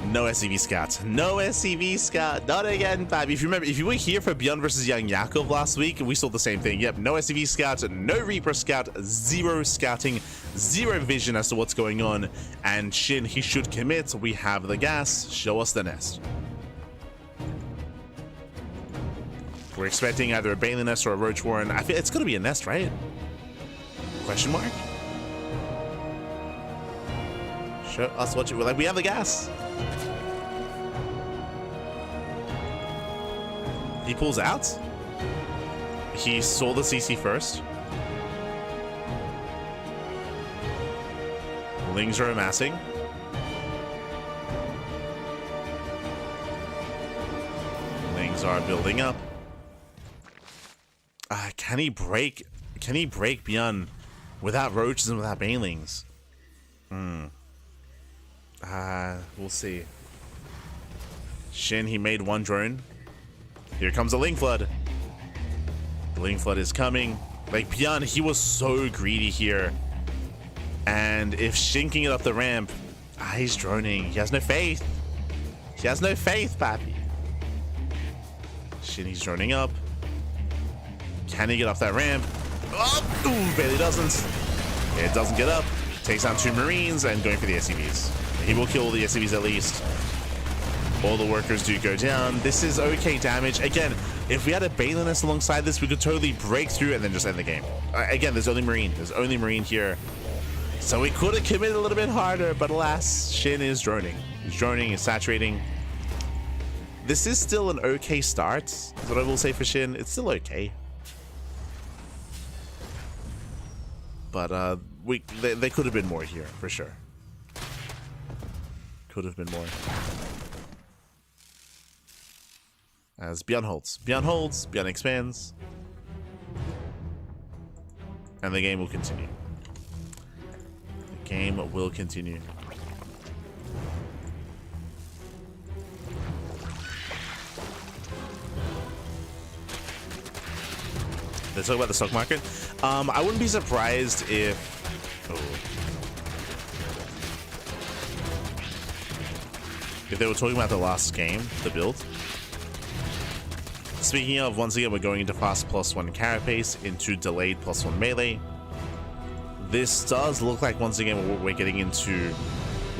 no SCV Scout. No SCV Scout. Not again, Fab. If you remember, if you were here for ByuN versus Young Yakov last week, we saw the same thing. Yep, no SCV Scout, no Reaper Scout, zero scouting, zero vision as to what's going on. And SHIN, he should commit. We have the gas. Show us the nest. We're expecting either a Bailey nest or a Roach Warren. I feel it's going to be a nest, right? Question mark? Show us what you like. We have the gas. He pulls out. He saw the CC first. Lings are amassing. Lings are building up. Can he break ByuN without roaches and without banelings? We'll see. SHIN, he made one drone. Here comes a Ling Flood. The Ling Flood is coming. Like, ByuN, he was so greedy here. And if SHIN can get up the ramp, Ah, he's droning. He has no faith. He has no faith, Pappy. SHIN, he's droning up. Can he get off that ramp? Oh, ooh, barely doesn't. It doesn't get up. Takes down 2 Marines and going for the SCVs. He will kill the SCVs at least. All the workers do go down. This is okay damage. Again, if we had a ByuN alongside this, we could totally break through and then just end the game. Again, there's only Marine. There's only Marine here. So we could have committed a little bit harder, but alas, SHIN is droning. He's droning, he's saturating. This is still an okay start, is what I will say for SHIN. It's still okay. But they could have been more here, for sure. Could have been more. As ByuN holds. ByuN holds, ByuN expands. And the game will continue. The game will continue. Let's talk about the stock market. I wouldn't be surprised if... if they were talking about the last game, the build. Speaking of, once again, we're going into fast +1 carapace, into delayed +1 melee. This does look like, once again, we're getting into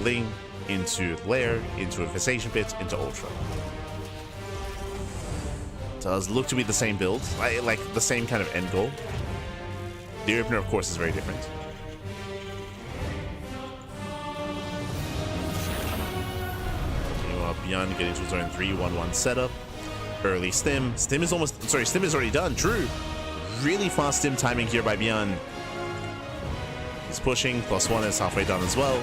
Ling, into Lair, into Infestation Pit, into Ultra. Does look to be the same build, like the same kind of end goal. The opener, of course, is very different. ByuN getting to his own 3-1-1 setup. Early stim. Stim is already done. True. Really fast stim timing here by ByuN. He's pushing. +1 is halfway done as well.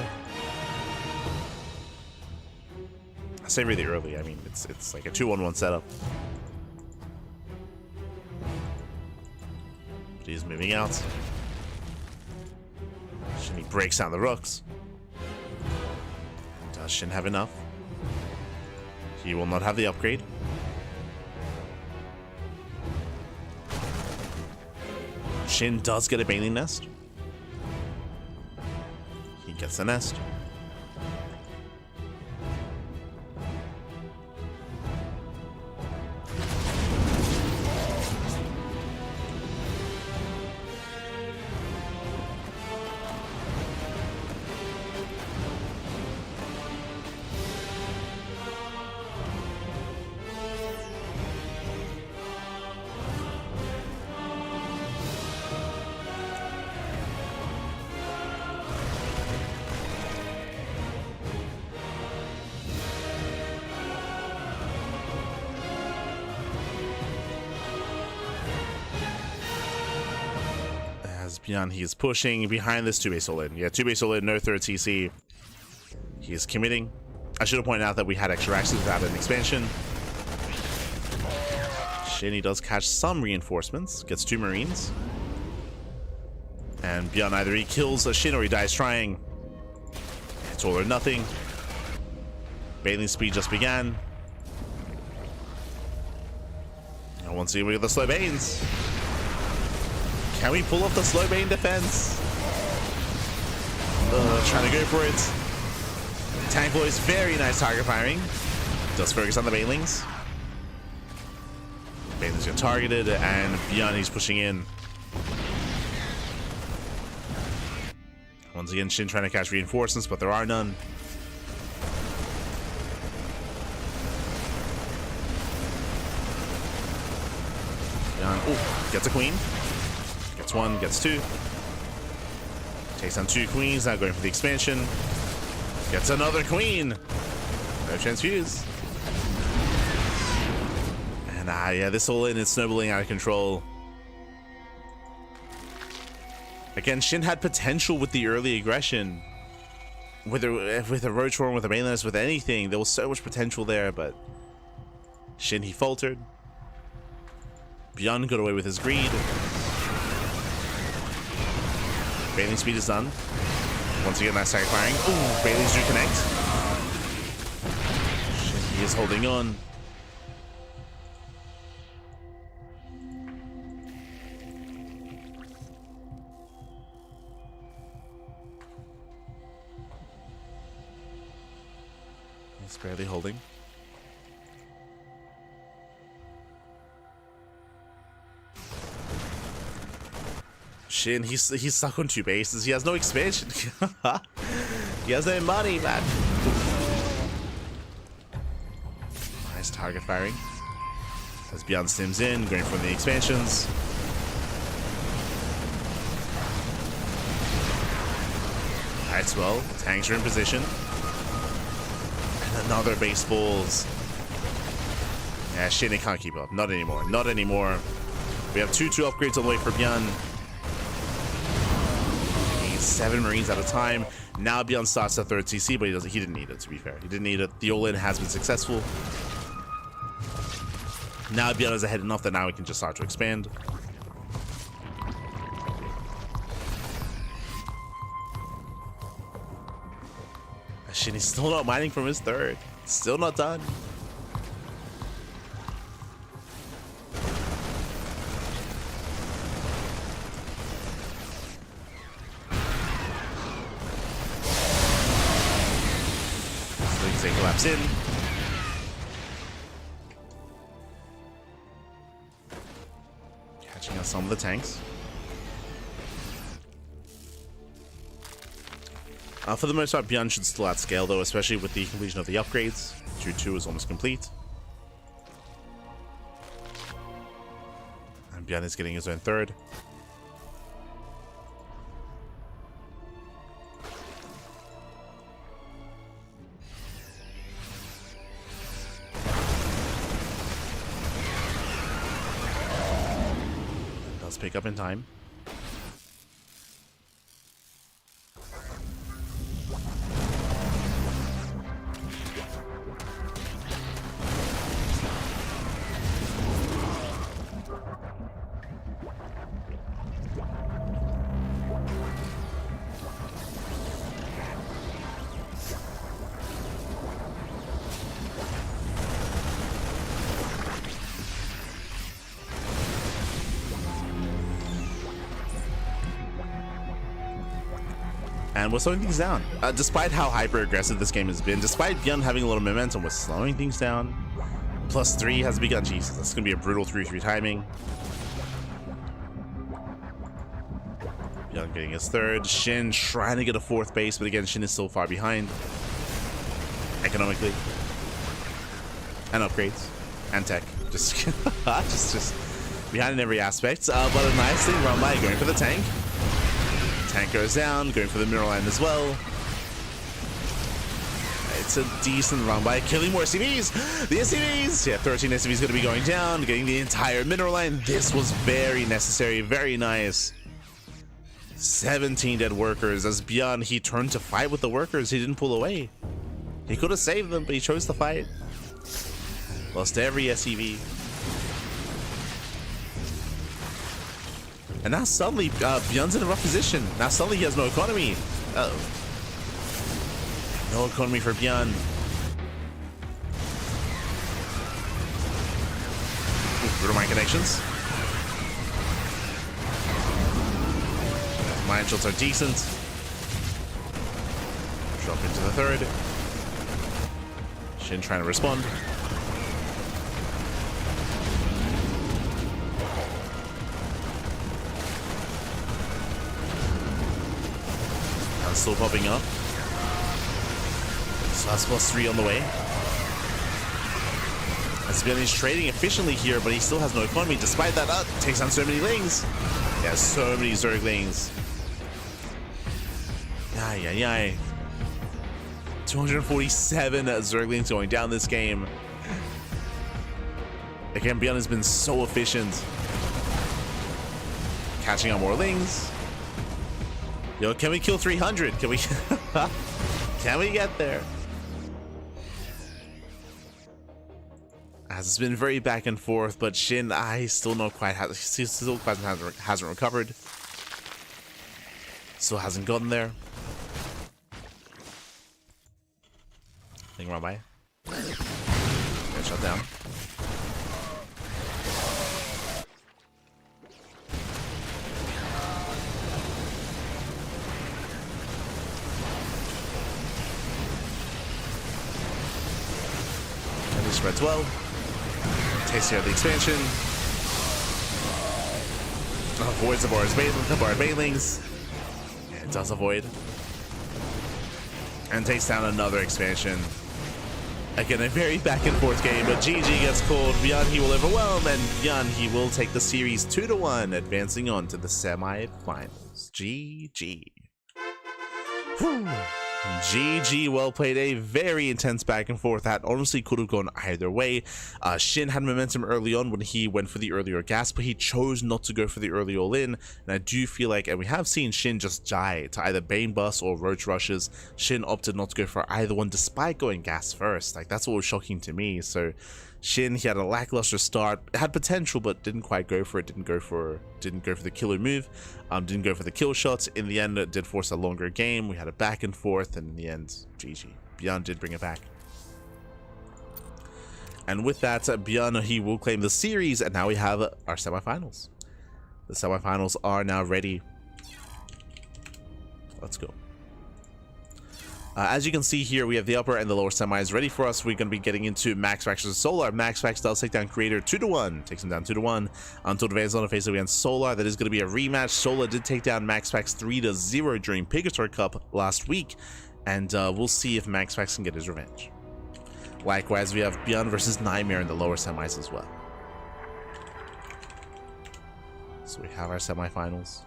I say really early. I mean, it's like a 2-1-1 setup. But he's moving out. SHIN breaks down the rooks. Does SHIN have enough? He will not have the upgrade. SHIN does get a Baneling nest. He gets a nest. ByuN, he is pushing behind this 2-base all-in. Yeah, 2-base all-in, no third CC. He is committing. I should have pointed out that we had extra access without an expansion. SHIN, he does catch some reinforcements. Gets 2 Marines. And ByuN, either he kills a SHIN or he dies trying. It's all or nothing. Baneling speed just began. And once again, we get the slow Banes. Can we pull off the slow Bane defense? Trying to go for it. Tank Boy's very nice target firing. Does focus on the Banelings. Banelings get targeted, and ByuN, he's pushing in. Once again, SHIN trying to catch reinforcements, but there are none. ByuN, oh, gets a queen. Gets 1, gets 2. Takes on 2 queens, now going for the expansion. Gets another queen. No transfuse. And yeah, this all-in is snowballing out of control. Again, SHIN had potential with the early aggression. With a Roach Worm, with a Baneling, with anything. There was so much potential there, but SHIN, he faltered. ByuN got away with his greed. Baneling speed is done. Once again, nice target firing. Ooh, Banelings do connect. SHIN, he is holding on. He's barely holding. Shin, he's stuck on 2 bases. He has no expansion. He has no money, man. Nice target firing. As ByuN stims in, going for the expansions. Alright, well, tanks are in position. And another base falls. Yeah, Shin, can't keep up. Not anymore. Not anymore. We have 2 upgrades on the way for ByuN. 7 Marines at a time. Now ByuN starts the 3rd CC, but he didn't need it, to be fair. He didn't need it. The all-in has been successful. Now ByuN is ahead enough that now we can just start to expand. Shin is still not mining from his 3rd. Still not done. They collapse in. Catching out some of the tanks. For the most part, ByuN should still outscale though, especially with the completion of the upgrades. 2-2 is almost complete. And ByuN is getting his own 3rd. Pick up in time. And we're slowing things down. Despite how hyper-aggressive this game has been, despite ByuN having a little momentum, we're slowing things down. +3 has begun. Jesus, that's going to be a brutal 3-3 timing. ByuN getting his 3rd. Shin trying to get a 4th base, but again, Shin is still far behind. Economically. And upgrades. And tech. Just, just behind in every aspect. But a nice thing run by going for the tank. Tank goes down, going for the mineral line as well. It's a decent run by killing more SCVs. The SCVs! Yeah, 13 SCVs going to be going down, getting the entire mineral line. This was very necessary, very nice. 17 dead workers. As ByuN, he turned to fight with the workers. He didn't pull away. He could have saved them, but he chose to fight. Lost every SCV. And now suddenly, ByuN's in a rough position. Now suddenly he has no economy. Uh-oh. No economy for ByuN. Brutal mine connections. Mine shots are decent. Drop into the 3rd. Shin trying to respond. Still popping up. So that's +3 on the way. As ByuN is trading efficiently here, but he still has no economy. Despite that, takes down so many lings. Yeah, so many Zerglings. Yay. 247 Zerglings going down this game. Again, ByuN has been so efficient. Catching on more lings. Yo, can we kill 300? Can we can we get there? As it's been very back and forth, but Shin, still not quite hasn't recovered. Still hasn't gotten there. Thing run by. Get shut down. It spreads well. Takes care of the expansion. Avoids the Bard Banelings. Yeah, it does avoid. And takes down another expansion. Again, a very back and forth game, but GG gets called. ByuN, he will overwhelm, and ByuN, he will take the series 2-1, advancing on to the semi-finals. GG. Whew. GG, well played. A very intense back and forth that honestly could have gone either way. SHIN had momentum early on when he went for the earlier gas, but he chose not to go for the early all-in, and I do feel like, and we have seen SHIN just die to either Bane Bus or Roach Rushes. SHIN opted not to go for either one despite going gas first. Like, that's what was shocking to me. So SHIN, he had a lackluster start, had potential but didn't quite go for it, didn't go for the killer move, didn't go for the kill shots. In the end, it did force a longer game. We had a back and forth, and in the end, GG. ByuN did bring it back. And with that, ByuN, he will claim the series, and now we have our semifinals. The semifinals are now ready. Let's go. As you can see here, we have the upper and the lower semis ready for us. We're going to be getting into MaxPax versus Solar. MaxPax does take down Creator 2-1. Takes him down 2-1. Until advances on a face against Solar. That is going to be a rematch. Solar did take down MaxPax 3-0 during Pigatory Cup last week. And we'll see if MaxPax can get his revenge. Likewise, we have ByuN versus Nightmare in the lower semis as well. So we have our semifinals.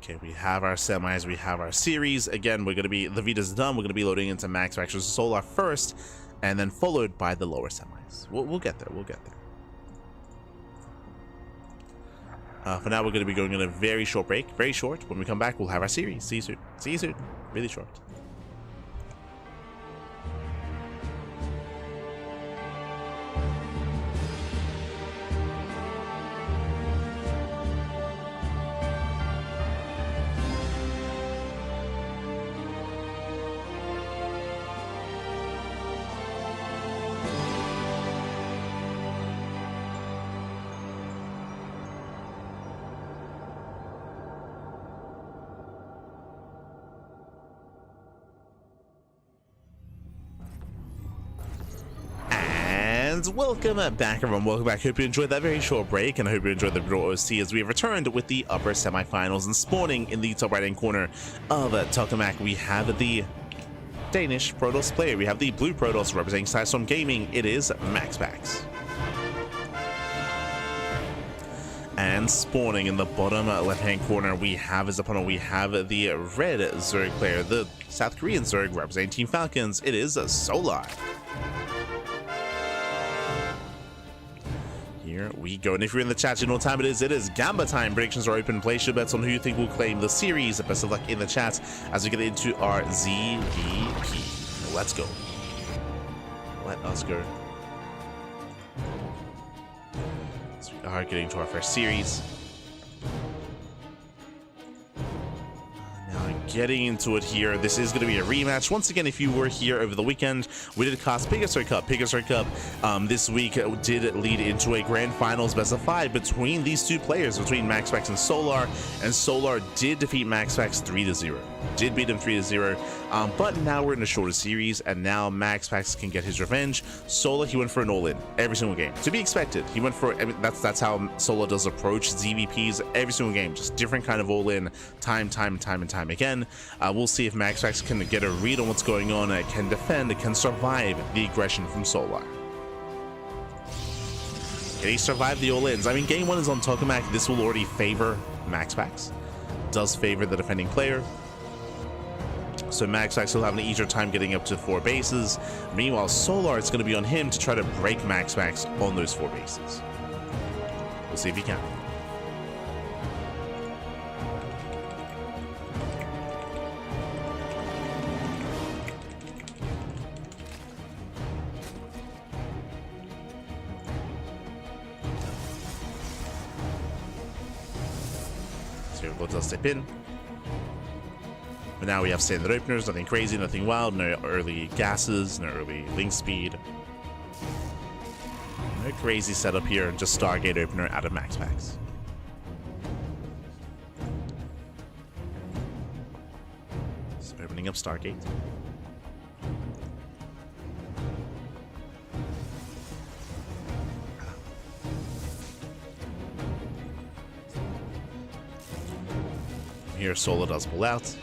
Okay, we have our semis, we have our series. Again, we're going to be, the Vita's done. We're going to be loading into MaxPax versus Solar first, and then followed by the lower semis. We'll get there, we'll get there. For now, we're going to be going on a very short break, very short. When we come back, we'll have our series. See you soon. See you soon. Really short. Welcome back, everyone. Welcome back. Hope you enjoyed that very short break, and I hope you enjoyed the brutal OC as we have returned with the upper semifinals. And spawning in the top right hand corner of Tokamak, we have the Danish Protoss player. We have the blue Protoss representing Sidestorm Gaming. It is MaxPax. And spawning in the bottom left hand corner, we have his opponent. We have the red Zerg player, the South Korean Zerg representing Team Falcons. It is Solar. Here we go, and if you're in the chat, you know what time it is. It is Gamba time. Predictions are open. Place your bets on who you think will claim the series. Best of luck in the chat as we get into our ZVP. Let's go. Let us go. So we are getting to our first series. Getting into it here, this is going to be a rematch. Once again, if you were here over the weekend, we did cast Pigatory Cup. Pigatory Cup this week did lead into a grand finals best of 5 between these two players, between MaxPax and Solar did defeat MaxPax 3-0. Did beat him 3-0, but now we're in a shorter series, and now MaxPax can get his revenge. Solar, he went for an all-in every single game. To be expected. He went for, I mean, that's how Solar does approach ZVPs every single game. Just different kind of all-in, time and time again. We'll see if MaxPax can get a read on what's going on, can defend, can survive the aggression from Solar. Can he survive the all-ins? I mean, game 1 is on Tokamak. This will already favor MaxPax. Does favor the defending player. So MaxPax will have an easier time getting up to 4 bases. Meanwhile, Solar, it's going to be on him to try to break MaxPax on those 4 bases. We'll see if he can. So we'll just step in. But now we have standard openers, nothing crazy, nothing wild, no early gases, no early link speed. No crazy setup here, just Stargate opener out of MaxPax. Just opening up Stargate. Here, Solo does pull out.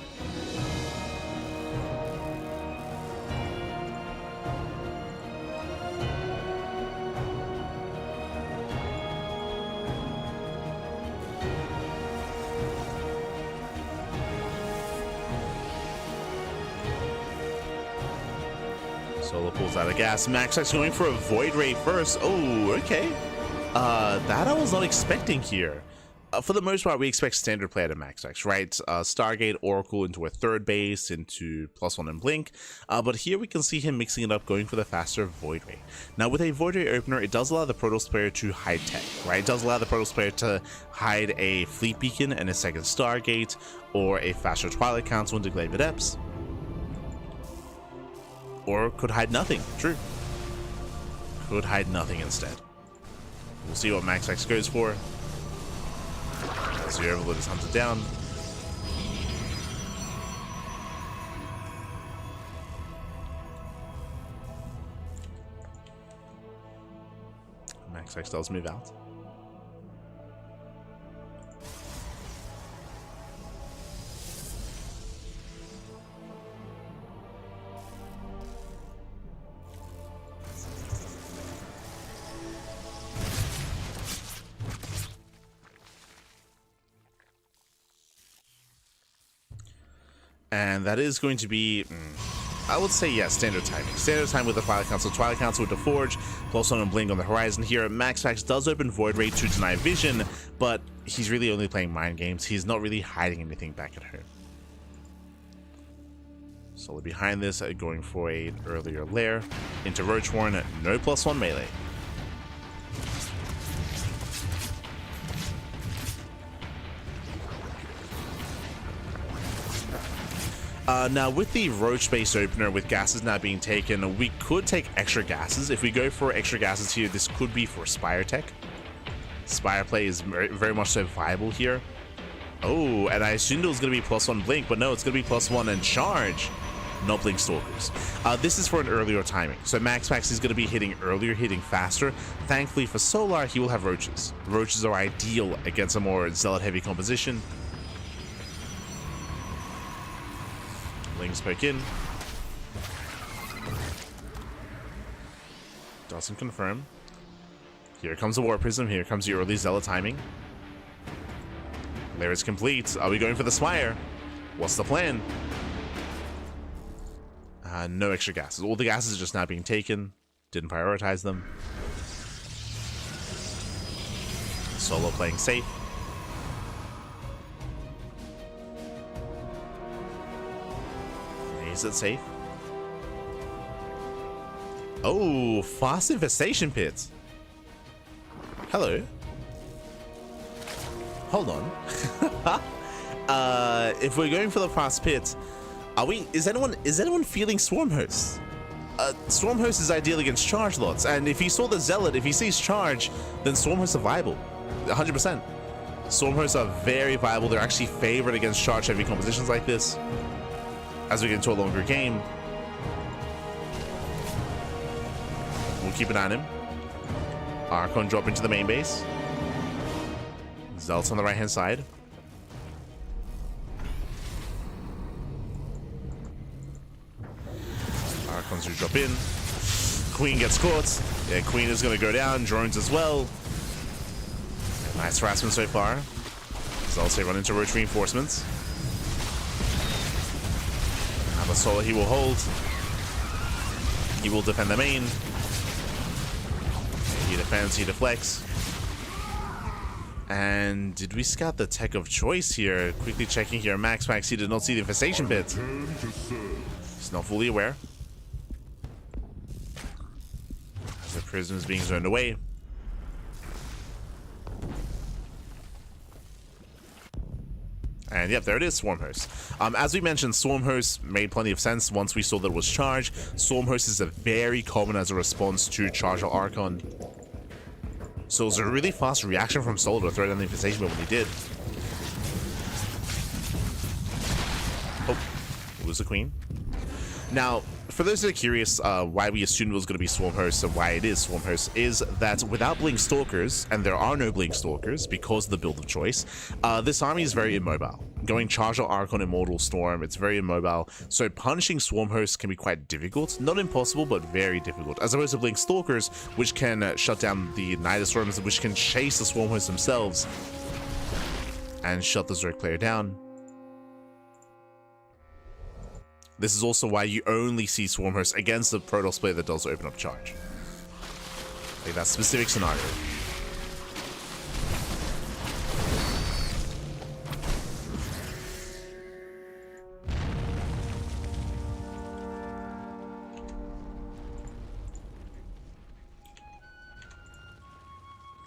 Solo pulls out of gas. MaxPax going for a Void Ray first. Oh, okay. That I was not expecting here. For the most part, we expect standard play out of MaxPax, right? Stargate, Oracle into a third base, into +1 and Blink. But here we can see him mixing it up, going for the faster Void Ray. Now, with a Void Ray opener, it does allow the Protoss player to hide tech, right? It does allow the Protoss player to hide a Fleet Beacon and a second Stargate, or a faster Twilight Council into Glaive Adepts. Or could hide nothing, true. Could hide nothing instead. We'll see what MaxPax goes for. So your Overlord is hunted down. MaxPax does move out. And that is going to be, I would say, yeah, standard timing. Standard time with the Twilight Council. Twilight Council with the Forge, +1 and Blink on the horizon here. MaxPax does open Void Ray to deny vision, but he's really only playing mind games. He's not really hiding anything back at home. Solo behind this, going for an earlier lair. Into Roach Warren, no +1 melee. Now, with the Roach base opener, with gases now being taken, we could take extra gases. If we go for extra gases here, this could be for Spire tech. Spire play is very much so viable here. Oh, and I assumed it was going to be +1 Blink, but no, it's going to be +1 and Charge, not Blink Stalkers. This is for an earlier timing. So MaxPax is going to be hitting earlier, hitting faster. Thankfully for Solar, he will have Roaches. Roaches are ideal against a more Zealot-heavy composition. Lings poke in. Doesn't confirm. Here comes the War Prism. Here comes the early Zealot timing. Lair is complete. Are we going for the Spire? What's the plan? No extra gases. All the gases are just now being taken. Didn't prioritize them. Solo playing safe. Is it safe? Oh, fast infestation pit. Hello. Hold on. If we're going for the fast pit, are we? Is anyone feeling Swarm Host? Swarm Host is ideal against charge lots, and if he saw the Zealot, if he sees charge, then Swarm Hosts are viable, 100%. Swarm Hosts are very viable. They're actually favored against charge heavy compositions like this. As we get into a longer game, we'll keep an eye on him. Archon drop into the main base. Zealots on the right hand side. Archons do drop in. Queen gets caught. Yeah, Queen is going to go down. Drones as well. Nice harassment so far. Zealots run into Roach reinforcements. The Solo he will hold. He will defend the main. He defends, he deflects. And did we scout the tech of choice here? Quickly checking here. MaxPax, he did not see the infestation pit. He's not fully aware. As the prism is being zoned away. And yep, there it is, Swarm Host. As we mentioned, Swarm Host made plenty of sense once we saw that it was charged. Swarm Host is a very common as a response to Charge Archon. So it was a really fast reaction from Solar to throw down the infestation when he did. Oh, lose the Queen. Now, for those that are curious why we assumed it was going to be Swarm Host and why it is Swarm Host, is that without Blink Stalkers, and there are no Blink Stalkers because of the build of choice, this army is very immobile. Going Charger, Archon, Immortal, Storm, it's very immobile, so punishing Swarm Host can be quite difficult. Not impossible, but very difficult. As opposed to Blink Stalkers, which can shut down the Nidus Storms, which can chase the Swarm Hosts themselves and shut the Zerg player down. This is also why you only see Swarm Host against the Protoss player that does open up charge. Like that specific scenario.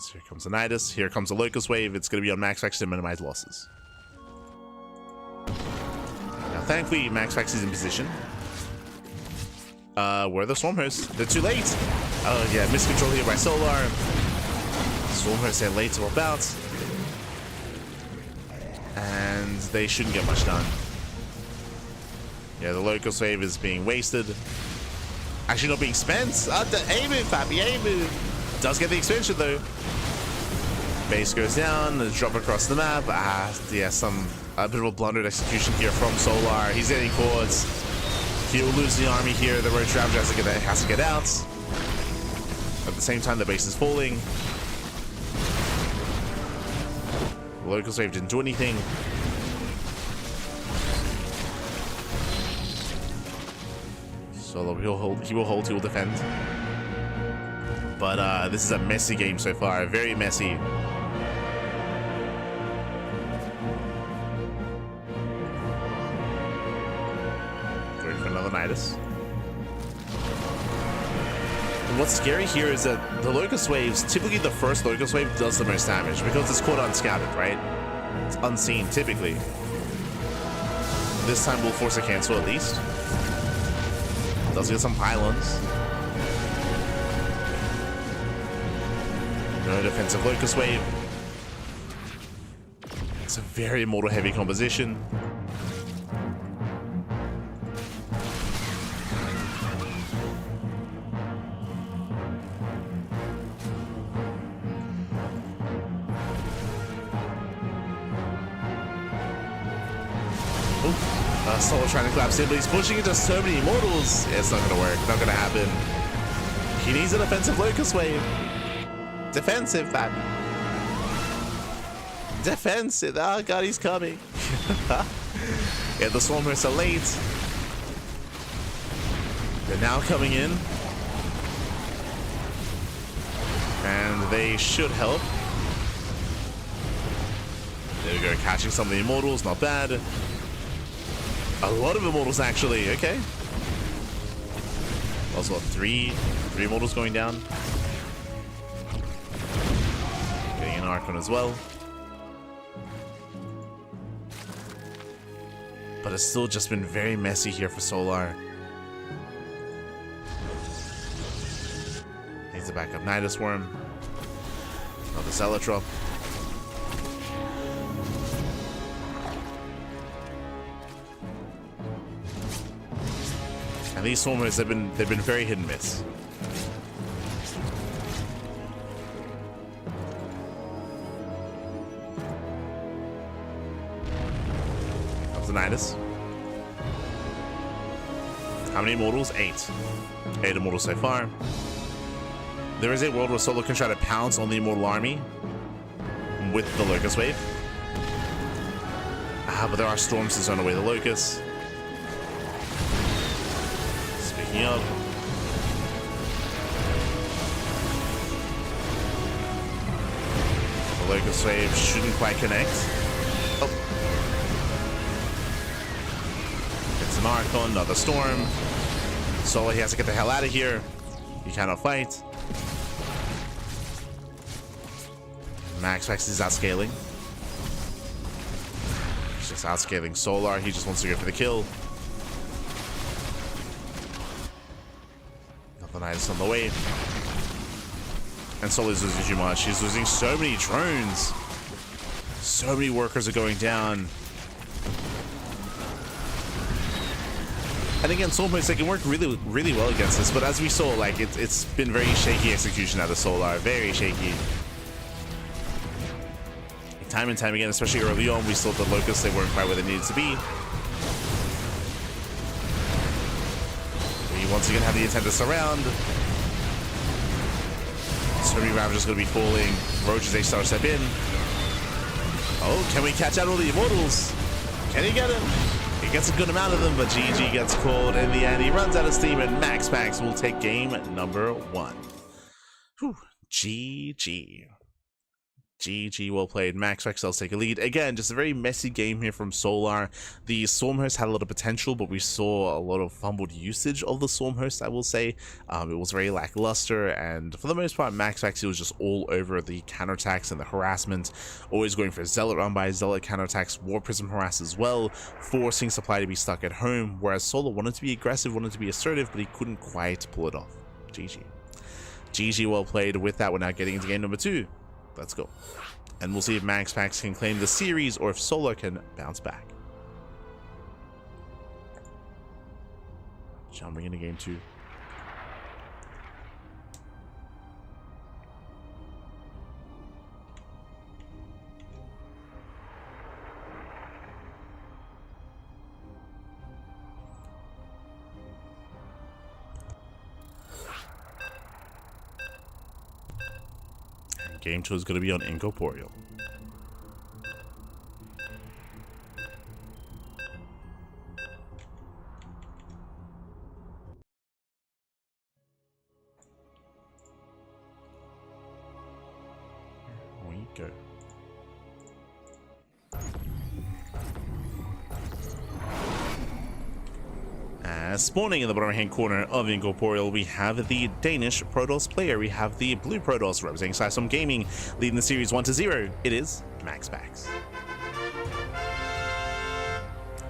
So here comes the Nidus, here comes the Locust Wave. It's going to be on MaxPax to minimize losses. Thankfully, MaxPax is in position. Where are the Swarm Hosts? They're too late. Oh yeah, miscontrol here by Solar. Swarm Hosts are late to help out. And they shouldn't get much done. Yeah, the Locust Wave is being wasted. Actually not being spent. The A-move, Fabi, A-move. Does get the expansion though. Base goes down, drop across the map. Yeah, a bit of a blundered execution here from Solar. He's getting cords. He'll lose the army here. The Roach Ravager has to get out. At the same time, the base is falling. The Locust Wave didn't do anything. Solar, he will hold, he will defend. But this is a messy game so far. Very messy. Nidus. And what's scary here is that the Locust Waves, typically the first Locust Wave does the most damage because it's caught unscattered, right? It's unseen, typically. This time we'll force a cancel at least. Does get some pylons. No defensive Locust Wave. It's a very Immortal heavy composition. Solar trying to collapse in, but he's pushing into so many Immortals. Yeah, it's not gonna work. Not gonna happen. He needs a defensive Locust Wave. Defensive, man. Defensive. Oh god, he's coming. Yeah, the Swarm Hosts are late. They're now coming in. And they should help. There we go, catching some of the Immortals, not bad. A lot of Immortals, actually. Okay. Also got three Immortals going down. Getting an Archon as well. But it's still just been very messy here for Solar. Needs to back up Nidus Worm. Another Zealotrop. And these Swarmers, they've been very hit and miss. Comes the Nidus. How many Immortals? 8. 8 Immortals so far. There is a world where Solar can try to pounce on the Immortal army with the Locust Wave. But there are storms to zone away the Locust. Up. The Locust Wave shouldn't quite connect. Oh. It's an Archon, another Storm. Solar, he has to get the hell out of here. He cannot fight. MaxPax is outscaling. He's just outscaling Solar. He just wants to go for the kill. Nothing nice on the way. And Solar's losing too much. He's losing so many drones. So many workers are going down. And again, Stormhost, they can work really, really well against this. But as we saw, like, it's been very shaky execution out of Solar. Very shaky. Time and time again, especially early on, we saw the Locusts, they weren't quite where they needed to be. We once again have the intent to surround. So many Ravagers going to be falling. Roach as they start step in. Oh, can we catch out all the Immortals? Can he get him? He gets a good amount of them, but GG gets called in the end. He runs out of steam, and MaxPax will take game number 1. Whew. GG. GG, well played. MaxPax will take a lead. Again, just a very messy game here from Solar. The Stormhost had a lot of potential, but we saw a lot of fumbled usage of the Stormhost, I will say. It was very lackluster, and for the most part, MaxPax was just all over the counterattacks and the harassment, always going for Zealot run by Zealot counterattacks, War Prism harass as well, forcing Supply to be stuck at home, whereas Solar wanted to be aggressive, wanted to be assertive, but he couldn't quite pull it off. GG. GG, well played. With that, we're now getting into game number 2. Let's go. And we'll see if MaxPax can claim the series or if Solar can bounce back. Jumping into game 2. Game 2 is going to be on Incorporeal. Here we go. Spawning in the bottom hand corner of Incorporeal, we have the Danish Protoss player. We have the blue Protoss representing System Gaming, leading the series 1-0. It is MaxPax.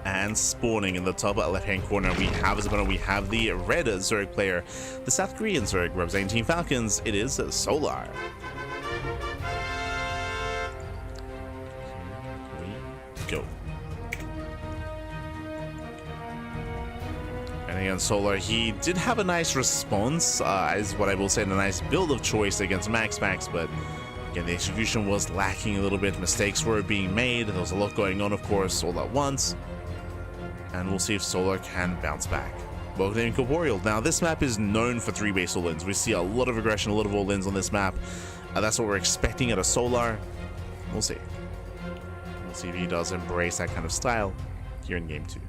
And spawning in the top left hand corner, we have as a opponent, we have the red Zerg player, the South Korean Zerg representing Team Falcons. It is Solar. Here we go. And again, Solar, he did have a nice response, is what I will say, a nice build of choice against MaxPax, but again, the execution was lacking a little bit. Mistakes were being made. There was a lot going on, of course, all at once. And we'll see if Solar can bounce back. Welcome to Incorporeal. Now, this map is known for 3-base all-ins. We see a lot of aggression, a lot of all-ins on this map. That's what we're expecting out of Solar. We'll see. We'll see if he does embrace that kind of style here in game 2.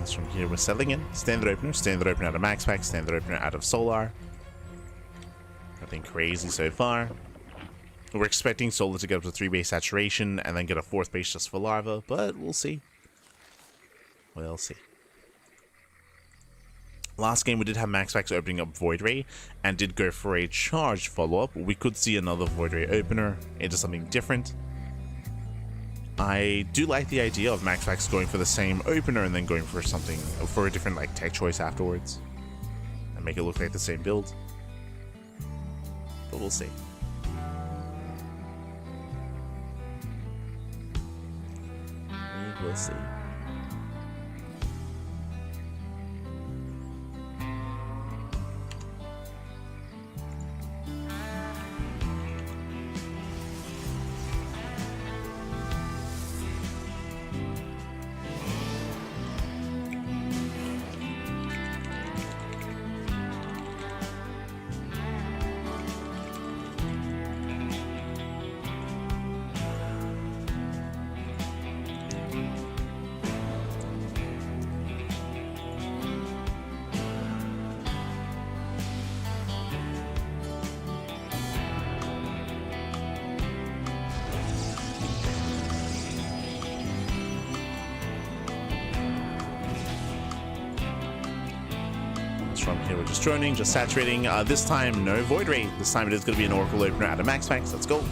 As from here, we're settling in. Standard opener out of MaxPax, standard opener out of Solar. Nothing crazy so far. We're expecting Solar to get up to 3-base saturation and then get a 4th base just for Larva, but we'll see. We'll see. Last game, we did have MaxPax opening up Void Ray and did go for a charged follow-up. We could see another Void Ray opener into something different. I do like the idea of MaxPax going for the same opener and then going for something, for a different like tech choice afterwards, and make it look like the same build. But we'll see. We will see. From here, we're just droning, just saturating. This time, no Void Ray. This time it is going to be an Oracle opener out of MaxPax. Let's go.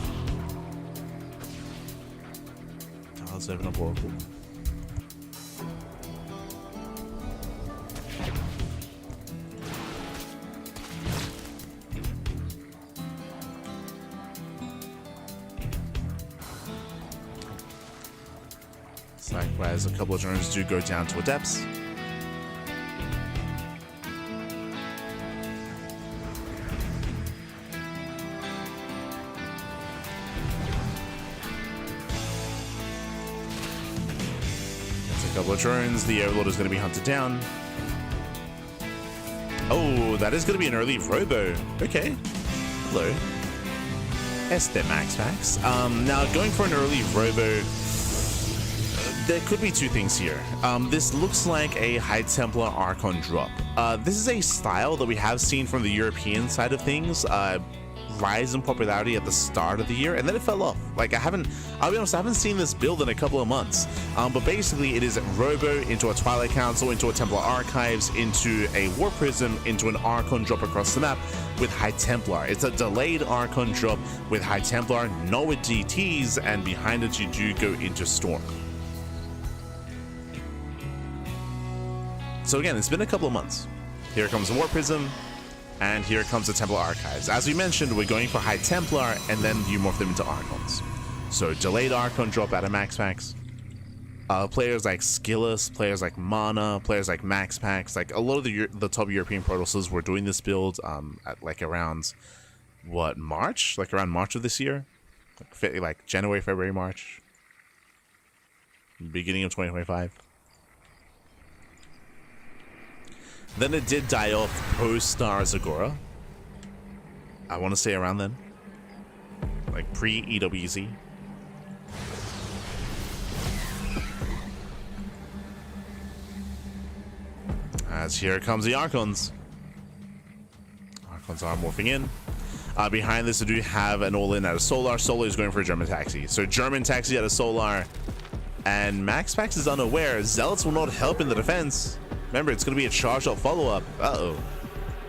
Let's open up Oracle. Likewise, a couple of drones do go down to Adepts. That's a couple of drones. The Overlord is going to be hunted down. Oh, that is going to be an early Robo. Okay. Hello. Este MaxPax. Now, going for an early Robo, there could be two things here. This looks like a High Templar Archon drop. This is a style that we have seen from the European side of things rise in popularity at the start of the year, and then it fell off. Like, I'll be honest, I haven't seen this build in a couple of months. But basically, it is Robo into a Twilight Council, into a Templar Archives, into a War Prism, into an Archon drop across the map with High Templar. It's a delayed Archon drop with High Templar, not with DTs, and behind it you do go into Storm. So again, it's been a couple of months. Here comes the War Prism, and here comes the Templar Archives. As we mentioned, we're going for High Templar, and then you morph them into Archons. So delayed Archon drop out of MaxPax. Players like Skillus, players like Mana, players like MaxPax, like a lot of the top European Protosses were doing this build at like around, what, March? Like around March of this year? Like January, February, March. Beginning of 2025. Then it did die off post-Star Zagora. I want to say around then. Like pre-EWZ. As here comes the Archons. Archons are morphing in. Behind this, we do have an all-in out of Solar. Solar is going for a German Taxi. So German Taxi out of Solar. And MaxPax is unaware. Zealots will not help in the defense. Remember, it's going to be a charged up follow-up. Uh-oh.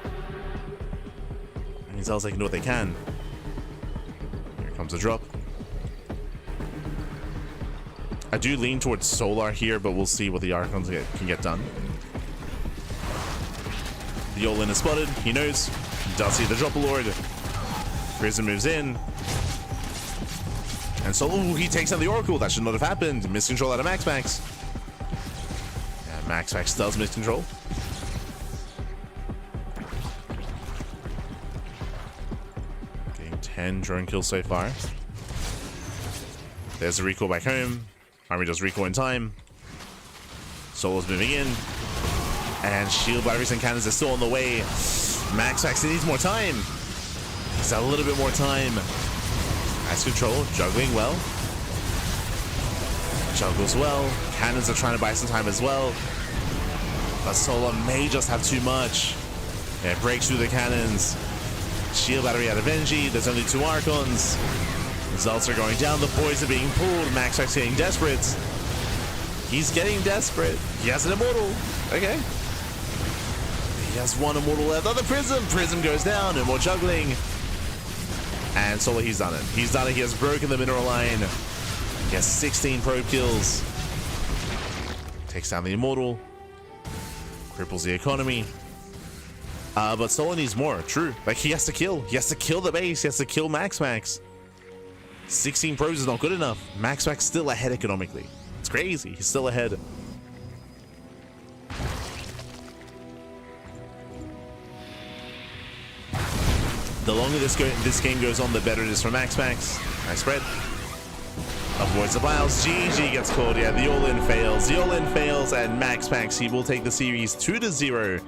That means Zealots can do what they can. Here comes a drop. I do lean towards Solar here, but we'll see what the Archons can get done. The all-in is spotted. He knows. He does see the drop lord. Prism moves in. And so, ooh, he takes out the Oracle. That should not have happened. Miscontrol out of MaxPax. MaxPax does miscontrol. Getting 10 drone kills so far. There's a recall back home. Army does recall in time. Solar's moving in. And shield batteries and cannons are still on the way. MaxPax needs more time. He's a little bit more time. Nice control. Juggling well. Juggles well. Cannons are trying to buy some time as well. But Solar may just have too much. It breaks through the cannons. Shield battery out of Engie. There's only 2 Archons. Results are going down. The boys are being pulled. MaxPax getting desperate. He's getting desperate. He has an Immortal. Okay. He has 1 Immortal left. Oh, the Prism. Prism goes down. No more juggling. And Solar, he's done it. He's done it. He has broken the mineral line. He has 16 probe kills. Takes down the Immortal. Cripples the economy. But Solar needs more. True. Like, he has to kill. He has to kill the base. He has to kill MaxPax. 16 probes is not good enough. MaxPax still ahead economically. It's crazy. He's still ahead. The longer this game goes on, the better it is for MaxPax. Nice spread. Avoids the bios. GG gets called. Yeah, the all-in fails. The all-in fails, and MaxPax, he will take the series 2-0.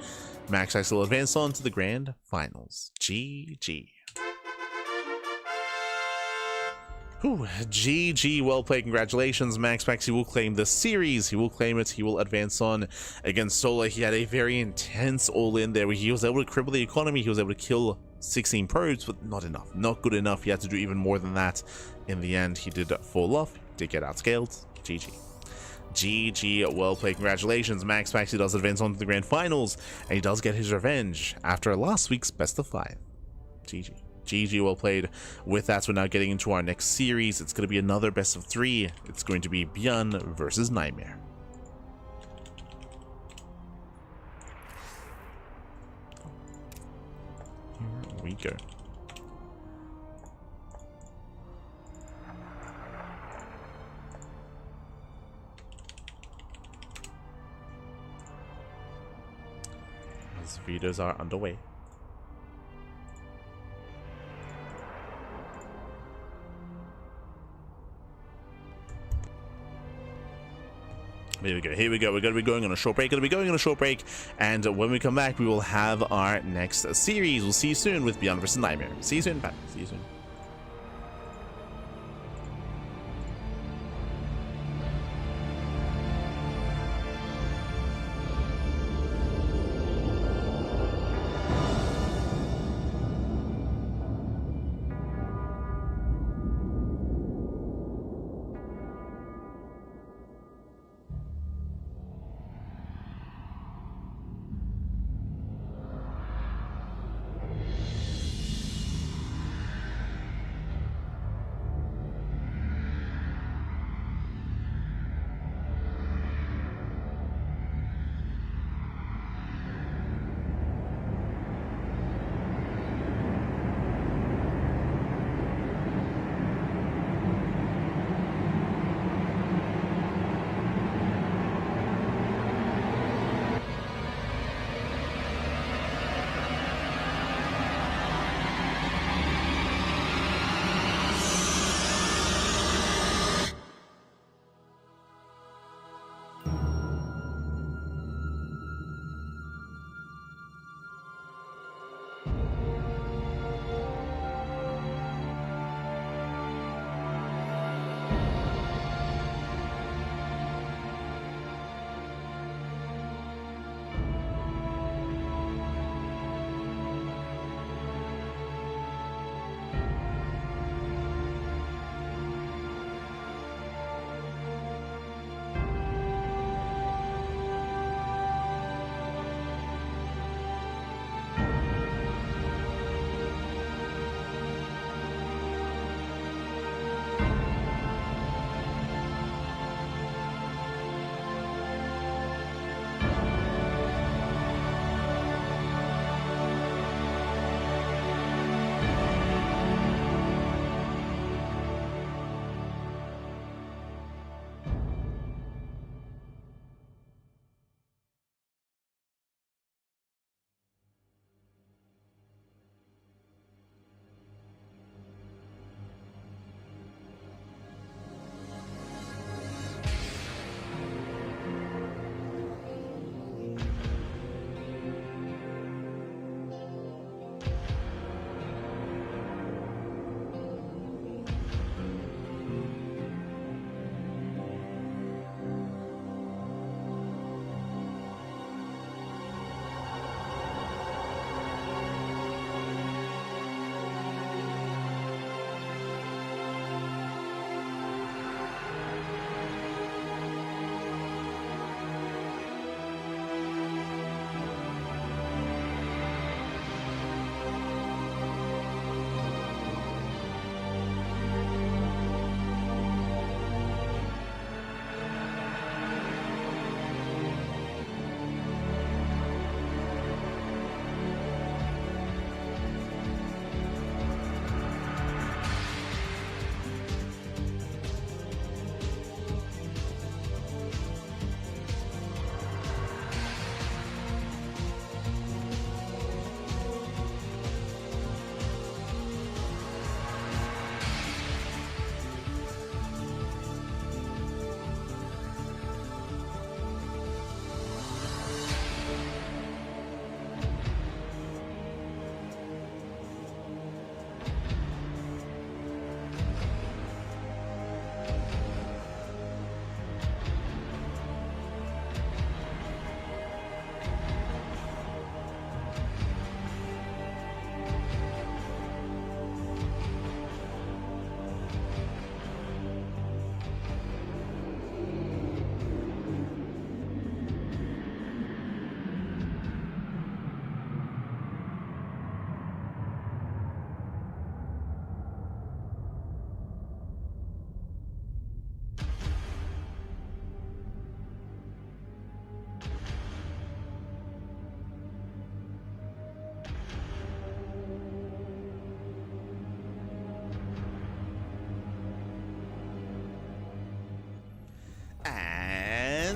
MaxPax will advance on to the grand finals. GG. Whew, GG, well played, congratulations, MaxPax. He will claim the series, he will claim it, he will advance on against Solar. He had a very intense all-in there where he was able to cripple the economy, he was able to kill 16 probes, but not enough, not good enough. He had to do even more than that. In the end, he did fall off, did get outscaled. GG. GG, well played. Congratulations, MaxPax. He does advance on to the grand finals, and he does get his revenge after last week's best of 5. GG. GG, well played. With that, we're now getting into our next series. It's going to be another best of 3. It's going to be ByuN versus Nightmare. Here we go. As videos are underway. Here we go, here we go. We're going to be going on a short break, and when we come back, we will have our next series. We'll see you soon with ByuN vs. Nightmare. See you soon, Pat. See you soon.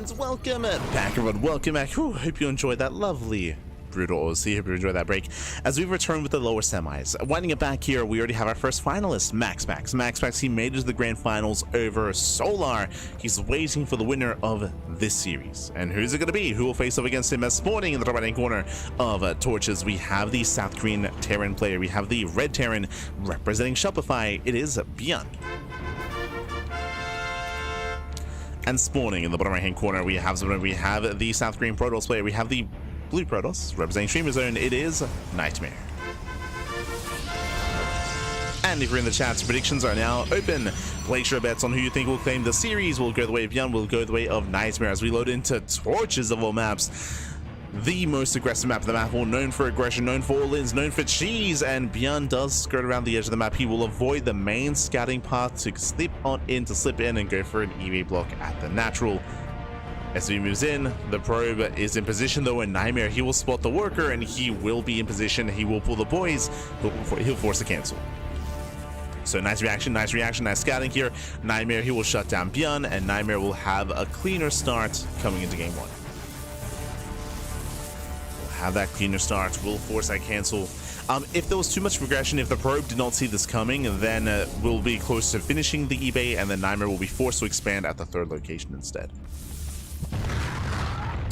And welcome back, everyone. Welcome back. Whew, hope you enjoyed that lovely brutal OC. Hope you enjoyed that break as we return with the lower semis. Winding it back here, we already have our first finalist, MaxPax. MaxPax, he made it to the grand finals over Solar. He's waiting for the winner of this series. And who's it going to be? Who will face off against him? As spawning in the top right-hand corner of Torches, we have the South Korean Terran player. We have the Red Terran representing Shopify. It is ByuN. And spawning in the bottom right-hand corner, we have the South Korean Protoss player. We have the Blue Protoss representing Streamer Zone. It is Nightmare. And if you're in the chat, predictions are now open. Place your bets on who you think will claim the series. Will go the way of ByuN, will go the way of Nightmare as we load into Torches of all maps. The most aggressive map of the map, all known for aggression, known for all-ins, known for cheese, and ByuN does skirt around the edge of the map. He will avoid the main scouting path to slip in and go for an EV block at the natural. As he moves in, the probe is in position though, and Nightmare, he will spot the worker and he will be in position. He will pull the boys, he'll force a cancel. So nice reaction, nice scouting here. Nightmare, he will shut down ByuN, and Nightmare will have a cleaner start coming into game one. Have that cleaner start, will force that cancel. If there was too much regression, if the probe did not see this coming, then we'll be close to finishing the eBay, and then Nightmare will be forced to expand at the third location instead.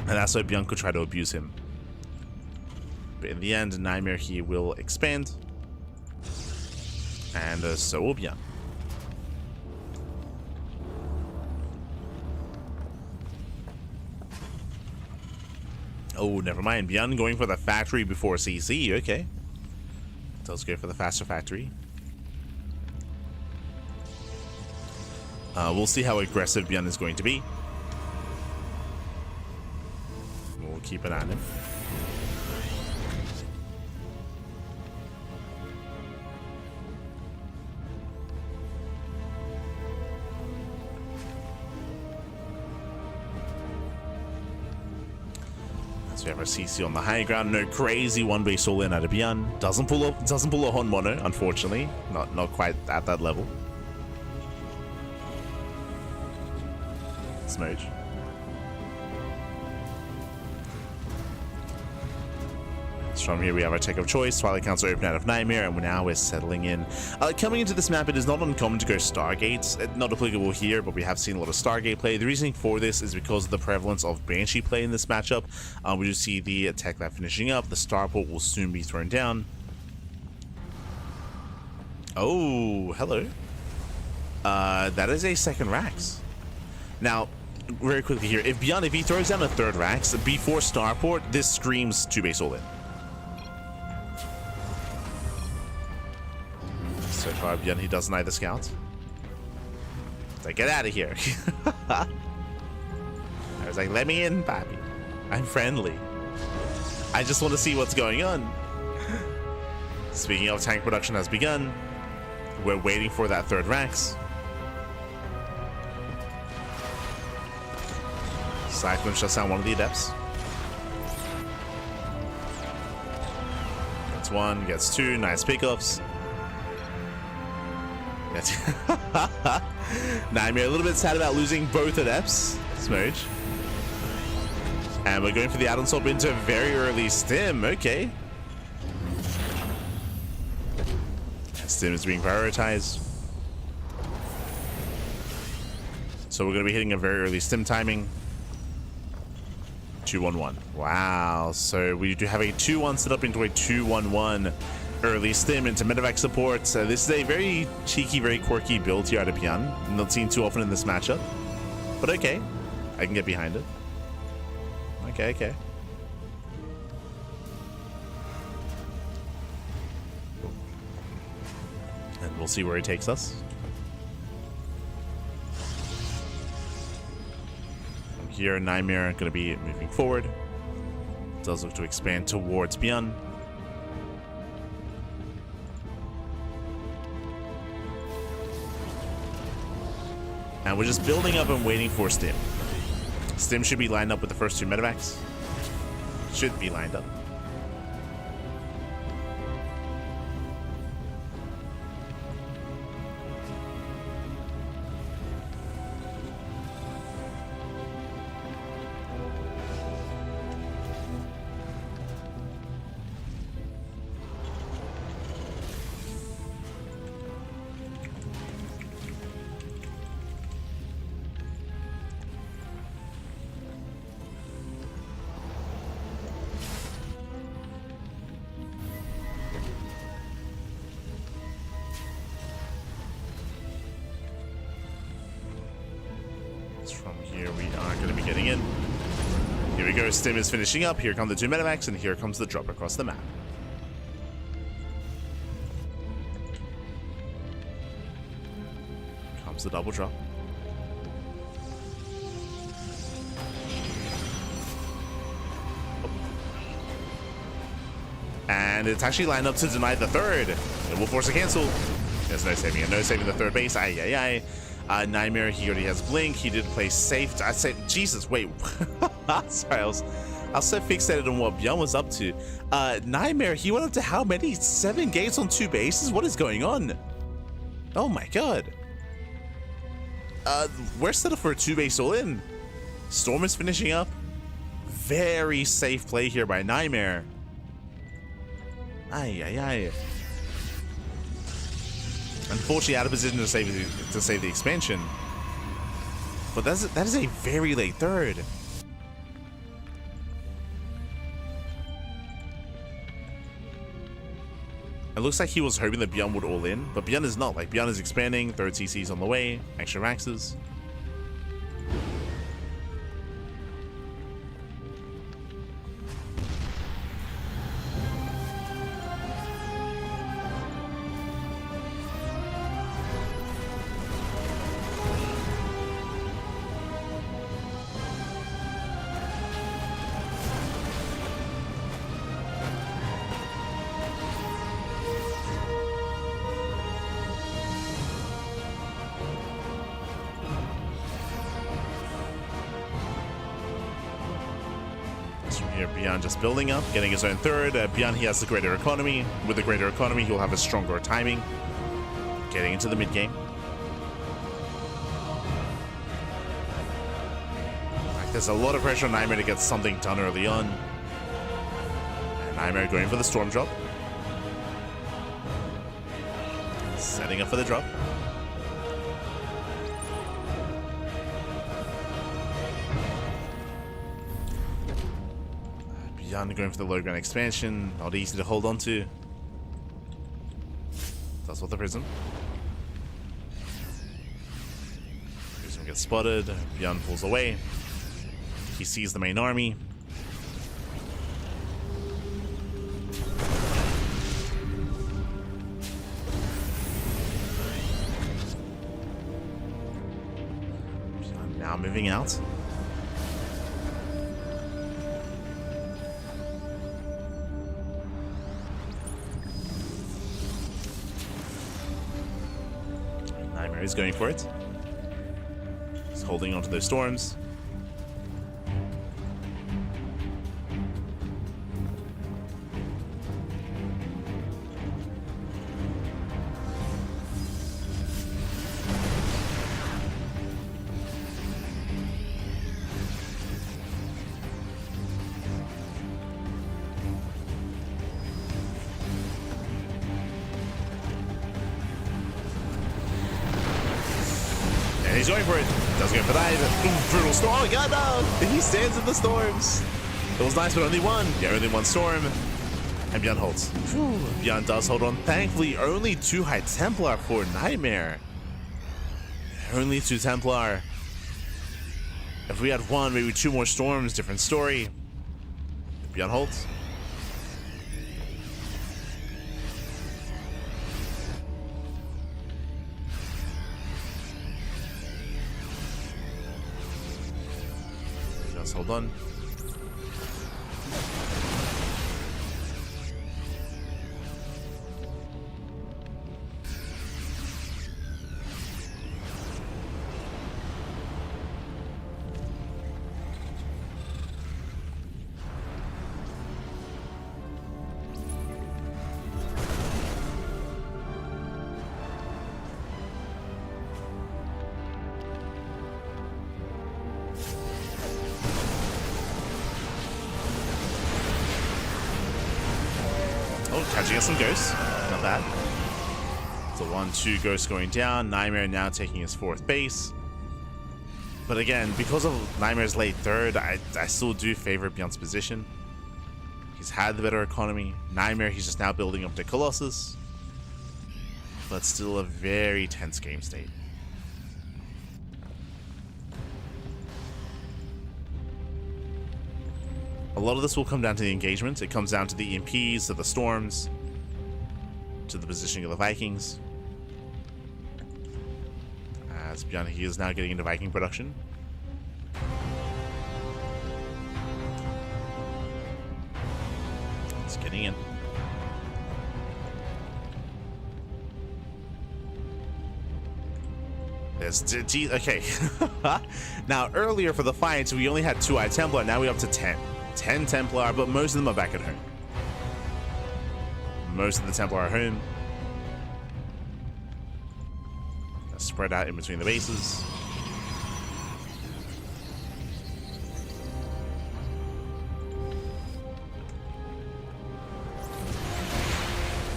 And that's why ByuN could try to abuse him. But in the end, Nightmare, he will expand. And so will ByuN. Oh, never mind. ByuN going for the factory before CC. Okay. Let's go for the faster factory. We'll see how aggressive ByuN is going to be. We'll keep an eye on him. We have our CC on the high ground. No crazy one base all in out of ByuN. Doesn't pull a Hon Mono, unfortunately. Not quite at that level. Smooch. So from here we have our tech of choice. Twilight Council open out of Nightmare, and now we're settling in. Coming into this map, it is not uncommon to go Stargates. Not applicable here, but we have seen a lot of Stargate play. The reasoning for this is because of the prevalence of Banshee play in this matchup. We do see the tech lab finishing up. The starport will soon be thrown down. Oh, hello. That is a second Rax. Now, very quickly here, if ByuN, if he throws down a third Rax before starport, this screams 2-base all in. So far, ByuN, he doesn't either scout. It's like, get out of here. I was like, let me in, papi. I'm friendly. I just want to see what's going on. Speaking of, tank production has begun. We're waiting for that third Rax. Cyclone shuts down one of the Adepts. Gets one, gets two, nice pickups. Nightmare a little bit sad about losing both Adepts. Smooch. And we're going for the add-on swap into very early Stim. Okay. Stim is being prioritized. So we're going to be hitting a very early Stim timing. 2-1-1. Wow. So we do have a 2-1 set up into a 2-1-1 early Stim into medevac support. This is a very cheeky, very quirky build here out of ByuN. Not seen too often in this matchup. But okay. I can get behind it. Okay. And we'll see where he takes us. From here, Nightmare going to be moving forward. Does look to expand towards ByuN. And we're just building up and waiting for Stim. Stim should be lined up with the first two medevacs. Should be lined up. From here, we are going to be getting in. Here we go. Stim is finishing up. Here come the 2 medevacs, and here comes the drop across the map. Comes the double drop. And it's actually lined up to deny the third. It will force a cancel. There's no saving it. No saving the third base. Aye, aye, aye. Nightmare, he already has blink. He did play safe. I said, Jesus, wait. Sorry, I was so fixated on what ByuN was up to. Nightmare, he went up to how many? 7 gates on 2 bases? What is going on? Oh my god. We're set up for a 2-base all-in. Storm is finishing up. Very safe play here by Nightmare. Aye, aye, aye. Unfortunately, out of position to save the expansion. But that is a very late third. It looks like he was hoping that ByuN would all in, but ByuN is not. Like, ByuN is expanding, third CC's on the way, extra maxes. From here, ByuN just building up, getting his own third. ByuN, he has the greater economy. With the greater economy, he'll have a stronger timing. Getting into the mid game. Like, there's a lot of pressure on Nightmare to get something done early on. And Nightmare going for the storm drop. Setting up for the drop. ByuN going for the low ground expansion, not easy to hold on to. That's what the Prism. Prism gets spotted, ByuN pulls away. He sees the main army. ByuN now moving out. He's going for it. He's holding onto those storms. He's going for it. Doesn't go for that. Brutal storm. Oh god, no! He stands in the storms. It was nice, but only one. Yeah, only one storm. And ByuN holds. ByuN does hold on. Thankfully, only 2 High Templar for Nightmare. Only 2 Templar. If we had 1, maybe 2 more storms, different story. ByuN holds. Hold on. Catching us some ghosts. Not bad. So 1-2 ghosts going down. Nightmare now taking his 4th base. But again, because of Nightmare's late third, I still do favor ByuN's position. He's had the better economy. Nightmare, he's just now building up to Colossus. But still a very tense game state. lot of this will come down to the engagement. It comes down to the EMPs, to the storms, to the positioning of the Vikings. As ByuN, he is now getting into Viking production. It's getting in. There's okay. Now earlier for the fights we only had 2 High Templar. Now we're up to 10. 10 Templar, but most of them are back at home. Most of the Templar are home. They're spread out in between the bases.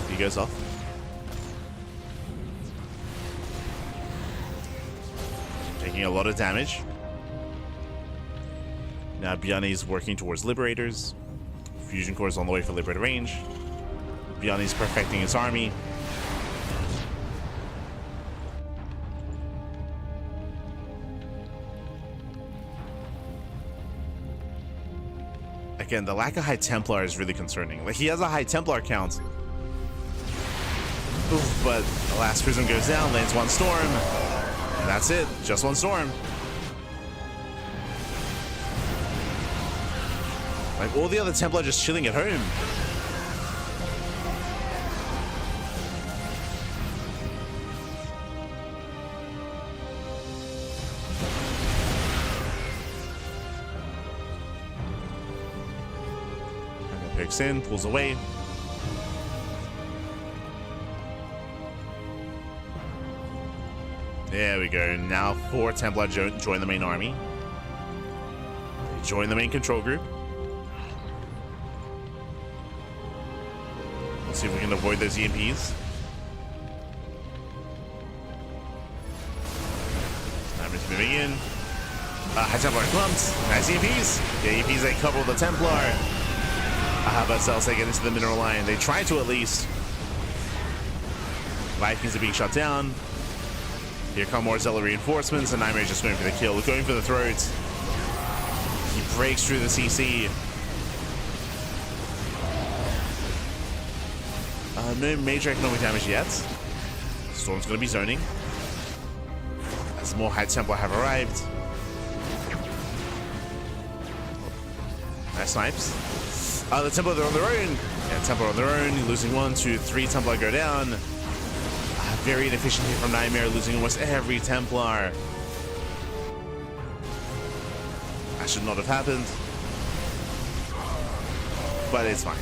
He goes off. Taking a lot of damage. Now ByuN is working towards Liberators. Fusion Core is on the way for Liberator range. ByuN is perfecting his army. Again, the lack of High Templar is really concerning. Like, he has a High Templar count. Oof, but the last Prism goes down, lands 1 Storm. And that's it, just 1 Storm. Like, all the other Templar just chilling at home. And picks in, pulls away. There we go. Now 4 Templar join the main army. They join the main control group. Let's see if we can avoid those EMPs. Sniper's moving in. High Templar clumped. Nice EMPs. The EMPs, they cover the Templar. How about Cells? They get into the mineral line. They try to at least. Vikings are being shut down. Here come more Zealot reinforcements, and Nightmare just going for the kill, going for the throat. He breaks through the CC. No major economic damage yet. Storm's going to be zoning. As more High Templar have arrived. Nice snipes. The Templar, they're on their own. Yeah, Templar on their own, losing 1, 2, 3 Templar go down. Very inefficient here from Nightmare, losing almost every Templar. That should not have happened. But it's fine.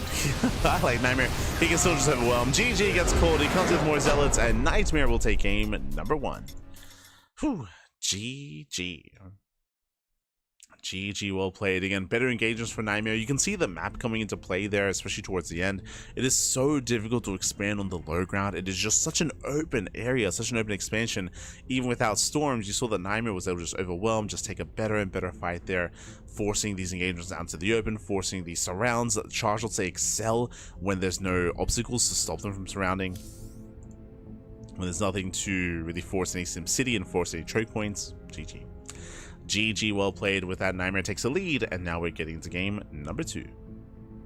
I like Nightmare. He can still just overwhelm. GG gets called. He comes with more Zealots, and Nightmare will take game number 1. Whew. GG. GG, well played. Again, better engagements for Nightmare. You can see the map coming into play there, especially towards the end. It is so difficult to expand on the low ground. It is just such an open area, such an open expansion. Even without storms, you saw that Nightmare was able to just overwhelm, just take a better and better fight there, forcing these engagements out to the open, forcing these surrounds. Charge, let's say, excel when there's no obstacles to stop them from surrounding. When there's nothing to really force any Sim City and force any choke points. GG. GG, well played. With that, Nightmare takes a lead, and now we're getting into game number 2.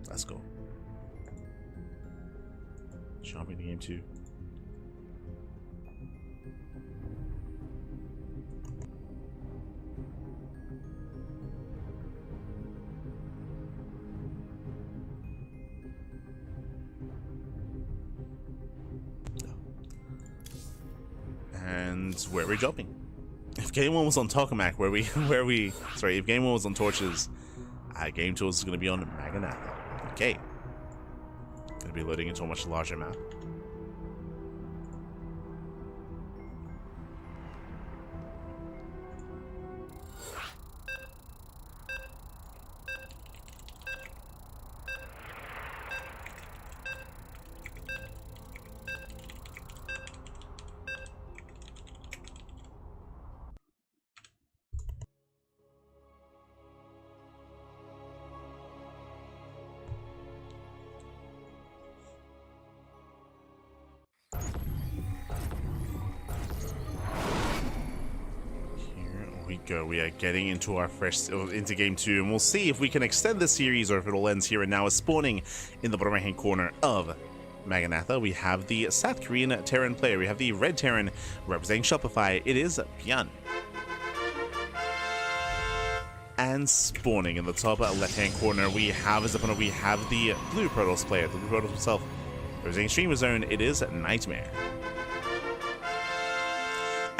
Let's go. Jumping to game 2. And where we're jumping. If game 1 was on Tokamak, if game 1 was on Torches, game 2 is going to be on Maganatha. Okay. Going to be loading into a much larger map. we go. We are getting into our into game 2, and we'll see if we can extend the series or if it all ends here and now. Is spawning in the bottom right hand corner of Maganatha. We have the South Korean Terran player. We have the red Terran representing Shopify. It is ByuN. And spawning in the top left hand corner, we have as opponent, we have the blue Protoss player, the blue Protoss himself. Representing Streamer Zone, it is Nightmare.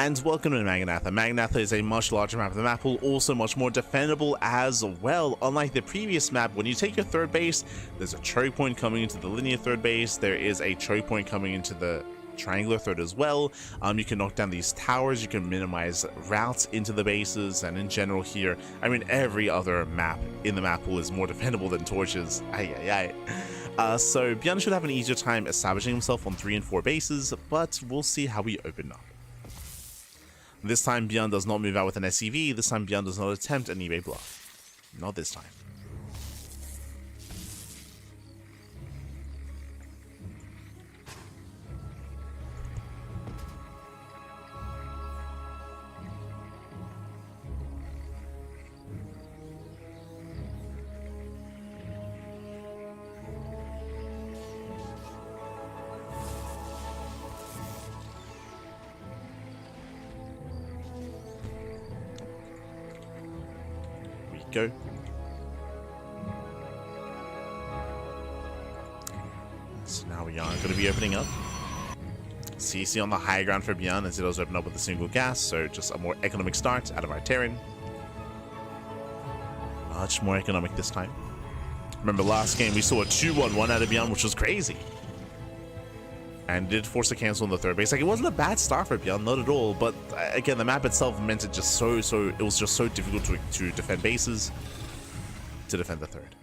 And welcome to Maganatha. Maganatha is a much larger map. The map will also much more defendable as well. Unlike the previous map, when you take your third base, there's a choke point coming into the linear third base. There is a choke point coming into the triangular third as well. You can knock down these towers. You can minimize routes into the bases. And in general here, I mean, every other map in the map pool is more defendable than Torches. So ByuN should have an easier time establishing himself on 3 and 4 bases, but we'll see how we open up. This time ByuN does not move out with an SCV. This time ByuN does not attempt an eBay bluff. Not this time. Go. So now we are going to be opening up. CC on the high ground for ByuN as it does open up with a single gas, so just a more economic start out of our Terran. Much more economic this time. Remember last game we saw a 2-1-1 out of ByuN, which was crazy. And did force a cancel on the third base. Like, it wasn't a bad start for ByuN, not at all. But again, the map itself meant it just it was just so difficult to defend bases, to defend the third.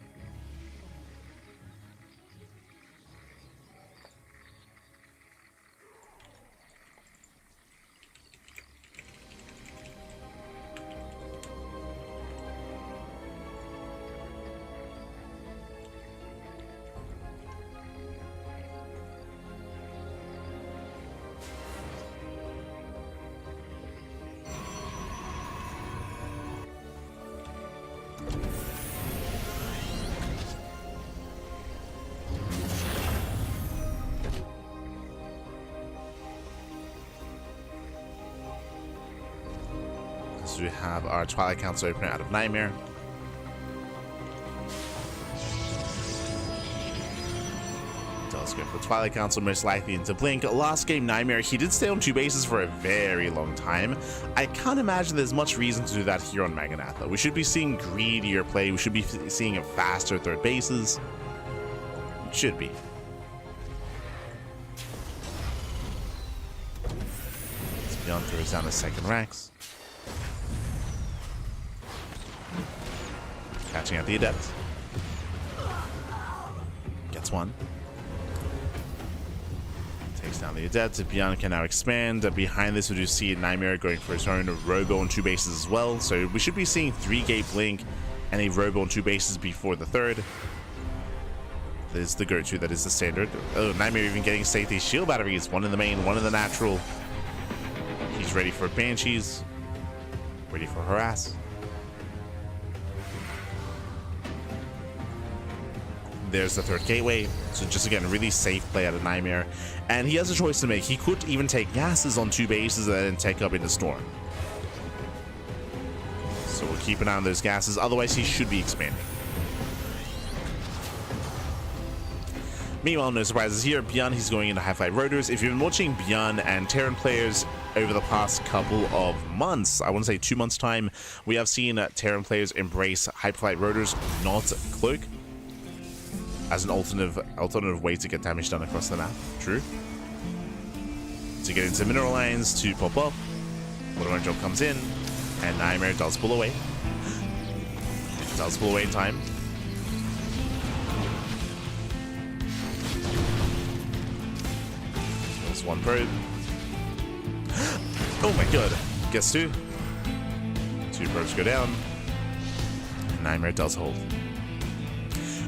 So we have our Twilight Council opener out of Nightmare. Does go for Twilight Council, most likely into Blink. Last game, Nightmare, he did stay on 2 bases for a very long time. I can't imagine there's much reason to do that here on Maganatha. We should be seeing greedier play. We should be seeing a faster third bases. It should be. ByuN throws down a second Rex. Catching out the Adept. Gets one. Takes down the Adept. ByuN can now expand. Behind this, we do see Nightmare going for his own Robo on 2 bases as well. So we should be seeing 3-gate Blink and a Robo on 2 bases before the third. That is the go-to. That is the standard. Oh, Nightmare even getting safety shield batteries. 1 in the main, 1 in the natural. He's ready for Banshees. Ready for Harass. There's the third gateway. So just again, really safe play out of Nightmare. And he has a choice to make. He could even take gases on 2 bases and then take up into Storm. So we'll keep an eye on those gases. Otherwise, he should be expanding. Meanwhile, no surprises here. ByuN, he's going into High Flight Rotors. If you've been watching ByuN and Terran players over the past couple of months, I want to say 2 months' time, we have seen Terran players embrace High Flight Rotors, not Cloak, as an alternative way to get damage done across the map. True. To get into mineral lines, to pop up. Water Drop comes in, and Nightmare does pull away. Does pull away in time. There's one probe. Oh my god. Gets 2. 2 probes go down. Nightmare does hold.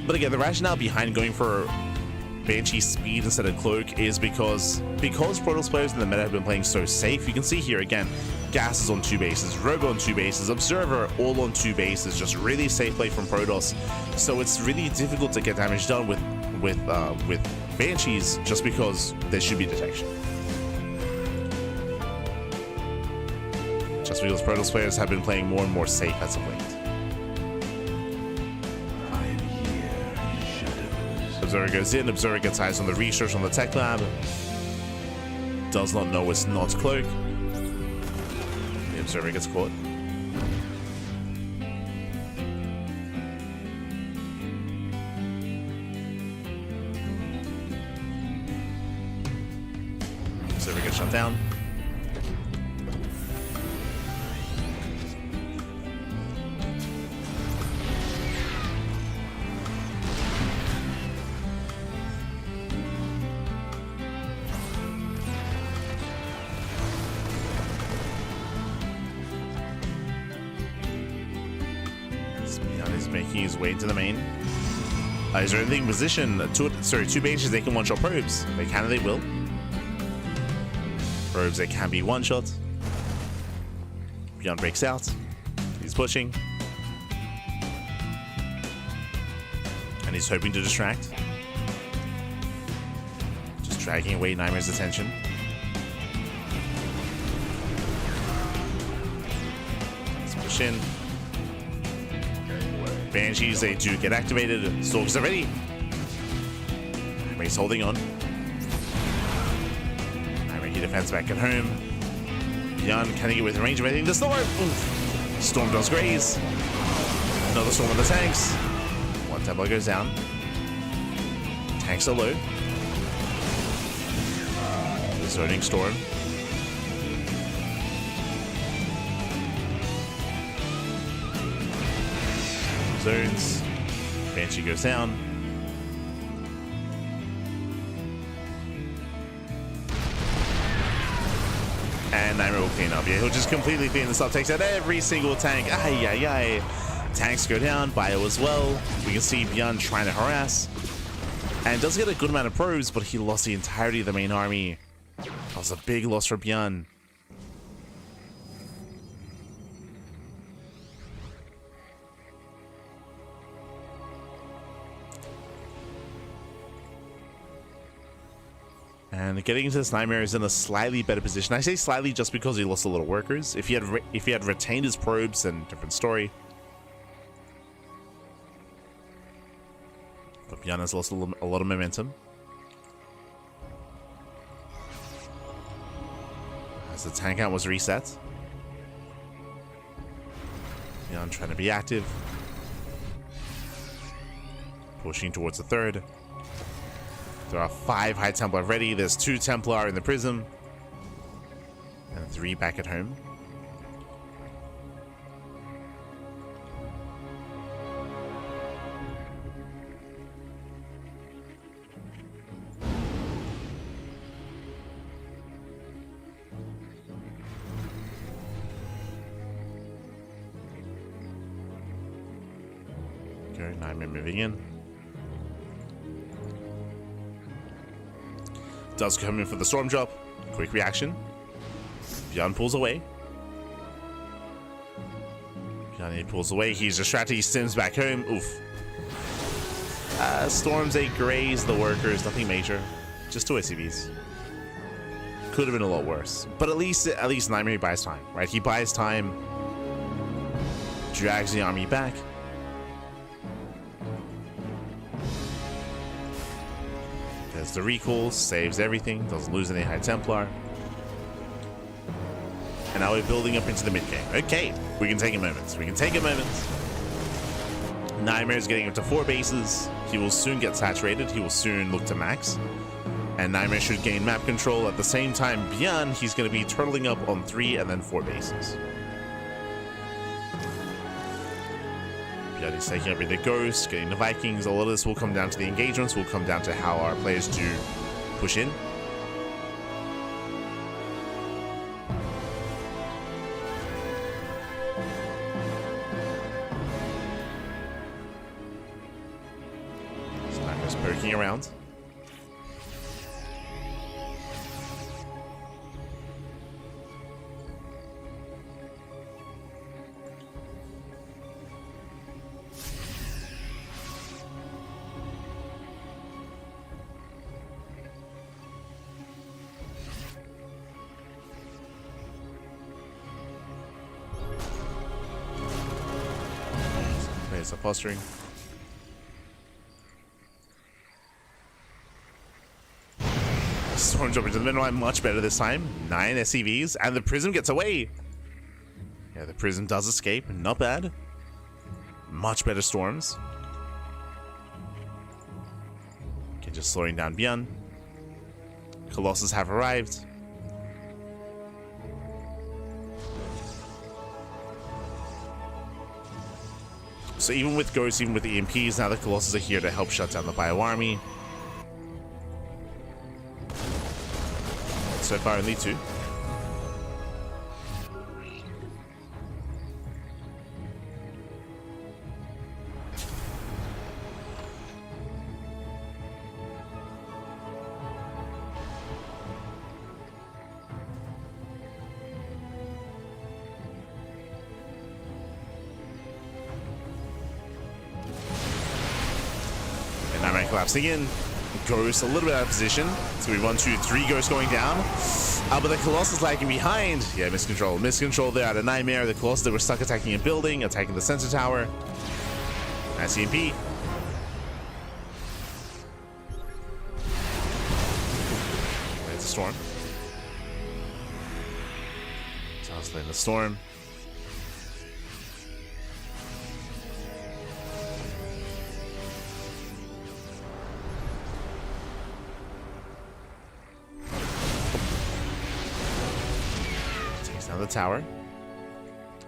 But again, the rationale behind going for Banshee speed instead of cloak is because Protoss players in the meta have been playing so safe. You can see here again, Gas is on 2 bases, Robo on 2 bases, Observer all on 2 bases, just really safe play from Protoss. So it's really difficult to get damage done with Banshees just because there should be detection. Just because Protoss players have been playing more and more safe as of late. Observer goes in, Observer gets eyes on the research on the tech lab. Does not know it's not cloak. The Observer gets caught. Observer gets shut down. He's making his way into the main. Is there anything in position? 2 Banshees, they can one-shot probes. They can and they will. Probes, they can be one-shot. ByuN breaks out. He's pushing. And he's hoping to distract. Just dragging away Nightmare's attention. Let's push in. Banshees, they do get activated. Storms are ready. Nightmare's holding on. Nightmare, he defends back at home. ByuN, can he get within range of anything? The Storm! Oof. Storm does graze. Another Storm on the tanks. One Templar goes down. Tanks are low. The zoning Storm. Zones. Banshee goes down. And Nightmare will clean up. Yeah, he'll just completely clean this up. Takes out every single tank. Ay, ay, ay. Tanks go down. Bio as well. We can see ByuN trying to harass. And does get a good amount of probes, but he lost the entirety of the main army. That was a big loss for ByuN. And getting into this, Nightmare is in a slightly better position. I say slightly just because he lost a lot of workers. If he had retained his probes, then different story. But ByuN has lost a lot of momentum. As the tank count was reset. ByuN trying to be active. Pushing towards the third. There are 5 High Templar ready. There's 2 Templar in the Prism. And 3 back at home. Okay, Nightmare moving in. Does come in for the storm drop. Quick reaction. ByuN pulls away. ByuN pulls away. He's distracted. He sims back home. Oof. Storms, they graze the workers. Nothing major. Just 2 SCVs. Could have been a lot worse. But at least Nightmare buys time, right? He buys time. Drags the army back. There's the recall, saves everything, doesn't lose any High Templar. And now we're building up into the mid game. Okay, we can take a moment. We can take a moment. Nightmare is getting up to 4 bases. He will soon get saturated. He will soon look to max. And Nightmare should gain map control. At the same time, ByuN, he's going to be turtling up on 3 and then 4 bases. ByuN is taking over the Ghosts, getting the Vikings. A lot of this will come down to the engagements, will come down to how our players do push in. Sniper's poking around. Units are posturing. Storm jumping to the middle line, much better this time. 9 SCVs, and the Prism gets away. Yeah, the Prism does escape, not bad. Much better storms. Okay, just slowing down ByuN. Colossus have arrived. So even with Ghosts, even with the EMPs, now the Colossus are here to help shut down the Bio army. So far only 2. And Nightmare collapsing in. Ghost a little bit out of position. So we 1, 2, 3 Ghosts going down. But the Colossus lagging behind. Yeah, miscontrol. Miscontrol there out of Nightmare. The Colossus that were stuck attacking a building, attacking the sensor tower. Nice EMP. It's a storm. Tossing in the storm. Down the tower.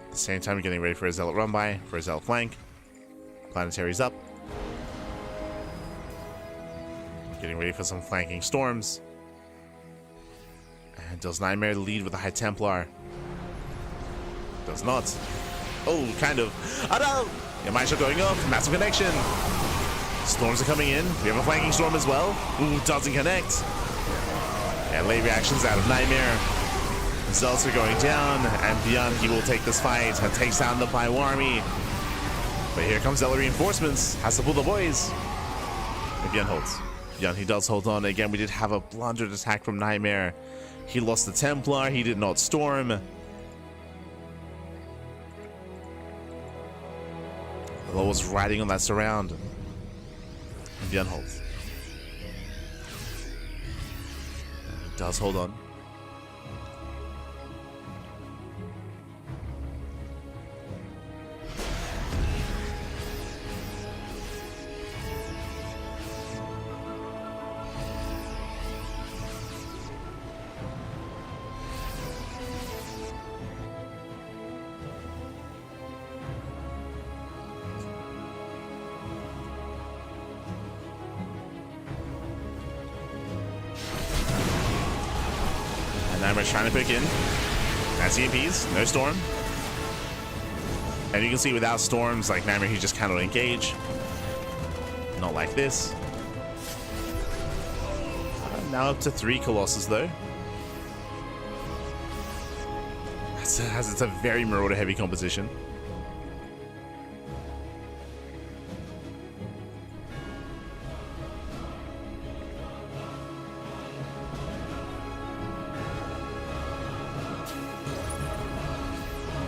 At the same time, getting ready for a Zealot run by, for a Zealot flank. Planetary's up. Getting ready for some flanking storms. And does Nightmare lead with a High Templar? Does not. Oh, kind of. Oh no! Your mine shot going off. Massive connection. Storms are coming in. We have a flanking storm as well. Ooh, doesn't connect. And late reactions out of Nightmare. Zealots are going down, and ByuN, he will take this fight and takes down the Bio army. But here comes Zealot reinforcements. Has to pull the boys. And ByuN holds. ByuN, he does hold on. Again, we did have a blundered attack from Nightmare. He lost the Templar. He did not storm. The Law was riding on that surround. And ByuN holds. He does hold on. Nightmare trying to pick in. That's EMPs, no storm. And you can see without storms, like Nightmare, he just cannot engage. Not like this. Now up to 3 Colossus though. It's a very Marauder heavy composition.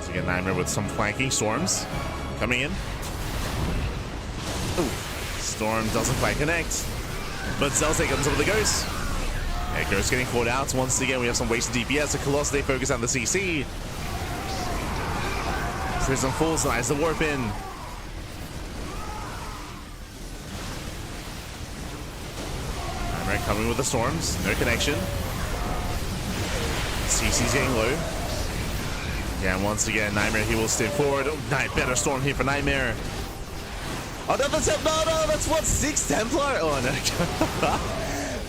Again, Nightmare with some flanking storms coming in. Ooh, storm doesn't quite connect, but Zell's taking on some of the Ghosts. Yeah, Ghosts getting caught out. Once again, we have some wasted DPS. The Colossus, they focus on the CC. Prism falls, nice the warp in. Nightmare coming with the storms, no connection. CC's getting low. Yeah, and once again, Nightmare, he will step forward. Oh, better storm here for Nightmare. Oh, no, that's what? 6 Templar? Oh, no.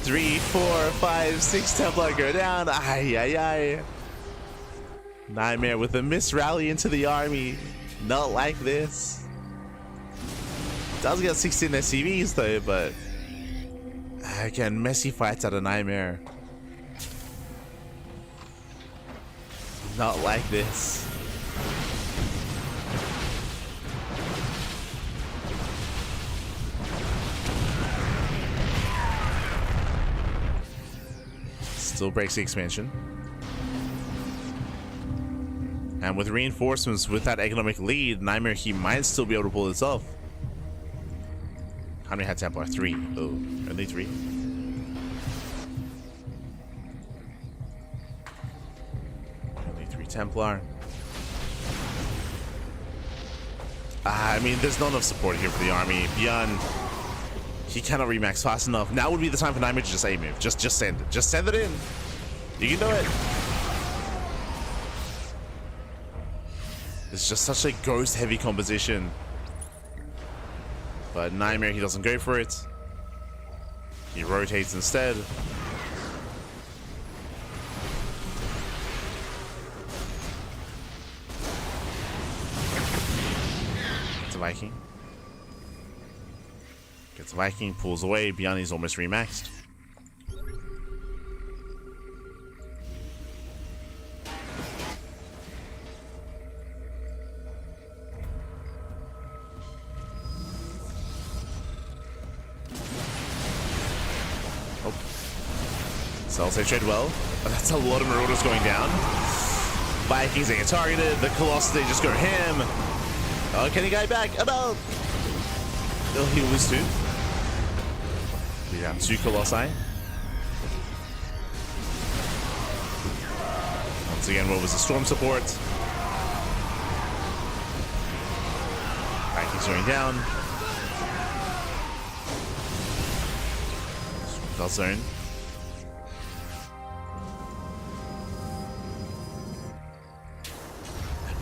3, 4, 5, 6 Templar go down. Ay, ay, ay. Nightmare with a miss rally into the army. Not like this. Does get 16 SCVs though, but again, messy fights out of Nightmare. Not like this. Still breaks the expansion. And with reinforcements, with that economic lead, Nightmare, he might still be able to pull this off. How many had Templar? 3. Oh, only 3. Only 3 Templar. I mean, there's not enough support here for the army. ByuN, he cannot remax fast enough. Now would be the time for Nightmare to just A-move. Just send it. Just send it in. You can do it. It's just such a ghost-heavy composition. But Nightmare, he doesn't go for it. He rotates instead. Gets a Viking. Gets a Viking, pulls away. ByuN is almost remaxed. Cells trade well. That's a lot of Marauders going down. Vikings they get targeted. The Colossus they just go ham. Oh, can he guy back? Oh no! Oh, he'll lose 2. We have 2 Colossi. Once again, what was the storm support? Vikings going down. Storm zone.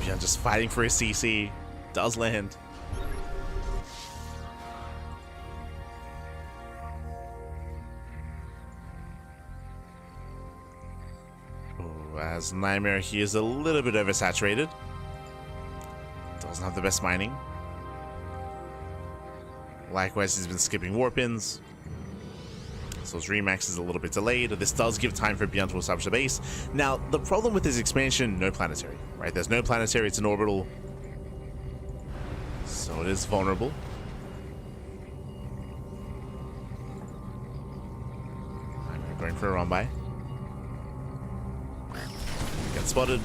ByuN just fighting for his CC. Does land. Oh, as Nightmare, he is a little bit oversaturated. Doesn't have the best mining. Likewise, he's been skipping warp-ins. So his remax is a little bit delayed. This does give time for ByuN to establish the base. Now, the problem with his expansion, no planetary, right? There's no planetary, it's an orbital. So it is vulnerable. I'm going for a run by. Get spotted.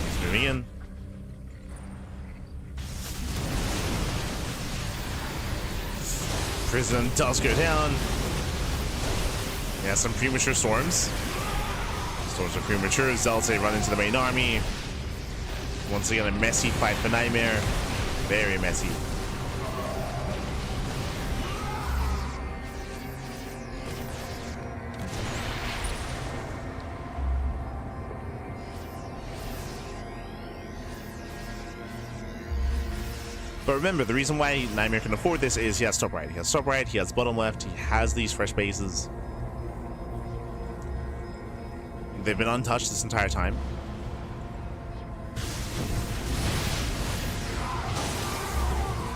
He's moving in. Prison does go down. Yeah, some premature storms. Storms are premature. Zealotay run into the main army. Once again, a messy fight for Nightmare. Very messy. But remember, the reason why Nightmare can afford this is he has top right. He has top right, he has bottom left, he has these fresh bases. They've been untouched this entire time.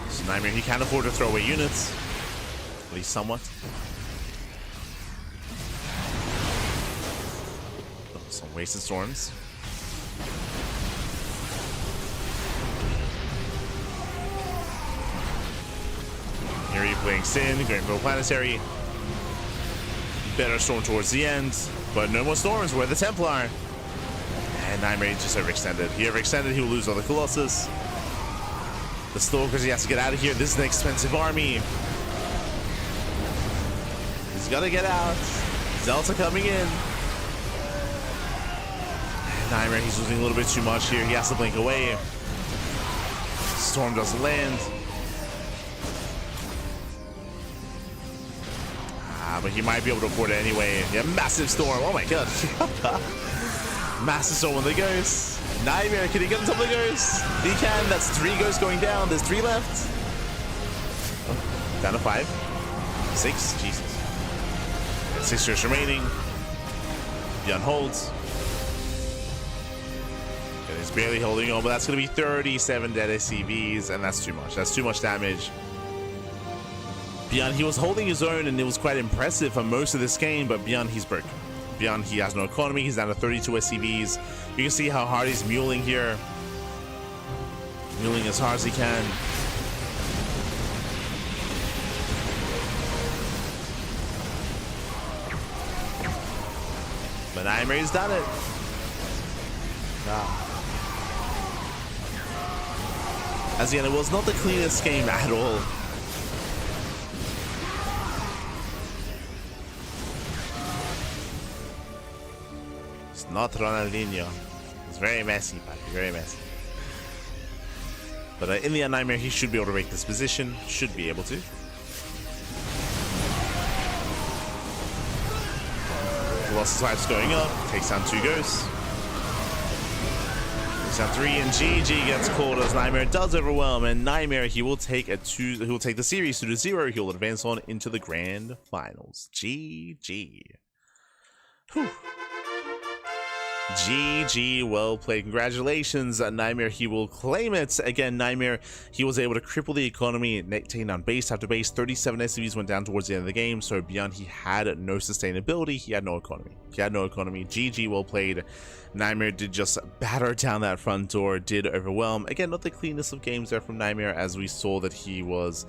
So Nightmare, he can afford to throw away units. At least somewhat. Oh, some wasted storms. Here he playing SHIN, going for planetary. Better storm towards the end, but no more storms. We're the Templar. And Nightmare just overextended. He overextended, he will lose all the Colossus. The Stalkers, he has to get out of here. This is an expensive army. He's gotta get out. Zelta coming in. Nightmare, he's losing a little bit too much here. He has to blink away. Storm doesn't land. But he might be able to afford it anyway. Yeah, massive storm. Oh my god. Massive storm on the ghosts. Nightmare, can he get on top of the ghosts? He can. That's 3 ghosts going down. There's 3 left. Oh, down to 5. 6. Jesus. And 6 ghosts remaining. ByuN holds. And he's barely holding on, but that's going to be 37 dead SCVs, and that's too much. That's too much damage. ByuN, he was holding his own, and it was quite impressive for most of this game, but ByuN, he's broken. ByuN, he has no economy. He's down to 32 SCVs. You can see how hard he's muling here. Muling as hard as he can. Nightmare's done it. As again, it was not the cleanest game at all. It's not Ronaldinho. It's very messy, buddy. Very messy. But in the end, Nightmare, he should be able to break this position. Should be able to. Colossus Wife's going up. Takes down 2 ghosts. Takes down 3, and GG gets called as Nightmare does overwhelm. And Nightmare, he will take the series 2-0. He'll advance on into the grand finals. GG. Whew. GG, well played. Congratulations, Nightmare. He will claim it. Again, Nightmare, he was able to cripple the economy, taking down base after base. 37 SCVs went down towards the end of the game. So ByuN, he had no sustainability. He had no economy. GG, well played. Nightmare did just batter down that front door, did overwhelm. Again, not the cleanest of games there from Nightmare, as we saw that he was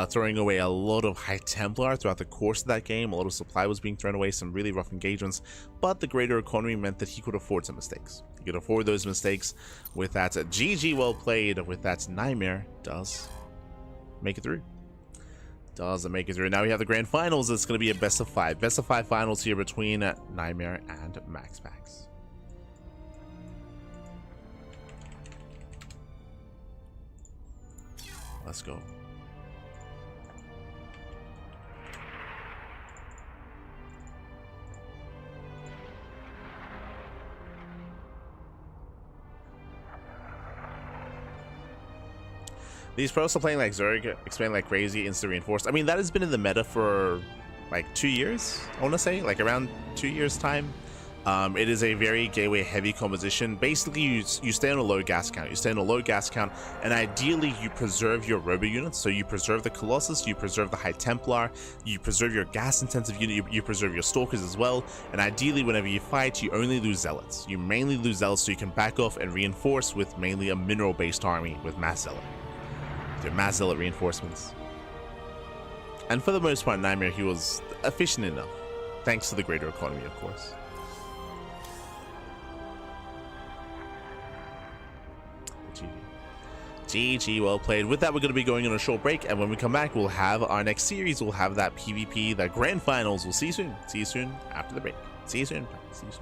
throwing away a lot of High Templar throughout the course of that game. A lot of supply was being thrown away, some really rough engagements, but the greater economy meant that he could afford some mistakes. He could afford those mistakes. With that, GG, well played. With that, Nightmare does make it through. Now we have the grand finals. It's going to be a best of 5 finals here between Nightmare and MaxPax. Let's go. These pros are playing like Zerg, expanding like crazy, instant reinforced. I mean, that has been in the meta for like 2 years, I want to say, like around 2 years time. It is a very gateway heavy composition. Basically, you stay on a low gas count. And ideally you preserve your robo units. So you preserve the Colossus, you preserve the High Templar, you preserve your gas intensive unit, you preserve your Stalkers as well. And ideally, whenever you fight, you only lose Zealots. You mainly lose Zealots so you can back off and reinforce with mainly a mineral based army with Mass Zealot. With your Mass Zealot reinforcements. And for the most part, Nightmare, he was efficient enough, thanks to the greater economy, of course. GG, well played. With that, we're going to be going on a short break, and when we come back, we'll have our next series. We'll have that PvP, that grand finals. We'll see you soon. See you soon after the break. See you soon. See you soon.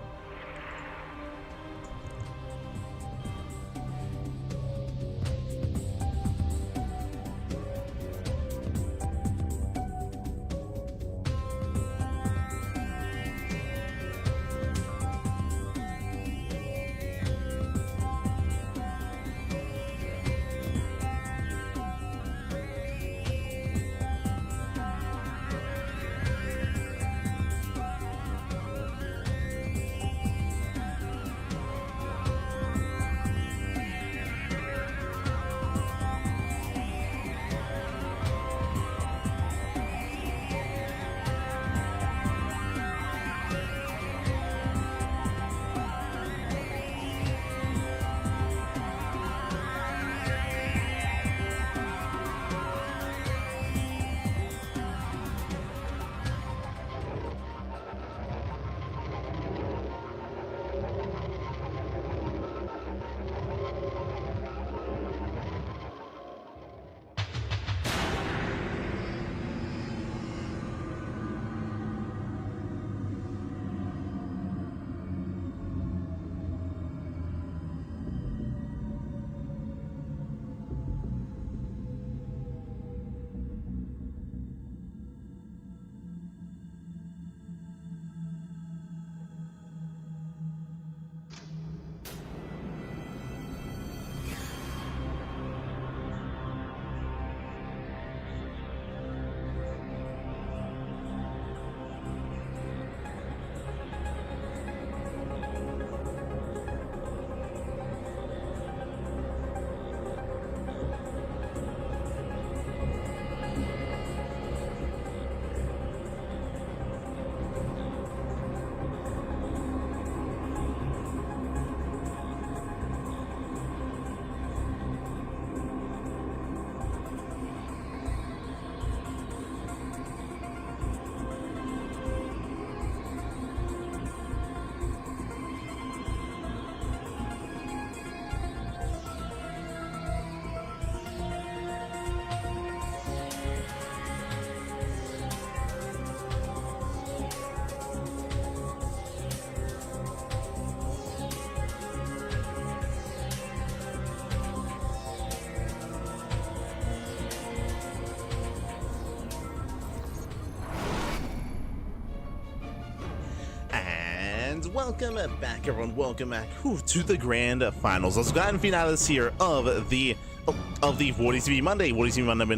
And welcome back, everyone. Welcome back to the grand finals. Let's grand finales here of the WardiTV Monday. WardiTV Monday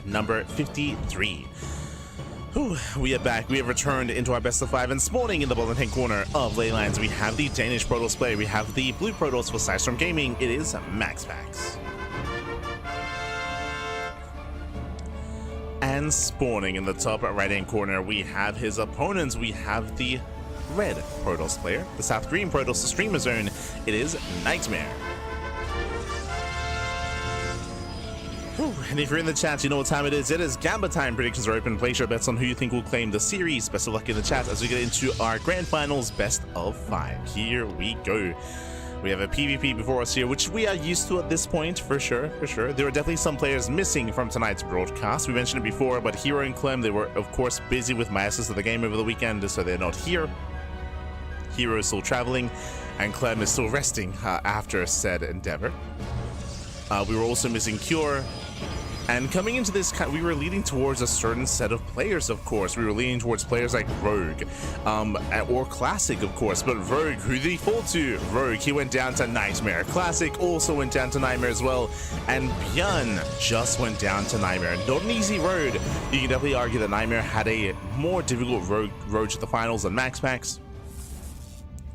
number 53. We are back. We have returned into our best of 5, and spawning in the bottom hand corner of Leylands, we have the Danish Protoss player. We have the blue Protoss for Sidestorm Gaming. It is MaxPax. And spawning in the top right hand corner, we have his opponents. We have the red Protoss player, the South Green Protoss, the Streamer Zone. It is Nightmare. And if you're in the chat, you know what time it is. It is Gamba time. Predictions are open. Place your bets on who you think will claim the series. Best of luck in the chat as we get into our grand finals best of 5. Here we go. We have a PvP before us here, which we are used to at this point, for sure. There are definitely some players missing from tonight's broadcast. We mentioned it before, but Hero and Clem, they were, of course, busy with Masters of the game over the weekend, so they're not here. Hero is still traveling, and Clem is still resting after said endeavor. We were also missing Cure. And coming into this, we were leading towards a certain set of players, of course. We were leaning towards players like Rogue, or Classic, of course. But Rogue, who did he fall to? Rogue, he went down to Nightmare. Classic also went down to Nightmare as well. And ByuN just went down to Nightmare. Not an easy road. You can definitely argue that Nightmare had a more difficult road to the finals than MaxPax.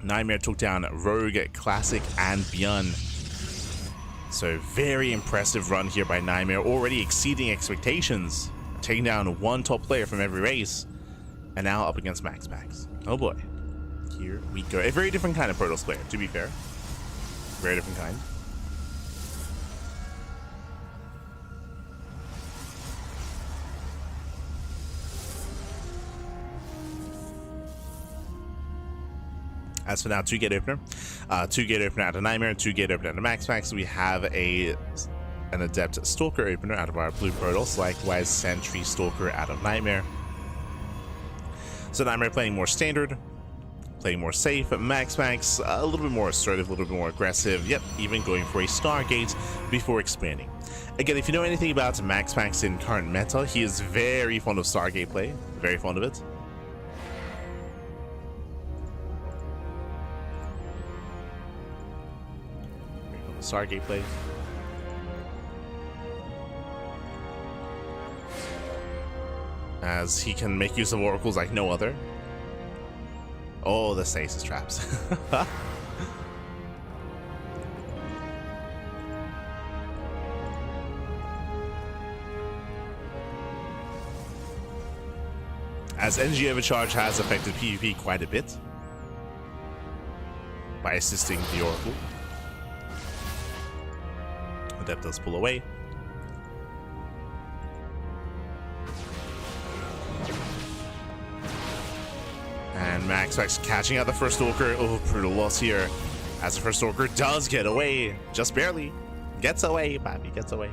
Nightmare took down Rogue, Classic, and ByuN. So very impressive run here by Nightmare, already exceeding expectations, taking down one top player from every race, and now up against MaxPax. Oh boy, here we go. A very different kind of Protoss player, to be fair. Very different kind. As for now, 2-gate opener. 2-gate opener out of Nightmare, 2-gate opener out of MaxPax. We have an Adept Stalker opener out of our blue Protoss, likewise Sentry Stalker out of Nightmare. So Nightmare playing more standard, playing more safe. MaxPax a little bit more assertive, a little bit more aggressive. Yep, even going for a Stargate before expanding. Again, if you know anything about MaxPax in current meta, he is very fond of Stargate play, very fond of it. Stargate play. As he can make use of oracles like no other. Oh, the stasis traps. As NG Overcharge has affected PvP quite a bit by assisting the oracle. Adept does pull away. And MaxPax catching out the first Stalker. Oh, brutal loss here. As the first Stalker does get away. Just barely. Gets away, Bobby. Gets away.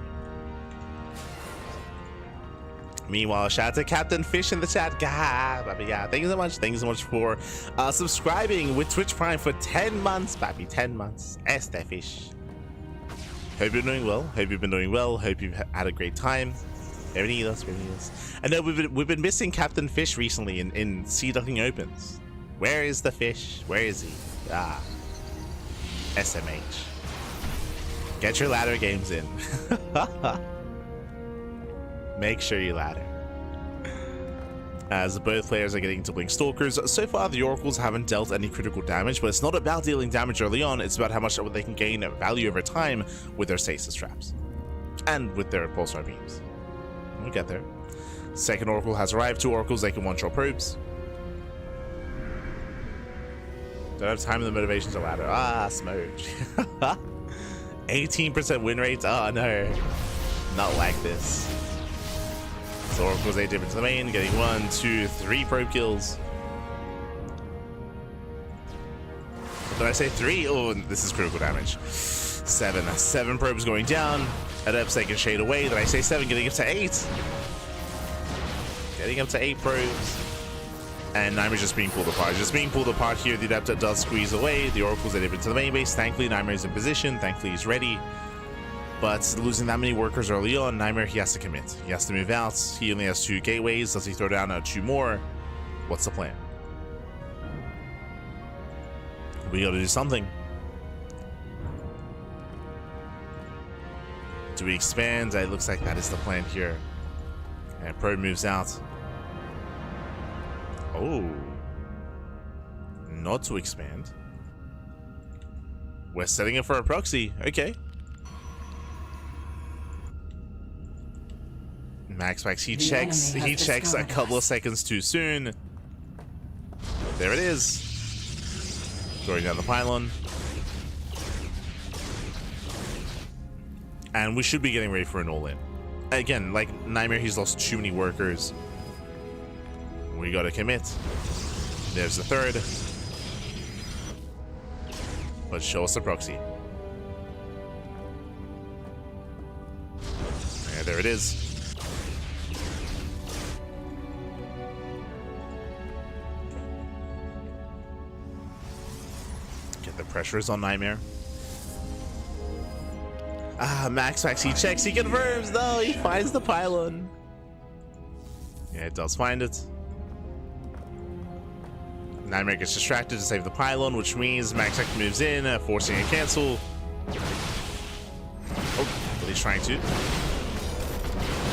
Meanwhile, shout out to Captain Fish in the chat. Bobby, yeah. Thank you so much. Thank you so much for subscribing with Twitch Prime for 10 months, Bobby. 10 months. Este Fish. Hope you're doing well. Hope you've been doing well. Hope you've had a great time. Everything else. I know we've been missing Captain Fish recently in Sea Ducking Opens. Where is the fish? Where is he? SMH. Get your ladder games in. Make sure you ladder. As both players are getting to Blink Stalkers, so far the Oracles haven't dealt any critical damage, but it's not about dealing damage early on, it's about how much they can gain value over time with their stasis traps. And with their pulsar beams. We'll get there. Second Oracle has arrived. 2 Oracles, they can one-shot probes. Don't have time and the motivation to ladder. Smooch. 18% win rate? Oh no. Not like this. So Oracles 8 different to the main, getting 1, 2, 3 probe kills. Did I say 3? Oh, this is critical damage. 7 probes going down. Adepts taking shade away. Did I say 7? Getting up to 8. Getting up to 8 probes. And Nightmare's just being pulled apart. Just being pulled apart here. The Adept does squeeze away. The Oracles are into the main base. Thankfully, Nightmare's in position. Thankfully, he's ready. But losing that many workers early on, Nightmare, he has to commit. He has to move out. He only has 2 gateways. Does he throw down 2 more? What's the plan? We gotta do something. Do we expand? It looks like that is the plan here. And Probe moves out. Oh. Not to expand. We're setting it for a proxy. Okay. MaxPax, he checks a couple of seconds too soon. There it is. Going down the pylon. And we should be getting ready for an all-in. Again, like Nightmare, he's lost too many workers. We gotta commit. There's the third. But show us the proxy. Yeah, there it is. Get the pressures on Nightmare. Ah, MaxPax, he checks, he confirms. No, he finds the pylon. Yeah, it does find it. Nightmare gets distracted to save the pylon, which means MaxPax moves in, forcing a cancel. Oh, but he's trying to.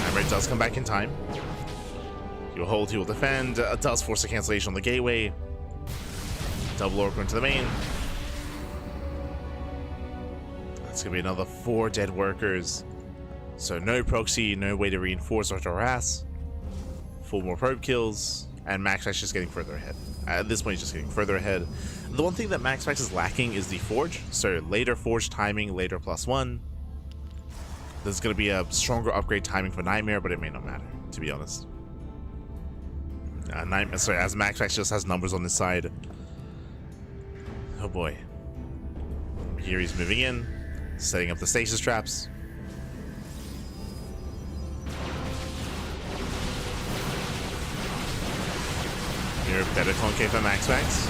Nightmare does come back in time. He will hold, he will defend. Does force a cancellation on the gateway. Double Oracle into the main. That's gonna be another 4 dead workers. So no proxy, no way to reinforce or to harass. 4 more probe kills, and MaxPax just getting further ahead. At this point, he's just getting further ahead. The one thing that MaxPax is lacking is the forge. So later forge timing, later +1. There's gonna be a stronger upgrade timing for Nightmare, but it may not matter, to be honest. Nightmare, sorry, as MaxPax just has numbers on his side. Oh boy. Here he's moving in. Setting up the stasis traps. Here, better CranKy for MaxPax.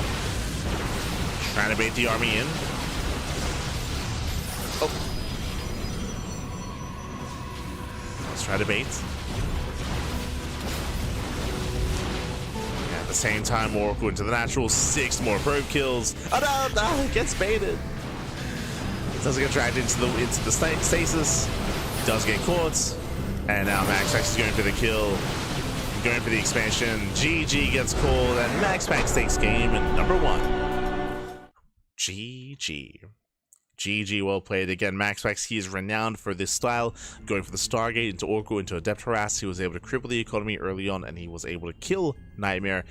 Trying to bait the army in. Oh. Let's try to bait. At the same time, Oracle into the natural. 6 more probe kills. Oh no, it gets baited. Doesn't get dragged into the stasis. Does get caught. And now MaxPax is going for the kill. Going for the expansion. GG gets called, and MaxPax takes game number 1. GG. GG, well played. Again, MaxPax, he is renowned for this style. Going for the Stargate into Oracle into Adept Harass. He was able to cripple the economy early on, and he was able to kill Nightmare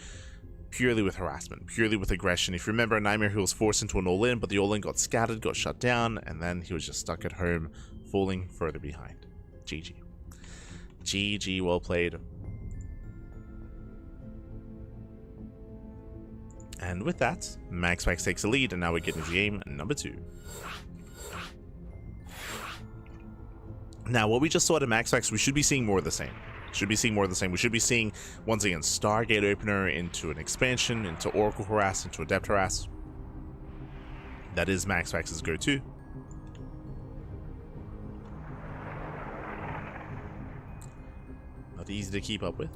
purely with harassment, purely with aggression. If you remember, Nightmare, he was forced into an all-in, but the all-in got scattered, got shut down, and then he was just stuck at home, falling further behind. GG. GG, well played. And with that, MaxPax takes the lead, and now we get into game number 2. Now, what we just saw at MaxPax, we should be seeing more of the same. We should be seeing, once again, Stargate Opener into an expansion, into Oracle Harass, into Adept Harass. That is MaxPax's go-to. Not easy to keep up with.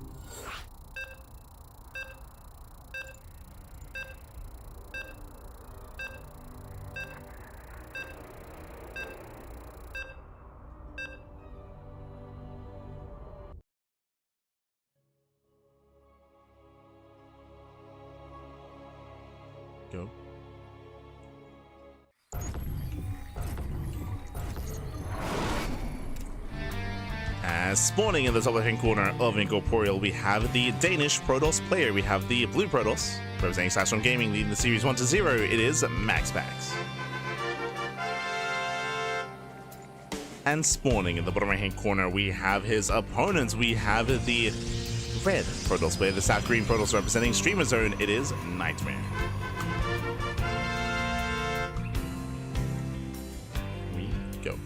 Go. As spawning in the top left-hand corner of Incorporeal, we have the Danish Protoss player. We have the blue Protoss, representing Saxon Gaming, leading the series 1-0. It is MaxPax. And spawning in the bottom right-hand corner, we have his opponents. We have the red Protoss player, the South Green Protoss representing Streamer Zone. It is Nightmare. Go.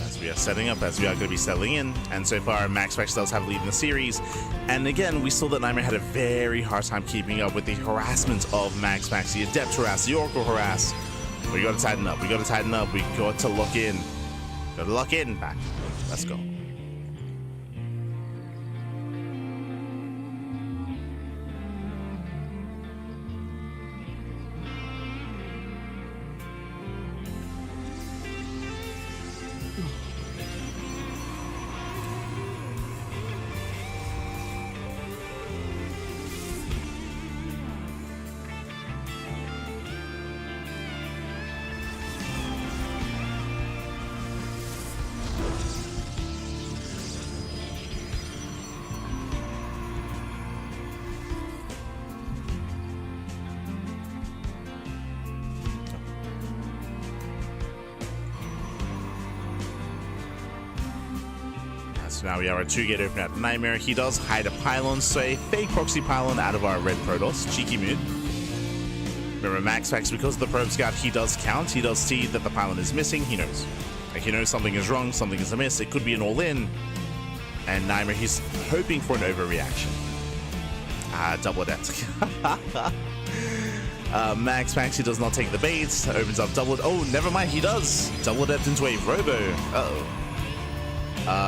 As we are setting up, as we are going to be settling in, and so far MaxPax does have lead in the series, and again we saw that Nightmare had a very hard time keeping up with the harassment of MaxPax, the Adept Harass, the Oracle Harass. We got to tighten up, we got to lock in. Back. Let's go. So now we are a 2-gate opener at Nightmare. He does hide a pylon, so a fake proxy pylon out of our red Protoss. Cheeky move. Remember, MaxPax, because of the probe scout, he does count. He does see that the pylon is missing. He knows. Like, he knows something is wrong, something is amiss. It could be an all-in. And Nightmare, he's hoping for an overreaction. Double adept. MaxPax, he does not take the bait. Opens up double. Oh, never mind, he does. Double adept into a robo. Uh-oh.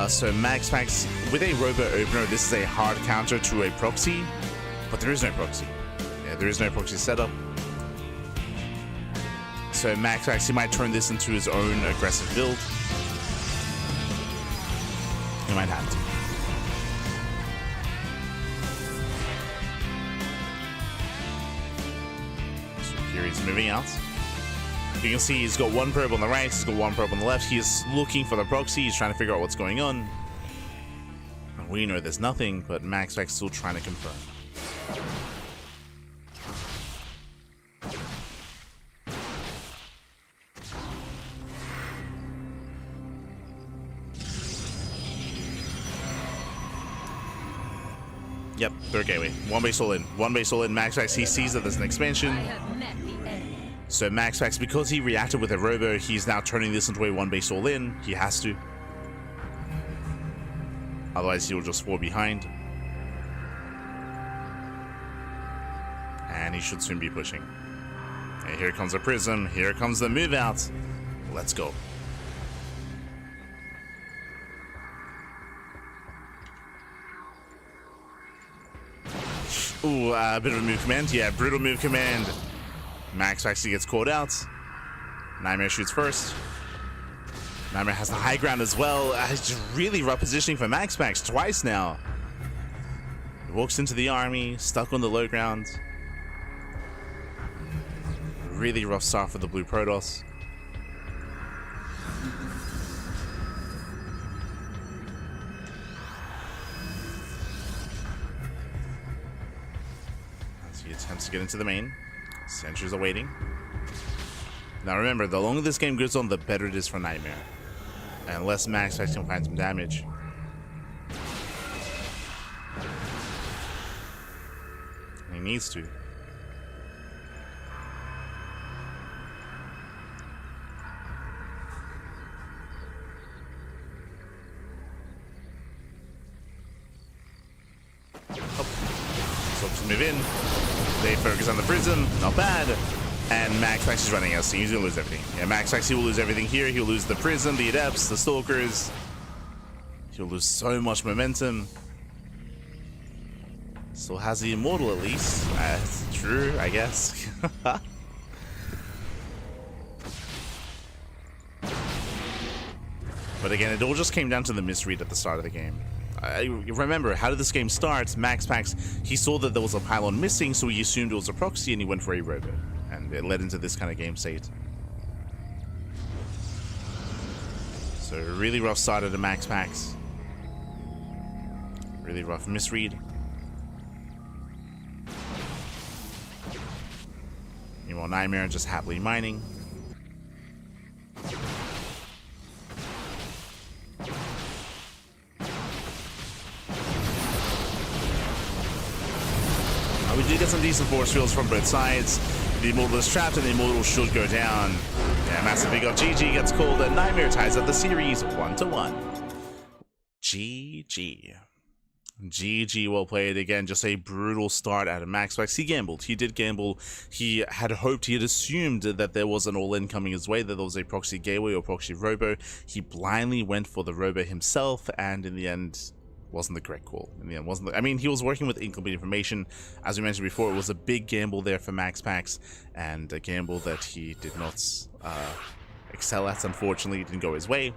So MaxPax, with a robo opener, this is a hard counter to a proxy. But there is no proxy. Yeah, there is no proxy setup. So MaxPax, he might turn this into his own aggressive build. He might have to. So here he's moving out. You can see he's got one probe on the right, he's got one probe on the left. He is looking for the proxy, he's trying to figure out what's going on. We know there's nothing, but MaxPax is still trying to confirm. Yep, third gateway. One base all in. One base all in. MaxPax, he sees that there's an expansion. So MaxPax, because he reacted with a robo, he's now turning this into a one base all in. He has to. Otherwise, he'll just fall behind. And he should soon be pushing. And here comes a prism. Here comes the move out. Let's go. Ooh, a bit of a move command. Yeah, brutal move command. Max actually gets called out. Nightmare shoots first. Nightmare has the high ground as well. It's just really rough positioning for MaxPax twice now. He walks into the army, stuck on the low ground. Really rough start for the blue Protoss. He attempts to get into the main. Sentries are waiting. Now remember, the longer this game goes on, the better it is for Nightmare. Unless MaxPax can find some damage. He needs to. Move in. They focus on the prism. Not bad. And MaxPax is running out of steam. He's gonna lose everything. Yeah, MaxPax, he will lose everything here. He'll lose the prism, the adepts, the stalkers. He'll lose so much momentum. Still has the immortal at least. That's true, I guess. But again, it all just came down to the misread at the start of the game. Remember, how did this game start? MaxPax, he saw that there was a pylon missing, so he assumed it was a proxy and he went for a robo. And it led into this kind of game state. So really rough start at the MaxPax. Really rough misread. Meanwhile, Nightmare just happily mining. We do get some decent force fields from both sides. The Immortal is trapped and the Immortal should go down. Yeah, massive big up. GG gets called and Nightmare ties up the series 1-1. GG. GG, well played. Again, just a brutal start out of MaxPax. He gambled. He did gamble. He had hoped, he had assumed that there was an all-in coming his way, that there was a proxy gateway or proxy robo. He blindly went for the robo himself, and in the end, wasn't the correct call. In the end, wasn't. I mean, he was working with incomplete information. As we mentioned before, it was a big gamble there for MaxPax, and a gamble that he did not excel at. Unfortunately, it didn't go his way.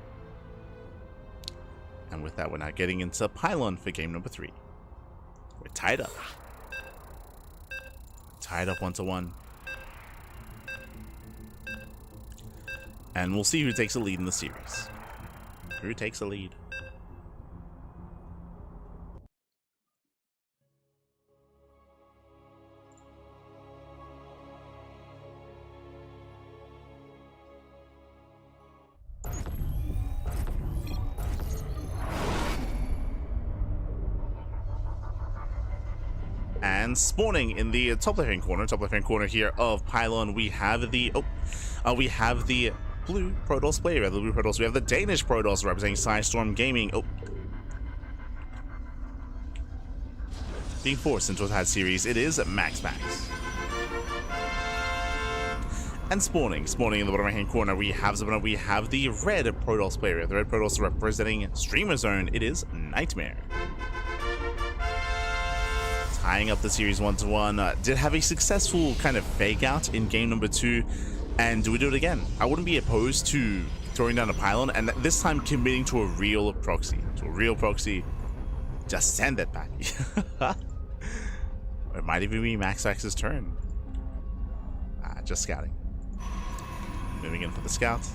And with that, we're now getting into Pylon for game number 3. We're tied up. Tied up 1-1. And we'll see who takes the lead in the series. Who takes the lead? And spawning in the top left-hand corner here of Pylon, we have the blue Protoss player. We have the blue Protoss. We have the Danish Protoss representing Psystorm Gaming. Oh. Being forced into a TAD series, it is MaxPax. And spawning in the bottom right-hand corner, we have the red Protoss player. The red Protoss representing Streamer Zone, it is Nightmare. Tying up the series 1-1. Did have a successful kind of fake out in game number 2, and do we do it again? I wouldn't be opposed to throwing down a Pylon, and this time committing to a real proxy. Just send it back. It might even be MaxPax's turn. Just scouting. Moving in for the scout.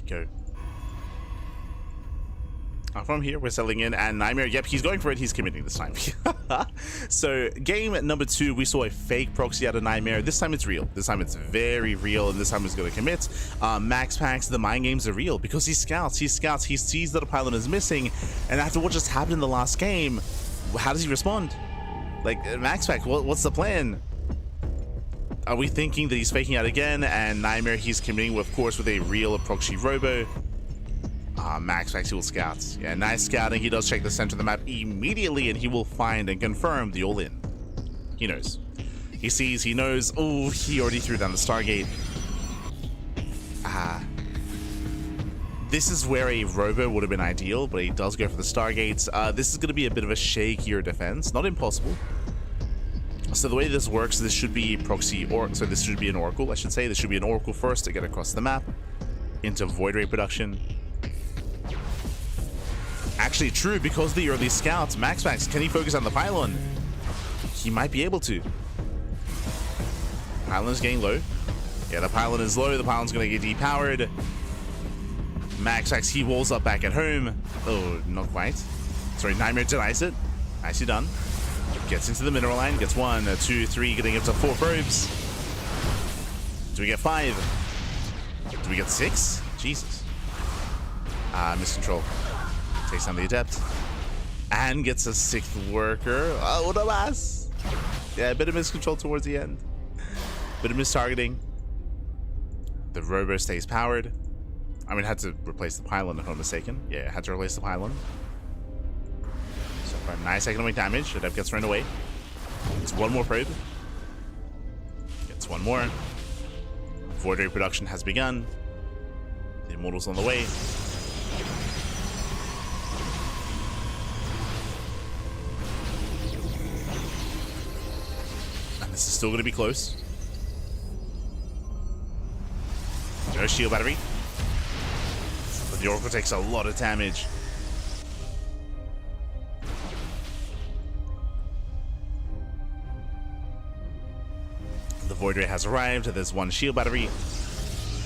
Go. From here, we're settling in, and Nightmare, yep, he's going for it. He's committing this time. So, game number 2, we saw a fake proxy out of Nightmare. This time it's real. This time it's very real, and this time he's going to commit. MaxPax, the mind games are real because he scouts. He sees that a Pylon is missing, and after what just happened in the last game, how does he respond? Like, MaxPax, what's the plan? Are we thinking that he's faking out again? And Nightmare, he's committing, of course, with a real proxy robo. MaxPax, he will scout. Yeah, nice scouting. He does check the center of the map immediately, and he will find and confirm the all-in. He knows. He sees, he knows. Oh, he already threw down the Stargate. This is where a robo would have been ideal, but he does go for the Stargates. This is going to be a bit of a shakier defense. Not impossible. So the way this works, this should be proxy, so this should be an Oracle, I should say. This should be an Oracle first to get across the map into Void Ray production. Actually, true, because of the early scouts, MaxPax, can he focus on the Pylon? He might be able to. Pylon is getting low. Yeah, the Pylon is low. The Pylon's going to get depowered. MaxPax, he walls up back at home. Oh, not quite. Sorry, Nightmare denies it. Nicely done. Gets into the mineral line, gets 1, 2, 3, getting up to 4 probes. Do we get 5? Do we get 6? Jesus. Miscontrol. Takes down the Adept. And gets a 6th worker. Oh, what a mess. Yeah, a bit of miscontrol towards the end. Bit of mistargeting. The robo stays powered. I mean, had to replace the Pylon if I'm mistaken. Yeah, had to replace the Pylon. For a nice economic damage, Adept gets run away. It's 1 more probe. Gets 1 more. Void Ray production has begun. The Immortal's on the way. And this is still going to be close. No shield battery. But the Oracle takes a lot of damage. The Void Ray has arrived. There's 1 shield battery.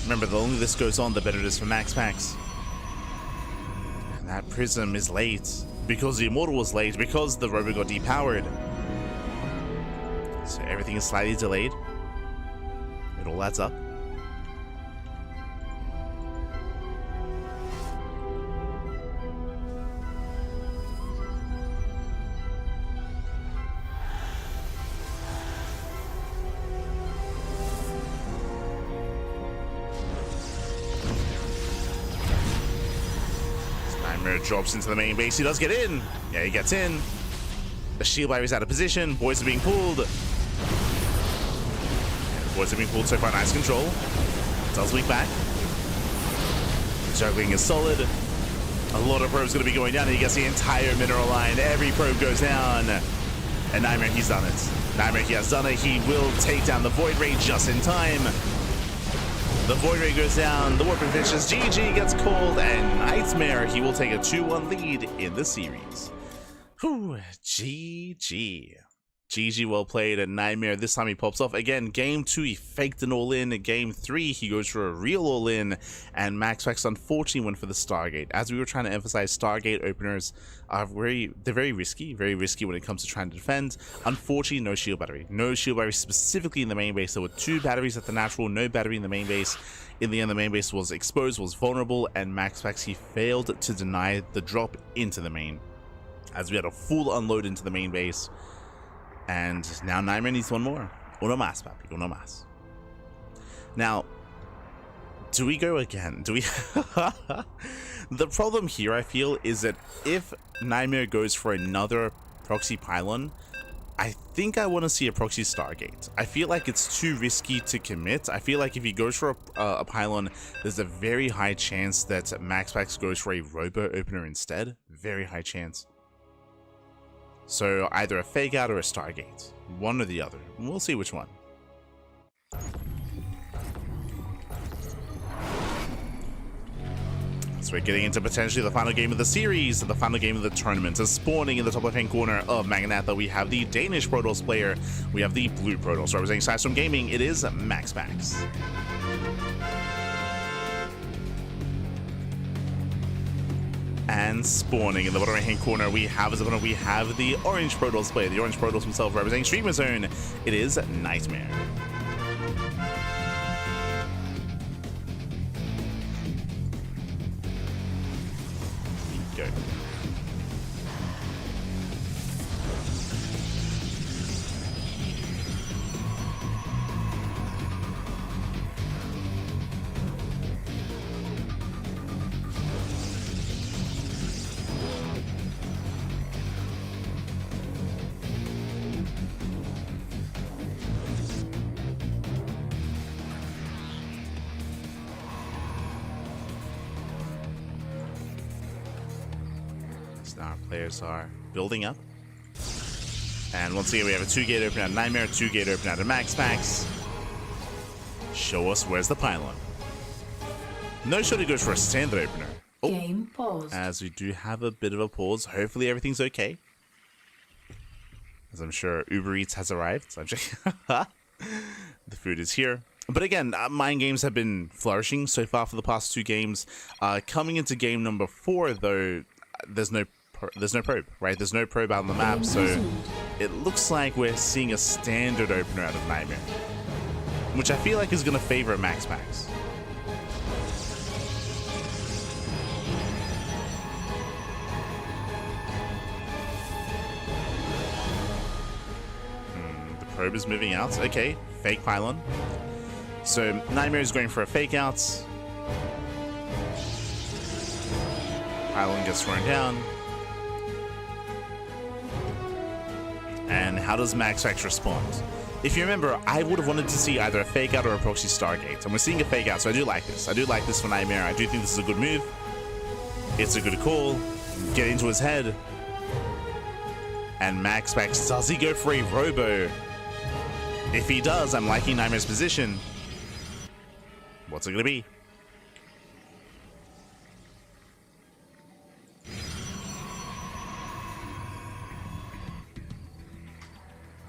Remember, the longer this goes on, the better it is for MaxPax. And that Prism is late. Because the Immortal was late. Because the Robo got depowered. So everything is slightly delayed. It all adds up. Drops into the main base. He does get in. Yeah, he gets in. The shield battery is out of position. Boys are being pulled. Yeah, the boys are being pulled so far. Nice control. Does leak back. Juggling is solid. A lot of probes going to be going down. And he gets the entire mineral line. Every probe goes down. And Nightmare, he's done it. Nightmare, he has done it. He will take down the Void Ray just in time. The Void Ray goes down, the Warping finishes, GG gets called, and Nightmare, he will take a 2-1 lead in the series. Whew, GG. GG, well played. And Nightmare, this time he pops off. Again, game 2, he faked an all-in. Game 3, he goes for a real all-in. And MaxPax unfortunately went for the Stargate. As we were trying to emphasize, Stargate openers are very risky when it comes to trying to defend. Unfortunately, no shield battery. No shield battery specifically in the main base. There were 2 batteries at the natural, no battery in the main base. In the end, the main base was exposed, was vulnerable, and MaxPax, he failed to deny the drop into the main, as we had a full unload into the main base. And now Nightmare needs one more. Uno más, papi. Uno más. Now, do we go again? Do we? The problem here, I feel, is that if Nightmare goes for another proxy pylon, I think I want to see a proxy Stargate. I feel like it's too risky to commit. I feel like if he goes for a pylon, there's a very high chance that MaxPax goes for a robo opener instead. Very high chance. So either a fake out or a Stargate. One or the other. We'll see which one. So we're getting into potentially the final game of the series, the final game of the tournament. As spawning in the top left-hand corner of Magnatha, we have the Danish Protoss player. We have the blue Protoss. Representing Sidestorm Gaming, it is MaxPax. And spawning in the bottom right-hand corner, we have the orange Protoss player, the orange Protoss himself, representing Streamer Zone. It is Nightmare. Go. Our players are building up. And once again, we have a 2-gate open out of Nightmare, 2-gate open out of MaxPax. Show us where's the pylon. No shot, he goes for a standard opener. Oh, game paused. As we do have a bit of a pause. Hopefully everything's okay. As I'm sure Uber Eats has arrived. So the food is here. But again, mind games have been flourishing so far for the past 2 games. Coming into game number 4, though, there's no probe, right? There's no probe out on the map, so it looks like we're seeing a standard opener out of Nightmare, which I feel like is going to favor MaxPax. The probe is moving out. Okay, fake pylon. So Nightmare is going for a fake out. Pylon gets thrown down. And how does MaxPax respond? If you remember, I would have wanted to see either a fake out or a proxy Stargate. And we're seeing a fake out, so I do like this. I do like this for Nightmare. I do think this is a good move. It's a good call. Get into his head. And MaxPax, does he go for a robo? If he does, I'm liking Nightmare's position. What's it going to be?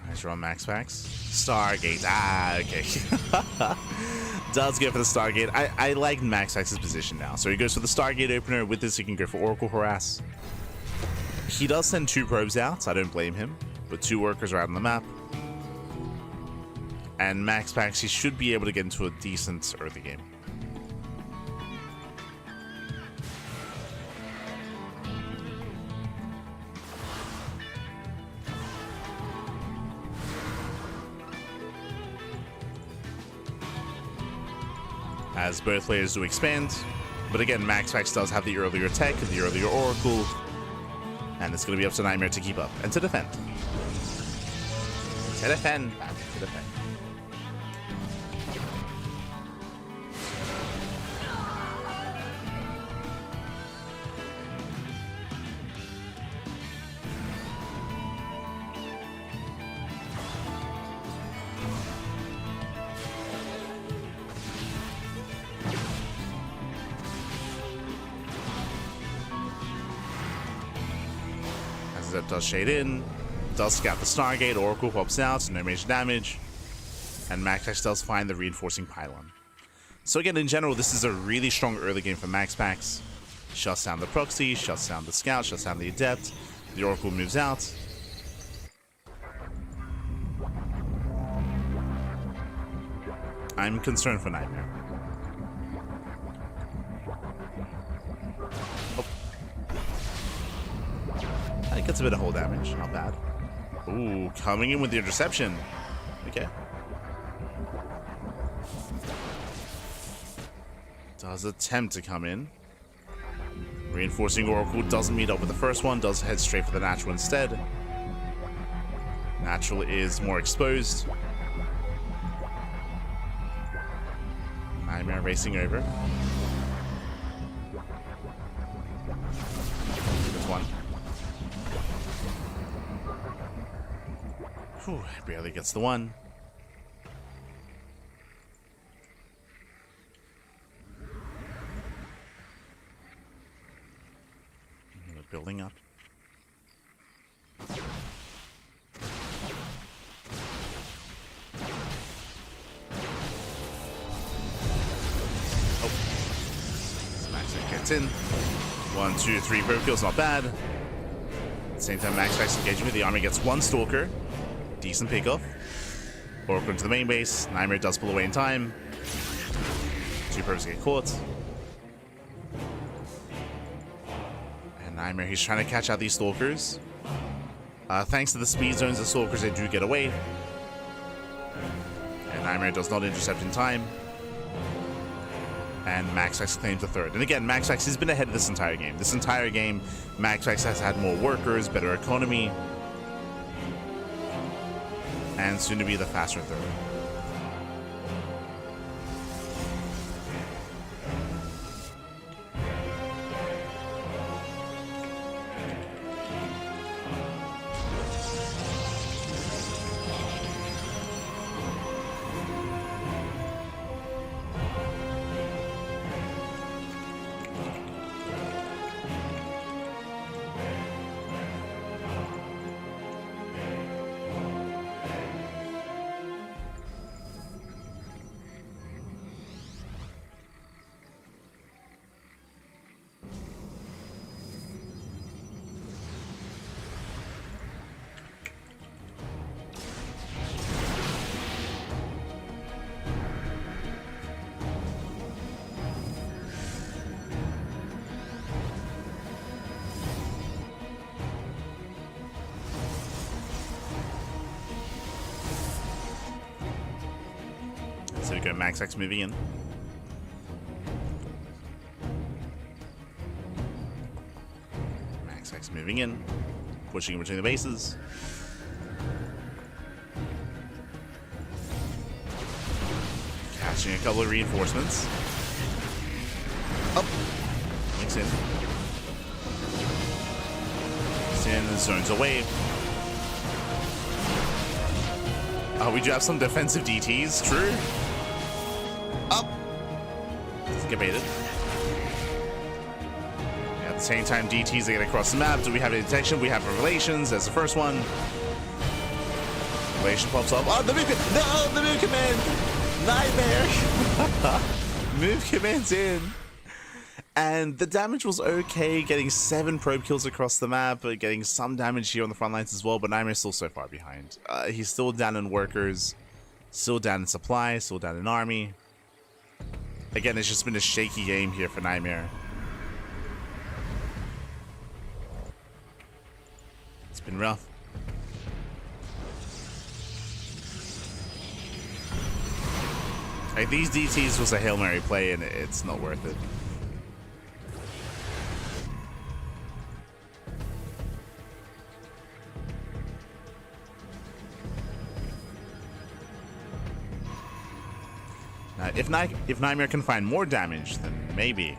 Pressure on MaxPax. Stargate. Ah, okay. Does go for the Stargate. I like MaxPax's position now. So he goes for the Stargate opener. With this, he can go for Oracle Harass. He does send 2 probes out. I don't blame him. But 2 workers are out on the map. And MaxPax, he should be able to get into a decent early game. As both players do expand, but again, MaxPax does have the earlier tech, the earlier Oracle, and it's going to be up to Nightmare to keep up and to defend. To defend. To defend. Zip does shade in, does scout the Stargate, Oracle pops out, no major damage, and MaxPax does find the reinforcing pylon. So again, in general, this is a really strong early game for MaxPax. Shuts down the proxy, shuts down the scout, shuts down the adept, the Oracle moves out. I'm concerned for Nightmare. Oh. It gets a bit of hull damage, not bad. Ooh, coming in with the interception. Okay. Does attempt to come in. Reinforcing Oracle doesn't meet up with the first one, does head straight for the natural instead. Natural is more exposed. Nightmare racing over. There's one. Whew, barely gets the one. Building up. Oh. MaxPax gets in. 1, 2, 3 pro kills, not bad. At the same time, MaxPax engaging with the army gets one Stalker. Decent pickoff. Oracle into the main base. Nightmare does pull away in time. 2 pros get caught. Nightmare, he's trying to catch out these Stalkers. Thanks to the speed zones of Stalkers, they do get away. And Nightmare does not intercept in time. And MaxPax claims the third. And again, MaxPax has been ahead this entire game. This entire game, MaxPax has had more workers, better economy, and soon to be the faster third. So we go MaxPax moving in. MaxPax moving in. Pushing in between the bases. Catching a couple of reinforcements. Up. Links in. Sin zones away. Oh, we do have some defensive DTs, true. Up. Doesn't get baited. At the same time, DTs they get across the map. Do we have a detection? We have revelations. There's the first one. Revelation pops up. Oh, the move! No, the move command! Nightmare! Move command's in. And the damage was okay, getting 7 probe kills across the map, getting some damage here on the front lines as well, but Nightmare's still so far behind. He's still down in workers, still down in supply, still down in army. Again, it's just been a shaky game here for Nightmare. It's been rough. Like, these DTs was a Hail Mary play and it's not worth it. Now, if Nightmare can find more damage, then maybe.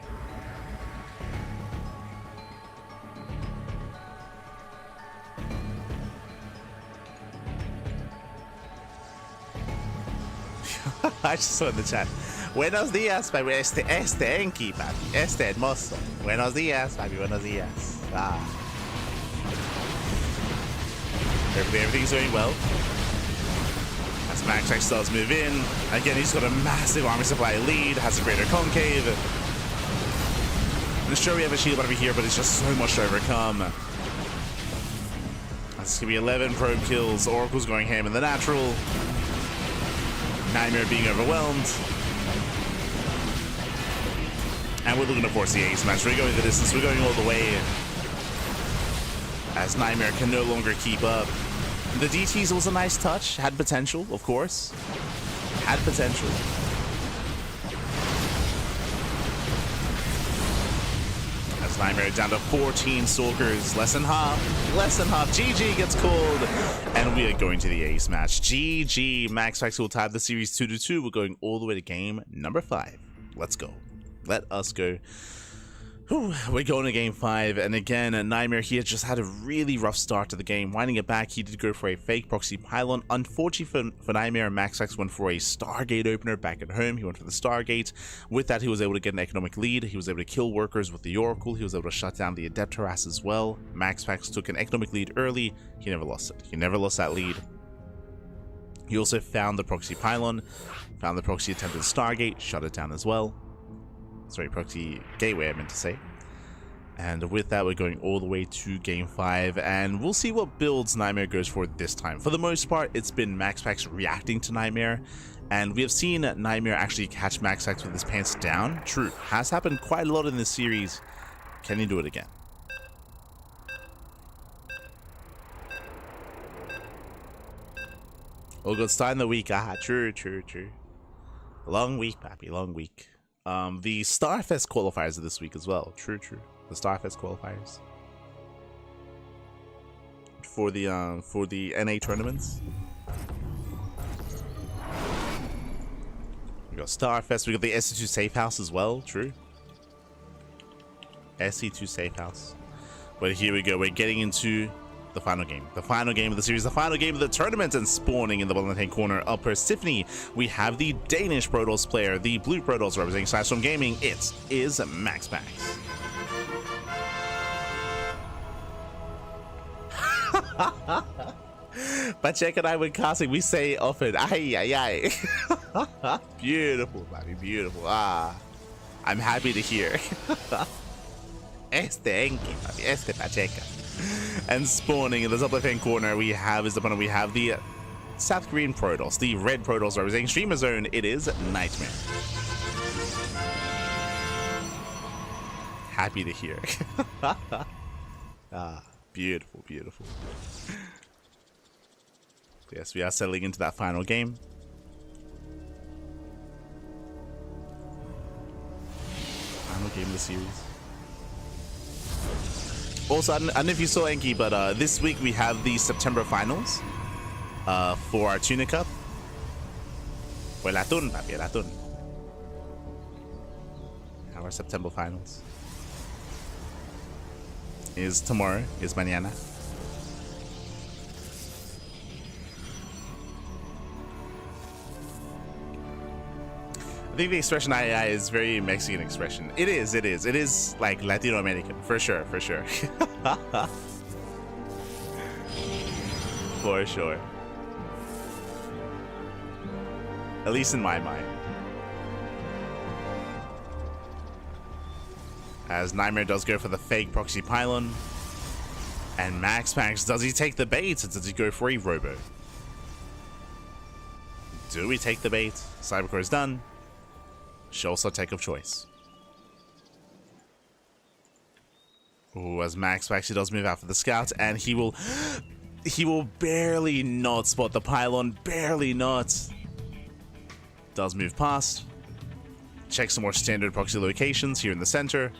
I just saw in the chat. Buenos días, papi. Este Enki, papi. Este hermoso. Buenos días, papi. Buenos días. Ah. Everything's going well. As MaxPax does move in. Again, he's got a massive army supply lead, has a greater concave. And sure, we have a shield over here, but it's just so much to overcome. That's going to be 11 probe kills. Oracle's going ham in the natural. Nightmare being overwhelmed. And we're looking to force the ace match. We're going the distance. We're going all the way. As Nightmare can no longer keep up. The DTs was a nice touch. Had potential, of course. Had potential. As Nightmare down to 14 Stalkers. Less than half. Less than half. GG gets called. And we are going to the ace match. GG. MaxPax will tie the series 2-2. We're going all the way to game number 5. Let's go. Let us go. Whew, we're going to game 5, and again, Nightmare here just had a really rough start to the game. Winding it back, he did go for a fake proxy pylon. Unfortunately for Nightmare, MaxPax went for a Stargate opener back at home. He went for the Stargate. With that, he was able to get an economic lead. He was able to kill workers with the Oracle. He was able to shut down the Adept Harass as well. MaxPax took an economic lead early. He never lost it. He never lost that lead. He also found the proxy pylon, found the proxy attempted Stargate, shut it down as well. Sorry, proxy gateway I meant to say. And with that, we're going all the way to game 5, and we'll see what builds Nightmare goes for this time. For the most part, it's been MaxPax reacting to Nightmare, and we have seen Nightmare actually catch MaxPax with his pants down. True, has happened quite a lot in this series. Can he do it again? Oh, good start in the week. Ah, true. Long week, pappy, long week. The Starfest qualifiers are this week as well. True. The Starfest qualifiers for the NA tournaments. We got Starfest. We got the SC2 Safe House as well. True. SC2 Safe House. But here we go. We're getting into the final game. The final game of the series. The final game of the tournament. And spawning in the bottom left-hand corner of Persephone, we have the Danish Protoss player, the blue Protoss representing Sidestorm Gaming. It is MaxPax. Pacheco and I, when casting, we say often, ay. Beautiful, baby, beautiful. Ah, I'm happy to hear. Este Pacheco. And spawning in the top left-hand corner, we have his opponent. We have the South Korean Protoss, the red Protoss representing Streamer Zone. It is Nightmare. Happy to hear. Ah, beautiful. Yes, we are settling into that final game. Final game of the series. Also, I don't know if you saw, Enki, but this week we have the September finals for our Tuna Cup. For el atún, papi, el atún. Our September finals is tomorrow, is mañana. I think the expression "ay" is very Mexican expression. It is like Latino American, for sure. For sure. At least in my mind. As Nightmare does go for the fake proxy pylon. And MaxPax, does he take the bait, or does he go for a robo? Do we take the bait? Cybercore is done. Show us our take of choice. Ooh, as MaxPax, he does move out for the scout, and he will barely not spot the pylon, barely not. Does move past. Check some more standard proxy locations here in the center,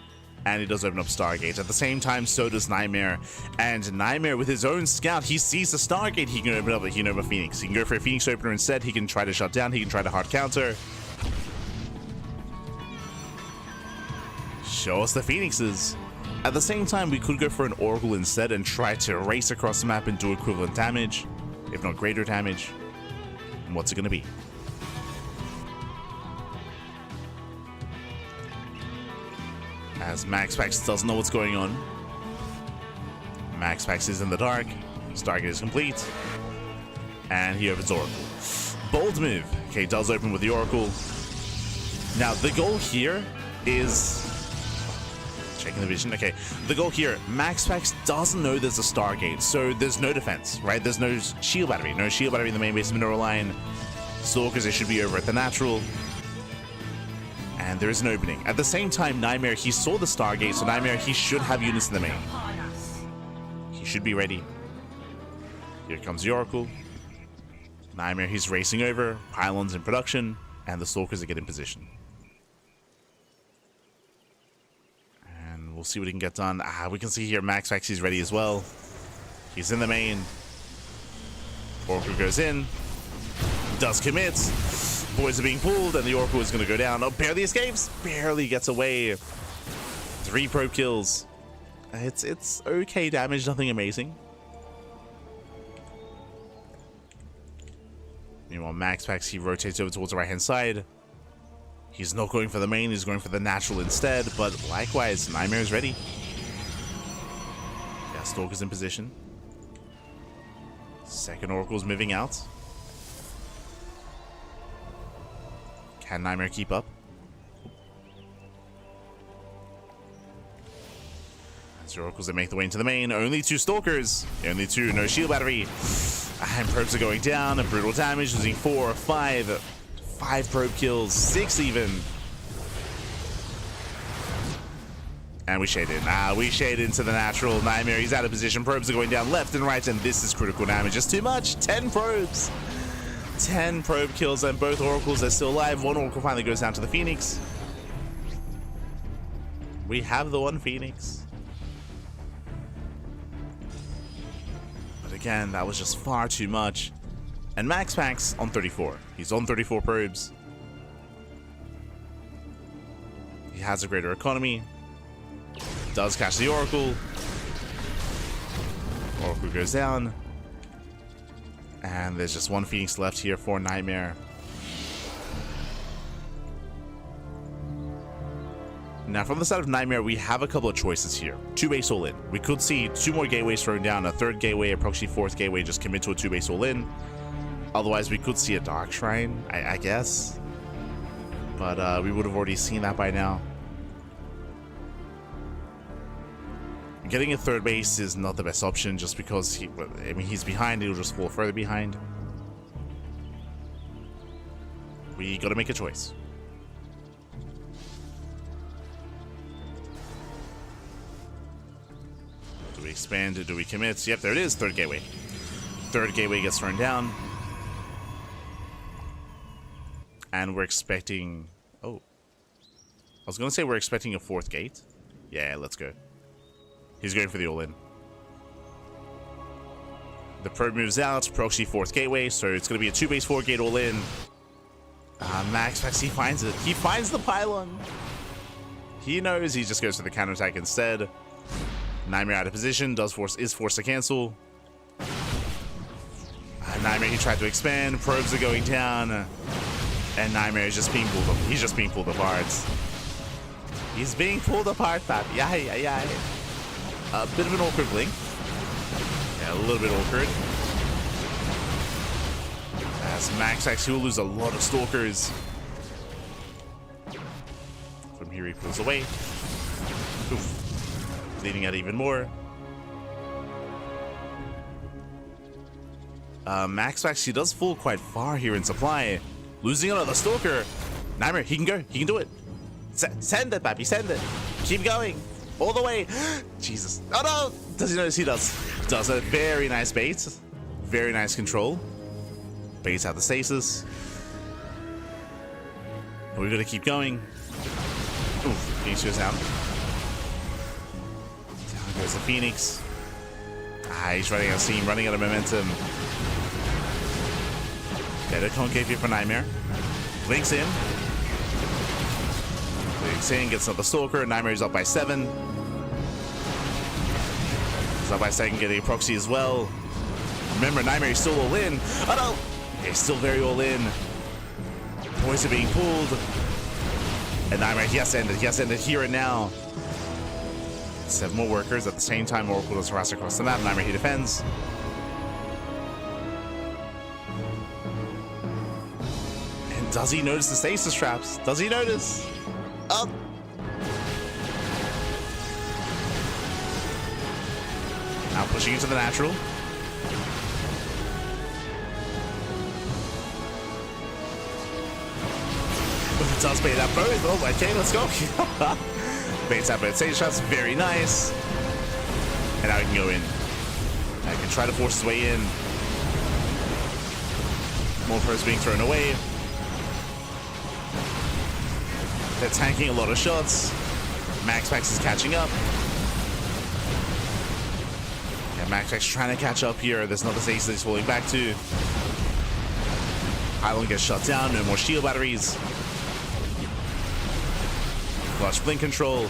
and he does open up Stargate. At the same time, so does Nightmare, and Nightmare with his own scout, he sees the Stargate. He can open up, he can open a Phoenix. He can go for a Phoenix opener instead. He can try to shut down. He can try to hard counter. Show us the Phoenixes. At the same time, we could go for an Oracle instead and try to race across the map and do equivalent damage, if not greater damage. And what's it going to be? As MaxPax doesn't know what's going on. MaxPax is in the dark. Stargate is complete. And he opens Oracle. Bold move. Okay, does open with the Oracle. Now, the goal here is... Checking the vision. Okay, the goal here, MaxPax doesn't know there's a Stargate, so there's no defense, right? There's no shield battery. No shield battery in the main base mineral line. Stalkers, they should be over at the natural. And there is an opening. At the same time, Nightmare, he saw the Stargate, so Nightmare, he should have units in the main. He should be ready. Here comes the Oracle. Nightmare, he's racing over. Pylons in production. And the Stalkers are getting in position. And we'll see what he can get done. We can see here MaxPax, he's ready as well. He's in the main. Oracle goes in. Does commit. Boys are being pulled, and the Oracle is going to go down. Oh, barely escapes. Barely gets away. 3 probe kills. It's okay damage, nothing amazing. Meanwhile, MaxPax, he rotates over towards the right-hand side. He's not going for the main, he's going for the natural instead, but likewise, Nightmare is ready. Yeah, Stalker's in position. Second Oracle's moving out. Can Nightmare keep up? That's the Oracles that make the way into the main. Only 2 Stalkers. Only 2, no shield battery. And probes are going down. Brutal damage, losing 4, 5. 5 probe kills, 6 even. And we shade in. We shade into the natural. Nightmare, he's out of position. Probes are going down left and right, and this is critical damage. Just too much. 10 probes. 10 probe kills, and both Oracles are still alive. One Oracle finally goes down to the Phoenix. We have the one Phoenix. But again, that was just far too much. And MaxPax on 34. He's on 34 probes. He has a greater economy. Does catch the Oracle. Oracle goes down. And there's just one Phoenix left here for Nightmare. Now, from the side of Nightmare, we have a couple of choices here. 2 base all in. We could see 2 more gateways thrown down, a 3rd gateway, a proxy 4th gateway, just commit to a 2 base all in. Otherwise, we could see a Dark Shrine, I guess. But we would have already seen that by now. Getting a 3rd base is not the best option just because he's behind, he'll just fall further behind. We gotta make a choice. Do we expand? Do we commit? Yep, there it is, 3rd gateway. 3rd gateway gets thrown down. And we're expecting... Oh. I was gonna say we're expecting a 4th gate. Yeah, let's go. He's going for the all-in. The probe moves out, proxy 4th gateway, so it's going to be a 2 base 4 gate all-in. MaxPax, he finds it. He finds the pylon. He knows, he just goes for the counterattack instead. Nightmare out of position, is forced to cancel. Nightmare, he tried to expand, probes are going down. And Nightmare is just being pulled up. He's just being pulled apart. He's being pulled apart, Papi. Yeah. A bit of an awkward blink. Yeah, a little bit awkward. As MaxPax, he will lose a lot of Stalkers. From here, he pulls away. Oof. Bleeding out even more. MaxPax, he does fall quite far here in supply. Losing another Stalker. Nightmare, he can go. He can do it. Send it, Papi. Send it. Keep going. All the way. Jesus. Oh no! Does he notice? He does. Does a very nice bait. Very nice control. Baits out the stasis. But we're gonna keep going. Oof. Phoenix goes down. Down goes the Phoenix. He's running out of steam, running out of momentum. Better concave here for Nightmare. Blinks in. Blinks in, gets another Stalker. Nightmare is up by 7. He's up by 2nd, getting a proxy as well. Remember, Nightmare is still all in. Oh no! He's still very all in. Boys are being pulled. And Nightmare, he has to end it. He has to end it here and now. 7 more workers at the same time. Oracle does harass across the map. Nightmare, he defends. Does he notice the stasis traps? Does he notice? Oh. Now pushing into the natural. It does bait up both. Oh, okay, let's go. Baits out both stage shots. Very nice. And now he can go in. I can try to force his way in. More pros being thrown away. They're tanking a lot of shots. MaxPax is catching up. Yeah, MaxPax trying to catch up here. There's not the stage that he's falling back to. Island gets shut down. No more shield batteries. Clutch blink control.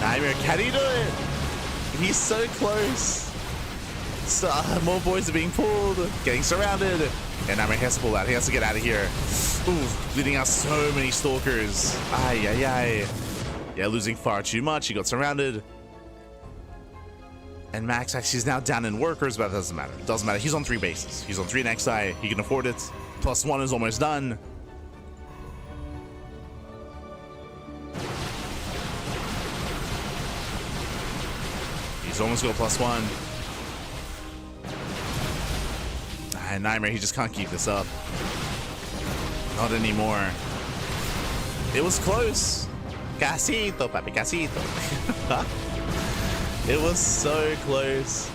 Nightmare, can he do it? He's so close. So, more boys are being pulled, getting surrounded. And Nightmare has to pull out. He has to get out of here. Ooh, bleeding out so many stalkers. Ay, ay, ay. Yeah, losing far too much. He got surrounded. And MaxPax is now down in workers, but it doesn't matter. It doesn't matter. He's on 3 bases. He's on 3 next eye. He can afford it. +1 is almost done. He's almost got +1. And Nightmare, he just can't keep this up. Not anymore. It was close. Casito, papi, casito. It was so close.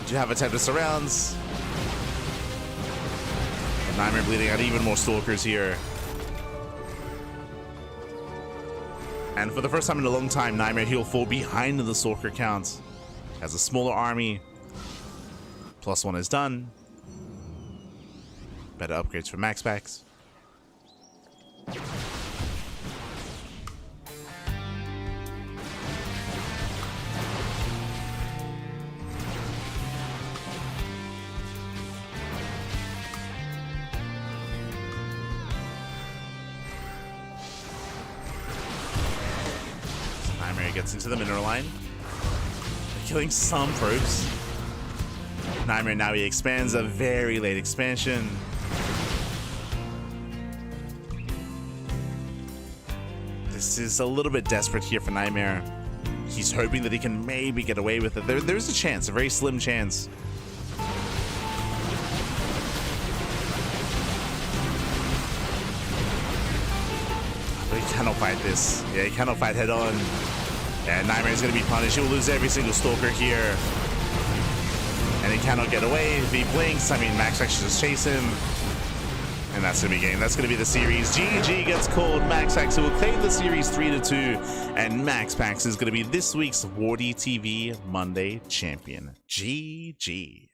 Did you have attempted surrounds? And Nightmare bleeding out even more stalkers here. And for the first time in a long time, Nightmare, he'll fall behind the stalker count. Has a smaller army. +1 is done. Better upgrades for MaxPax. Nightmare gets into the mineral line. They're killing some probes. Nightmare now he expands, a very late expansion. This is a little bit desperate here for Nightmare. He's hoping that he can maybe get away with it. There is a chance, a very slim chance. But he cannot fight this. Yeah, he cannot fight head on. And Nightmare is going to be punished. He will lose every single stalker here. And he cannot get away. If he blinks, I mean, MaxPax should just chase him. And that's going to be game. That's going to be the series. GG gets called. MaxPax who will claim the series 3-2. And MaxPax is going to be this week's WardiTV Monday champion. GG.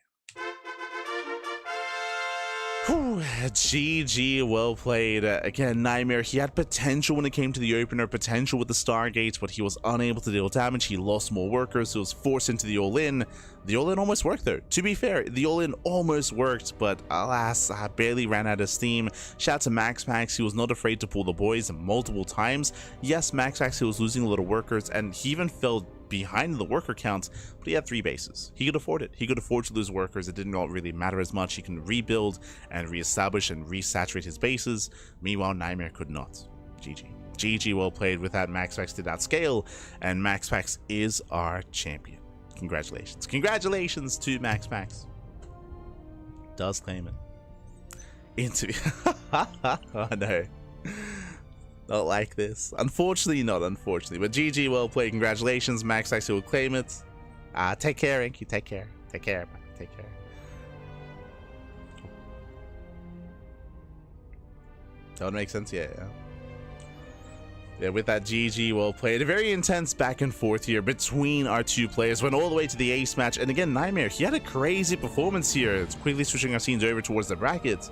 Whew, GG, well played. Again, Nightmare, he had potential when it came to the opener, potential with the Stargates, but he was unable to deal damage. He lost more workers, so he was forced into the all-in. The all-in almost worked though. To be fair, the all-in almost worked, but alas, I barely ran out of steam. Shout out to MaxPax, he was not afraid to pull the boys multiple times. Yes, MaxPax, he was losing a lot of workers, and he even fell behind the worker count, but he had 3 bases. He could afford it. He could afford to lose workers. It did not really matter as much. He can rebuild and reestablish and resaturate his bases. Meanwhile, Nightmare could not. GG. GG, well played. With that, MaxPax did outscale, and MaxPax is our champion. Congratulations. Congratulations to MaxPax. Does claim it. Interview. Oh no. Not like this. Unfortunately, not unfortunately. But GG, well played. Congratulations. MaxPax will claim it. Take care, Inky. Take care. Take care, man. Take care. That would make sense? Yeah. Yeah, with that, GG, well played. A very intense back and forth here between our 2 players. Went all the way to the ace match. And again, Nightmare, he had a crazy performance here. It's quickly switching our scenes over towards the brackets.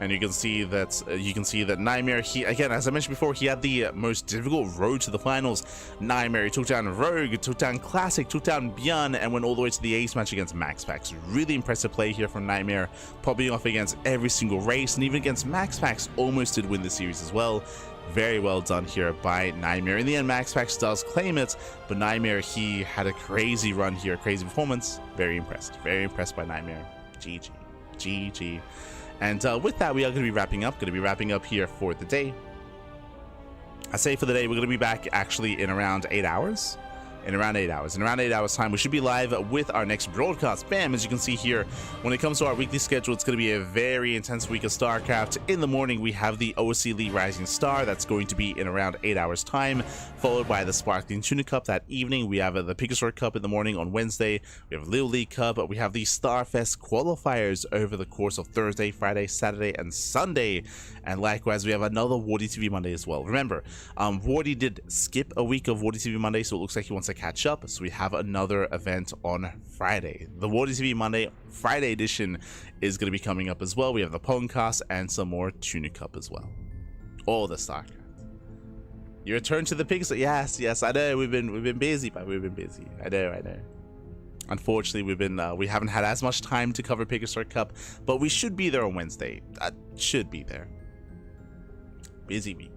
And you can see that Nightmare, he again, as I mentioned before, he had the most difficult road to the finals. Nightmare, he took down Rogue, took down Classic, took down ByuN, and went all the way to the ace match against MaxPax. Really impressive play here from Nightmare, popping off against every single race, and even against MaxPax, almost did win the series as well. Very well done here by Nightmare. In the end, MaxPax does claim it, but Nightmare, he had a crazy run here, crazy performance. Very impressed by Nightmare. GG, GG. And with that, we are going to be wrapping up here for the day. I say for the day, we're going to be back actually in around 8 hours. In around 8 hours time, we should be live with our next broadcast. Bam! As you can see here, when it comes to our weekly schedule, it's going to be a very intense week of StarCraft. In the morning, we have the OC League Rising Star. That's going to be in around 8 hours time, followed by the Sparkling Tuna Cup that evening. We have the Picasword Cup in the morning on Wednesday. We have Little League Cup. We have the Starfest qualifiers over the course of Thursday, Friday, Saturday, and Sunday. And likewise, we have another WardiTV Monday as well. Remember, Wardy did skip a week of WardiTV Monday, so it looks like he wants to catch up. So we have another event on Friday. The WardiTV Monday Friday edition is going to be coming up as well. We have the Pongcast and some more Tuna Cup as well. All the StarCraft. You return to the Pixel. Yes, I know we've been busy, but we've been busy. I know. Unfortunately, we haven't had as much time to cover Picasword Cup, but we should be there on Wednesday. Should be there. Busy week.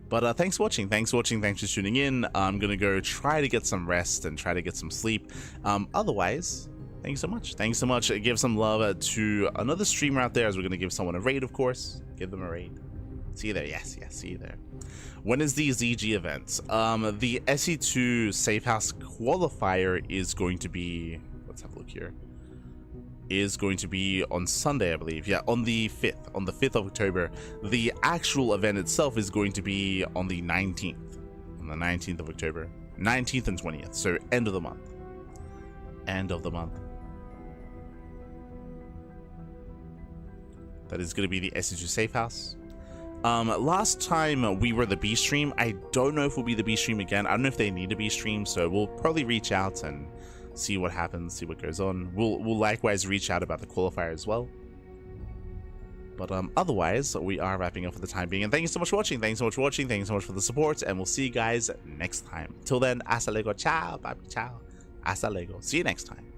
But thanks for watching. Thanks for tuning in. I'm gonna go try to get some rest and try to get some sleep. Otherwise, thanks so much. Give some love to another streamer out there, as we're gonna give someone a raid, of course. Give them a raid. See you there. Yes, see you there. When is the ZG event? The SE2 Safe House qualifier is going to be, let's have a look here, is going to be on Sunday, I believe. Yeah, on the 5th of October. The actual event itself is going to be on the 19th. On the 19th of October. 19th and 20th. So end of the month. That is going to be the SE2 Safe House. Last time we were the B stream. I don't know if we'll be the B stream again. I don't know if they need a B stream, so we'll probably reach out and see what happens, see what goes on. We'll likewise reach out about the qualifier as well. But otherwise, we are wrapping up for the time being. And thank you so much for watching. Thanks so much for the support, and we'll see you guys next time. Till then, hasta luego, ciao, baby, ciao, hasta luego. See you next time.